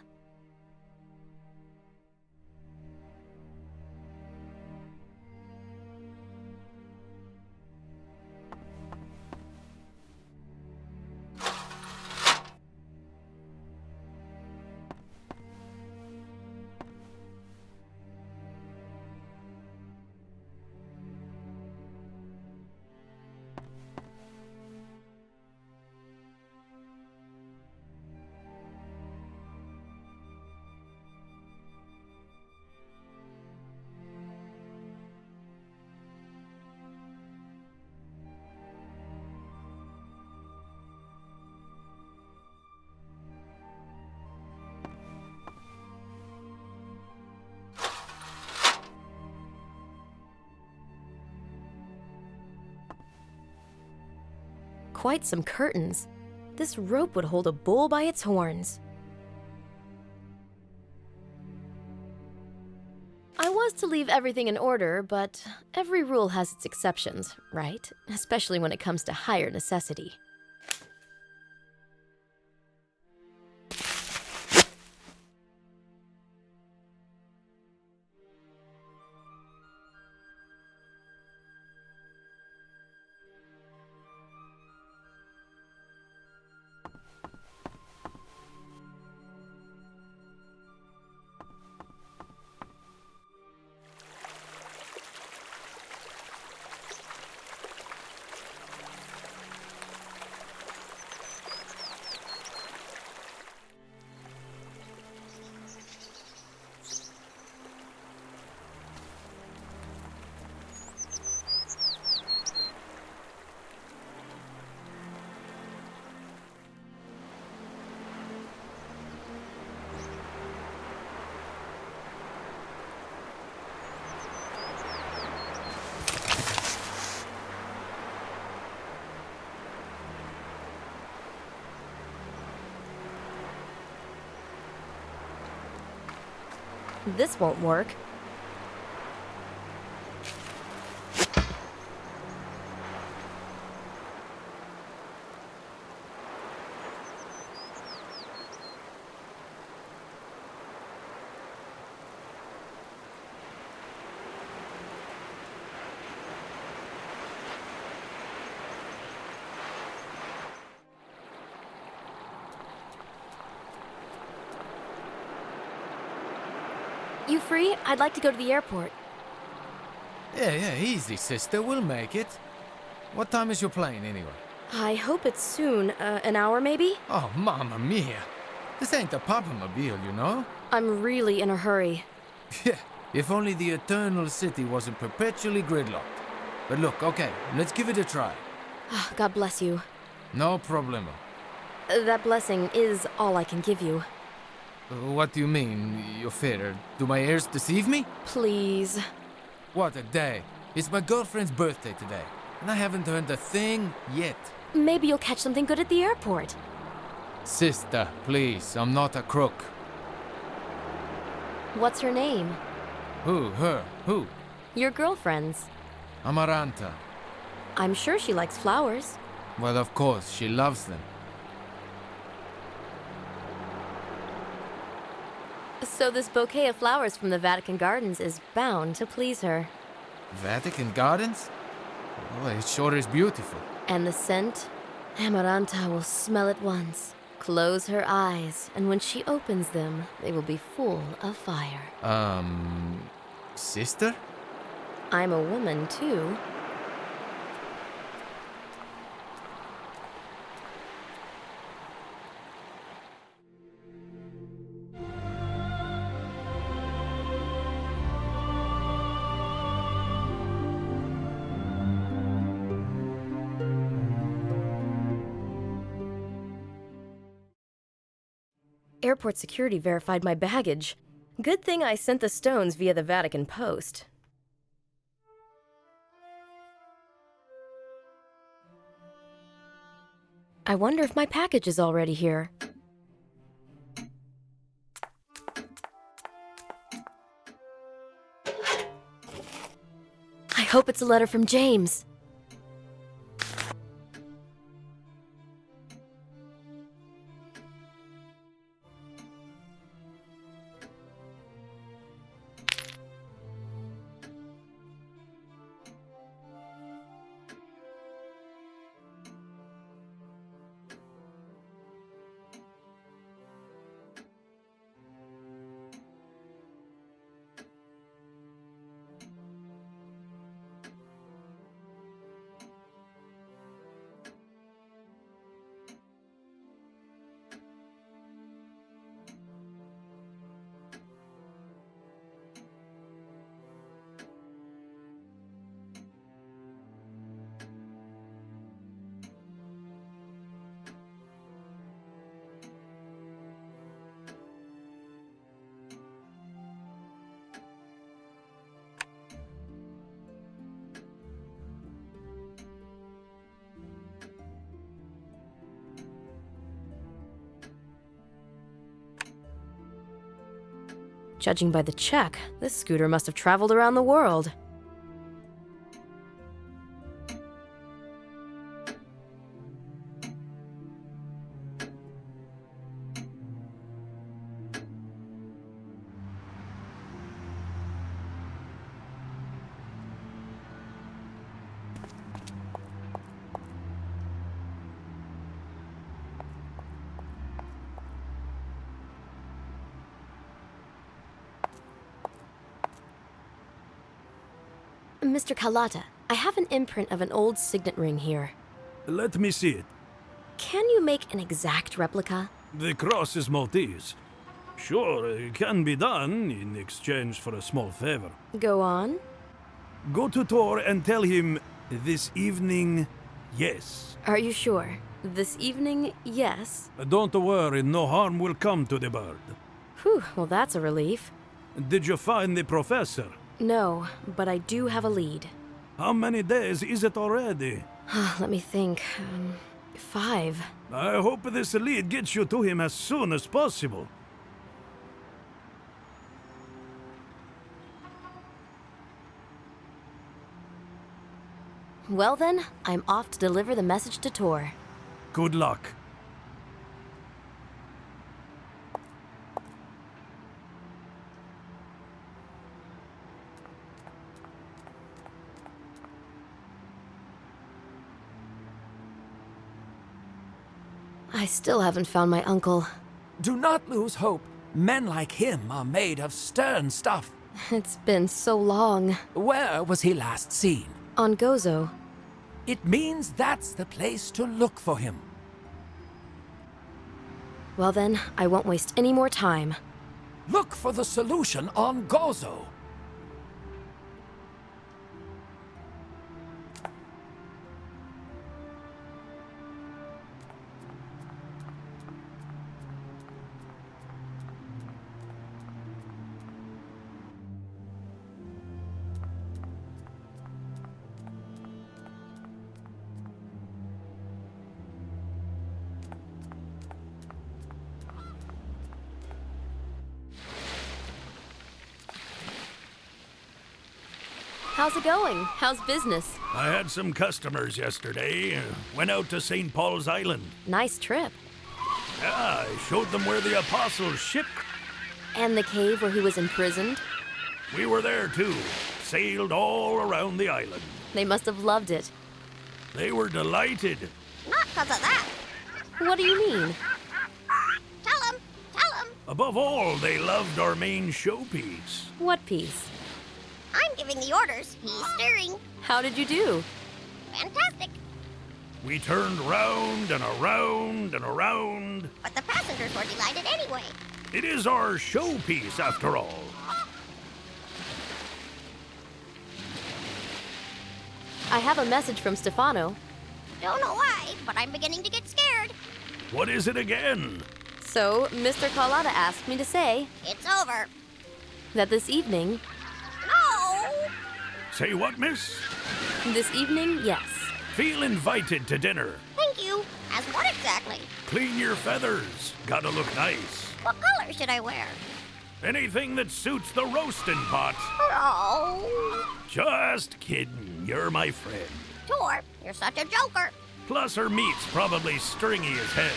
Quite some curtains. This rope would hold a bull by its horns. I was to leave everything in order, but every rule has its exceptions, right? Especially when it comes to higher necessity. This won't work. You free? I'd like to go to the airport. Yeah, easy, sister. We'll make it. What time is your plane, anyway? I hope it's soon. An hour, maybe? Oh, mamma mia. This ain't a Papamobile, you know? I'm really in a hurry. Yeah, if only the Eternal City wasn't perpetually gridlocked. But look, okay, let's give it a try. God bless you. No problemo. That blessing is all I can give you. What do you mean, your fair? Do my ears deceive me? Please. What a day. It's my girlfriend's birthday today, and I haven't earned a thing yet. Maybe you'll catch something good at the airport. Sister, please, I'm not a crook. What's her name? Who? Her? Who? Your girlfriend's. Amaranta. I'm sure she likes flowers. Well, of course, she loves them. So this bouquet of flowers from the Vatican Gardens is bound to please her. Vatican Gardens? Oh, it sure is beautiful. And the scent? Amaranta will smell it once, close her eyes, and when she opens them, they will be full of fire. Sister? I'm a woman, too. Airport security verified my baggage. Good thing I sent the stones via the Vatican Post. I wonder if my package is already here. I hope it's a letter from James. Judging by the check, this scooter must have traveled around the world. Mr. Kalata, I have an imprint of an old signet ring here. Let me see it. Can you make an exact replica? The cross is Maltese. Sure, it can be done in exchange for a small favor. Go on. Go to Thor and tell him this evening, yes. Are you sure? This evening, yes. Don't worry, no harm will come to the bird. Whew, well that's a relief. Did you find the professor? No, but I do have a lead. How many days is it already? Let me think. 5. I hope this lead gets you to him as soon as possible. Well then, I'm off to deliver the message to Tor. Good luck. I still haven't found my uncle. Do not lose hope. Men like him are made of stern stuff. It's been so long. Where was he last seen? On Gozo. It means that's the place to look for him. Well then, I won't waste any more time. Look for the solution on Gozo. How's it going? How's business? I had some customers yesterday. Went out to St. Paul's Island. Nice trip. Yeah, I showed them where the apostles' ship. And the cave where he was imprisoned? We were there too. Sailed all around the island. They must have loved it. They were delighted. Not because of that. What do you mean? Tell him. Above all, they loved our main showpiece. What piece? I'm giving the orders. He's steering. How did you do? Fantastic. We turned round and around and around. But the passengers were delighted anyway. It is our showpiece, after all. I have a message from Stefano. Don't know why, but I'm beginning to get scared. What is it again? So, Mr. Carlotta asked me to say... It's over. that this evening... No! Say what, miss? This evening, yes. Feel invited to dinner. Thank you. As what exactly? Clean your feathers. Gotta look nice. What color should I wear? Anything that suits the roasting pot. Oh. Just kidding. You're my friend. Tor, you're such a joker. Plus, her meat's probably stringy as hell.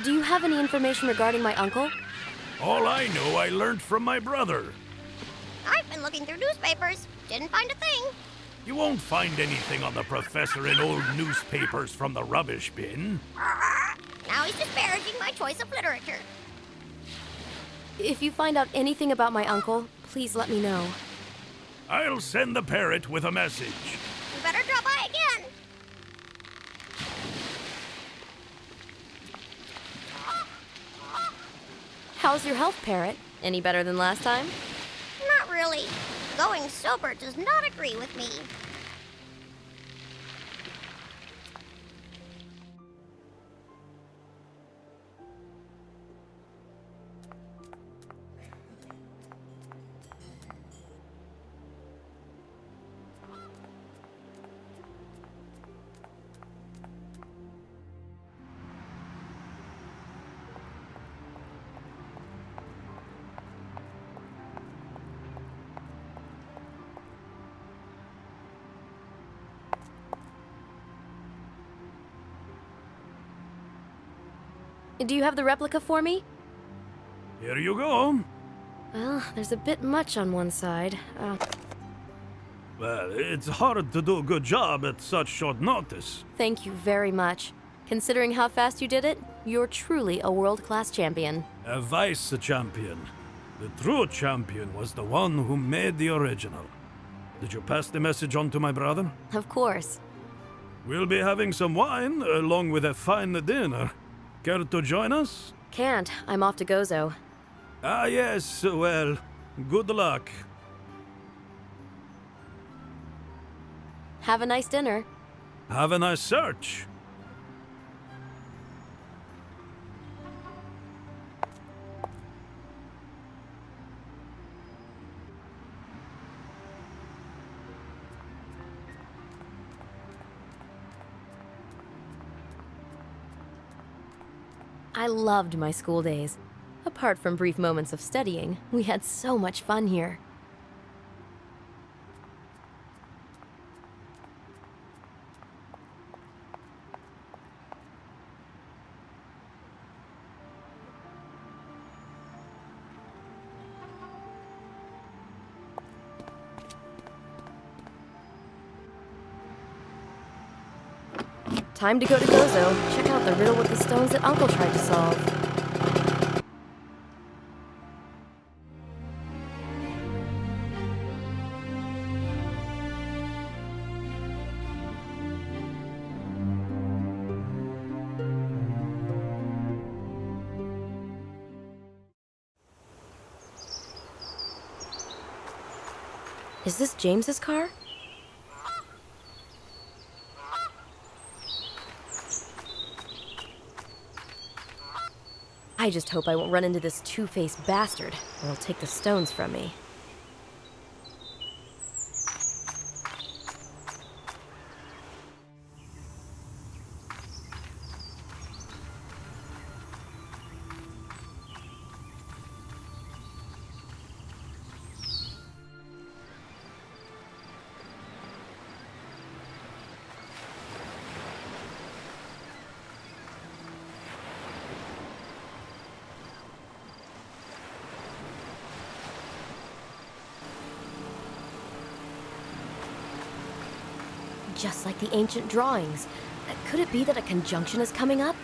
Do you have any information regarding my uncle? All I know I learned from my brother. I've been looking through newspapers. Didn't find a thing. You won't find anything on the professor in old newspapers from the rubbish bin. Now he's disparaging my choice of literature. If you find out anything about my uncle, please let me know. I'll send the parrot with a message. You better drop by again. How's your health, Parrot? Any better than last time? Not really. Going sober does not agree with me. Do you have the replica for me? Here you go. Well, there's a bit much on one side. Well, it's hard to do a good job at such short notice. Thank you very much. Considering how fast you did it, you're truly a world-class champion. A vice champion. The true champion was the one who made the original. Did you pass the message on to my brother? Of course. We'll be having some wine along with a fine dinner. Care to join us? Can't. I'm off to Gozo. Ah, yes. Well, good luck. Have a nice dinner. Have a nice search. I loved my school days. Apart from brief moments of studying, we had so much fun here. Time to go to Gozo. Check out the riddle with the stones that Uncle tried to solve. Is this James's car? I just hope I won't run into this two-faced bastard, or he'll take the stones from me. Just like the ancient drawings. Could it be that a conjunction is coming up?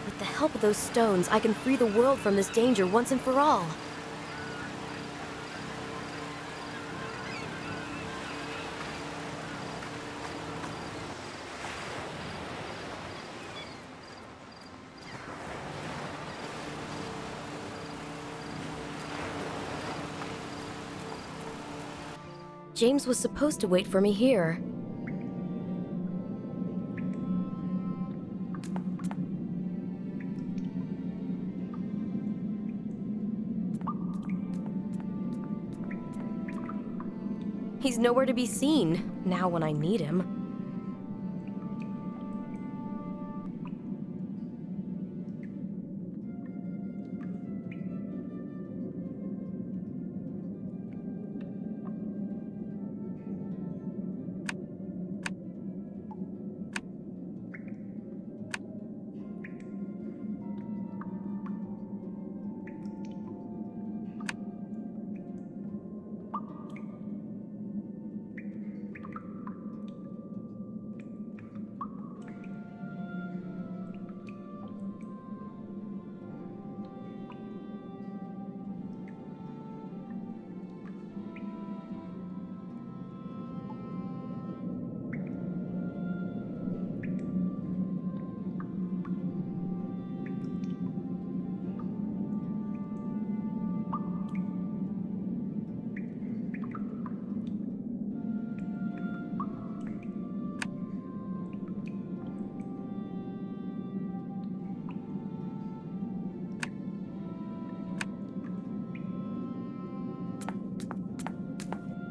With the help of those stones, I can free the world from this danger once and for all. James was supposed to wait for me here. He's nowhere to be seen, now when I need him.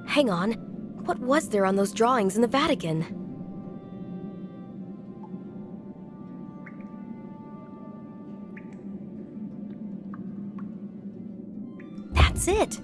Hang on. What was there on those drawings in the Vatican? That's it!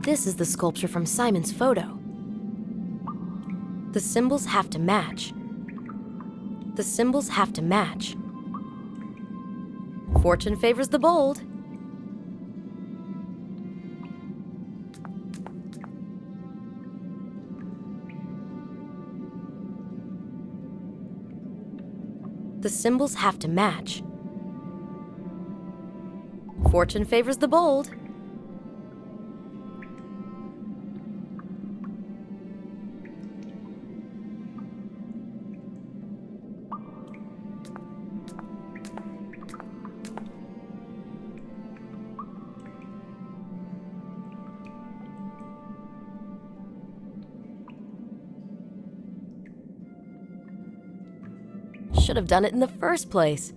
This is the sculpture from Simon's photo. The symbols have to match. The symbols have to match. Fortune favors the bold. The symbols have to match. Fortune favors the bold. Should have done it in the first place.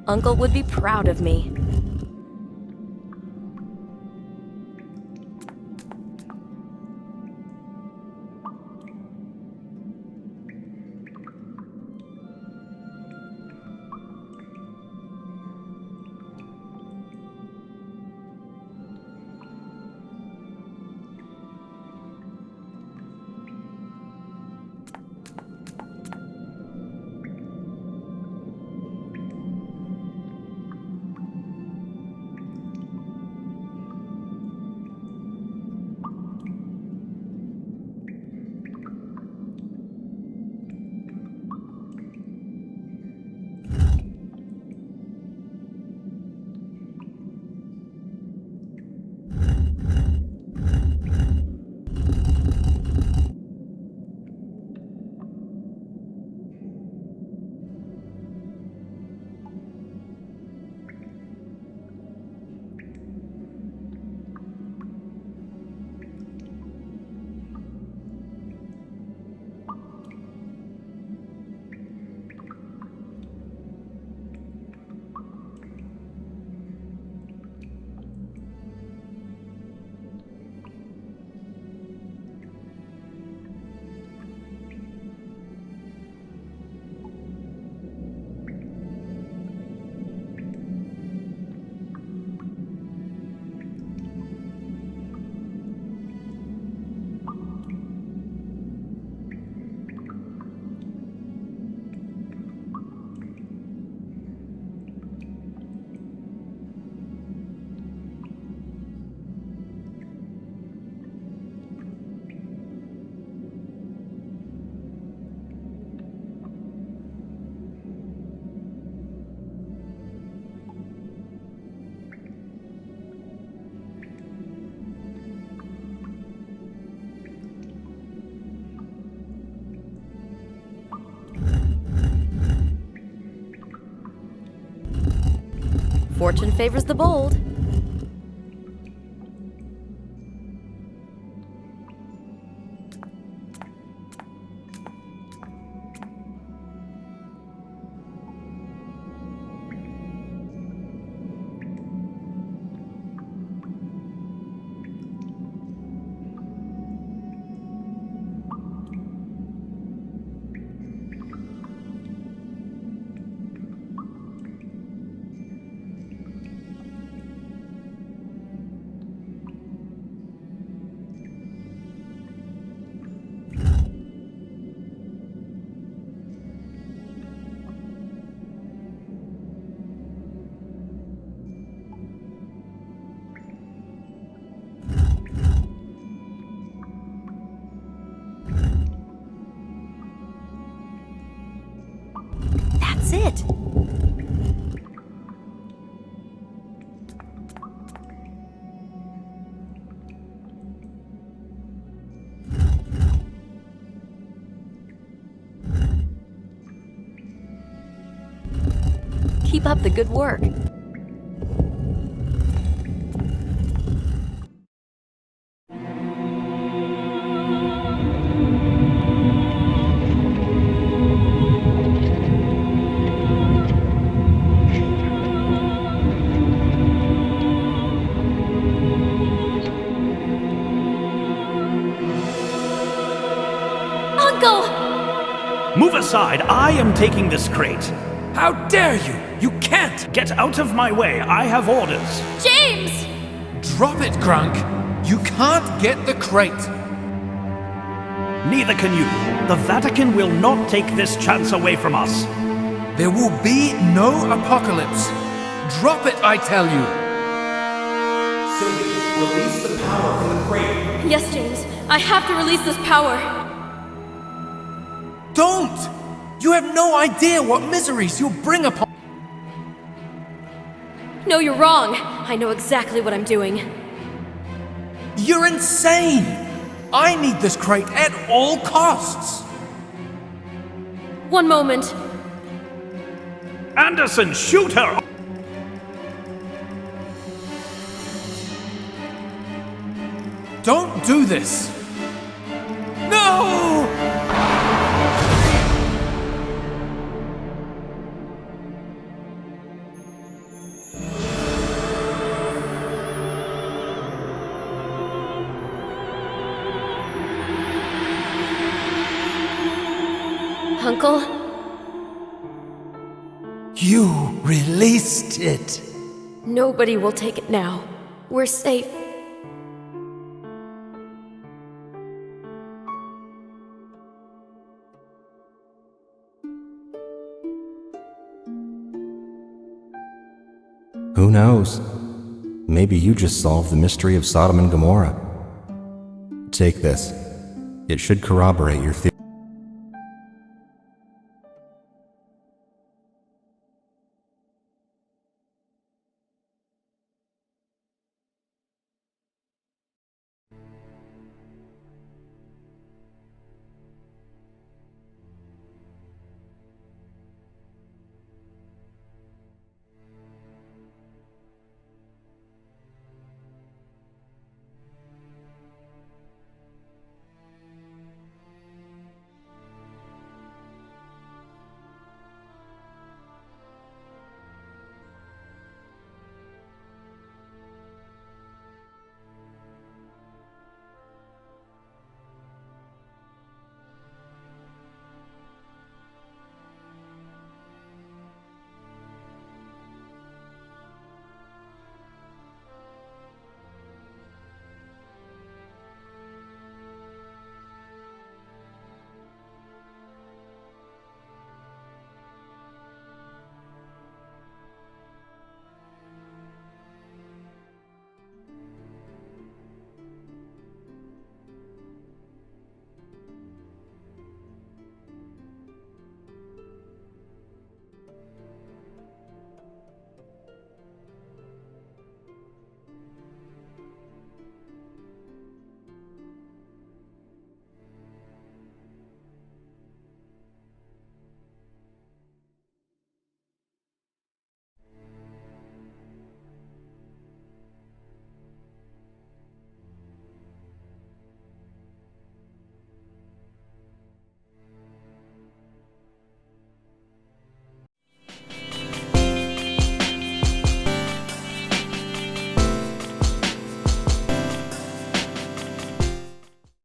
Uncle would be proud of me. Fortune favors the bold. That's it. Keep up the good work. Move aside, I am taking this crate. How dare you! You can't! Get out of my way, I have orders. James! Drop it, Grunk! You can't get the crate! Neither can you. The Vatican will not take this chance away from us. There will be no apocalypse. Drop it, I tell you! Sylvie, release the power from the crate. Yes, James. I have to release this power. Don't! You have no idea what miseries you'll bring upon... No, you're wrong. I know exactly what I'm doing. You're insane! I need this crate at all costs! One moment. Anderson, shoot her! Don't do this! No! Uncle? You released it. Nobody will take it now. We're safe. Who knows? Maybe you just solved the mystery of Sodom and Gomorrah. Take this. It should corroborate your theory.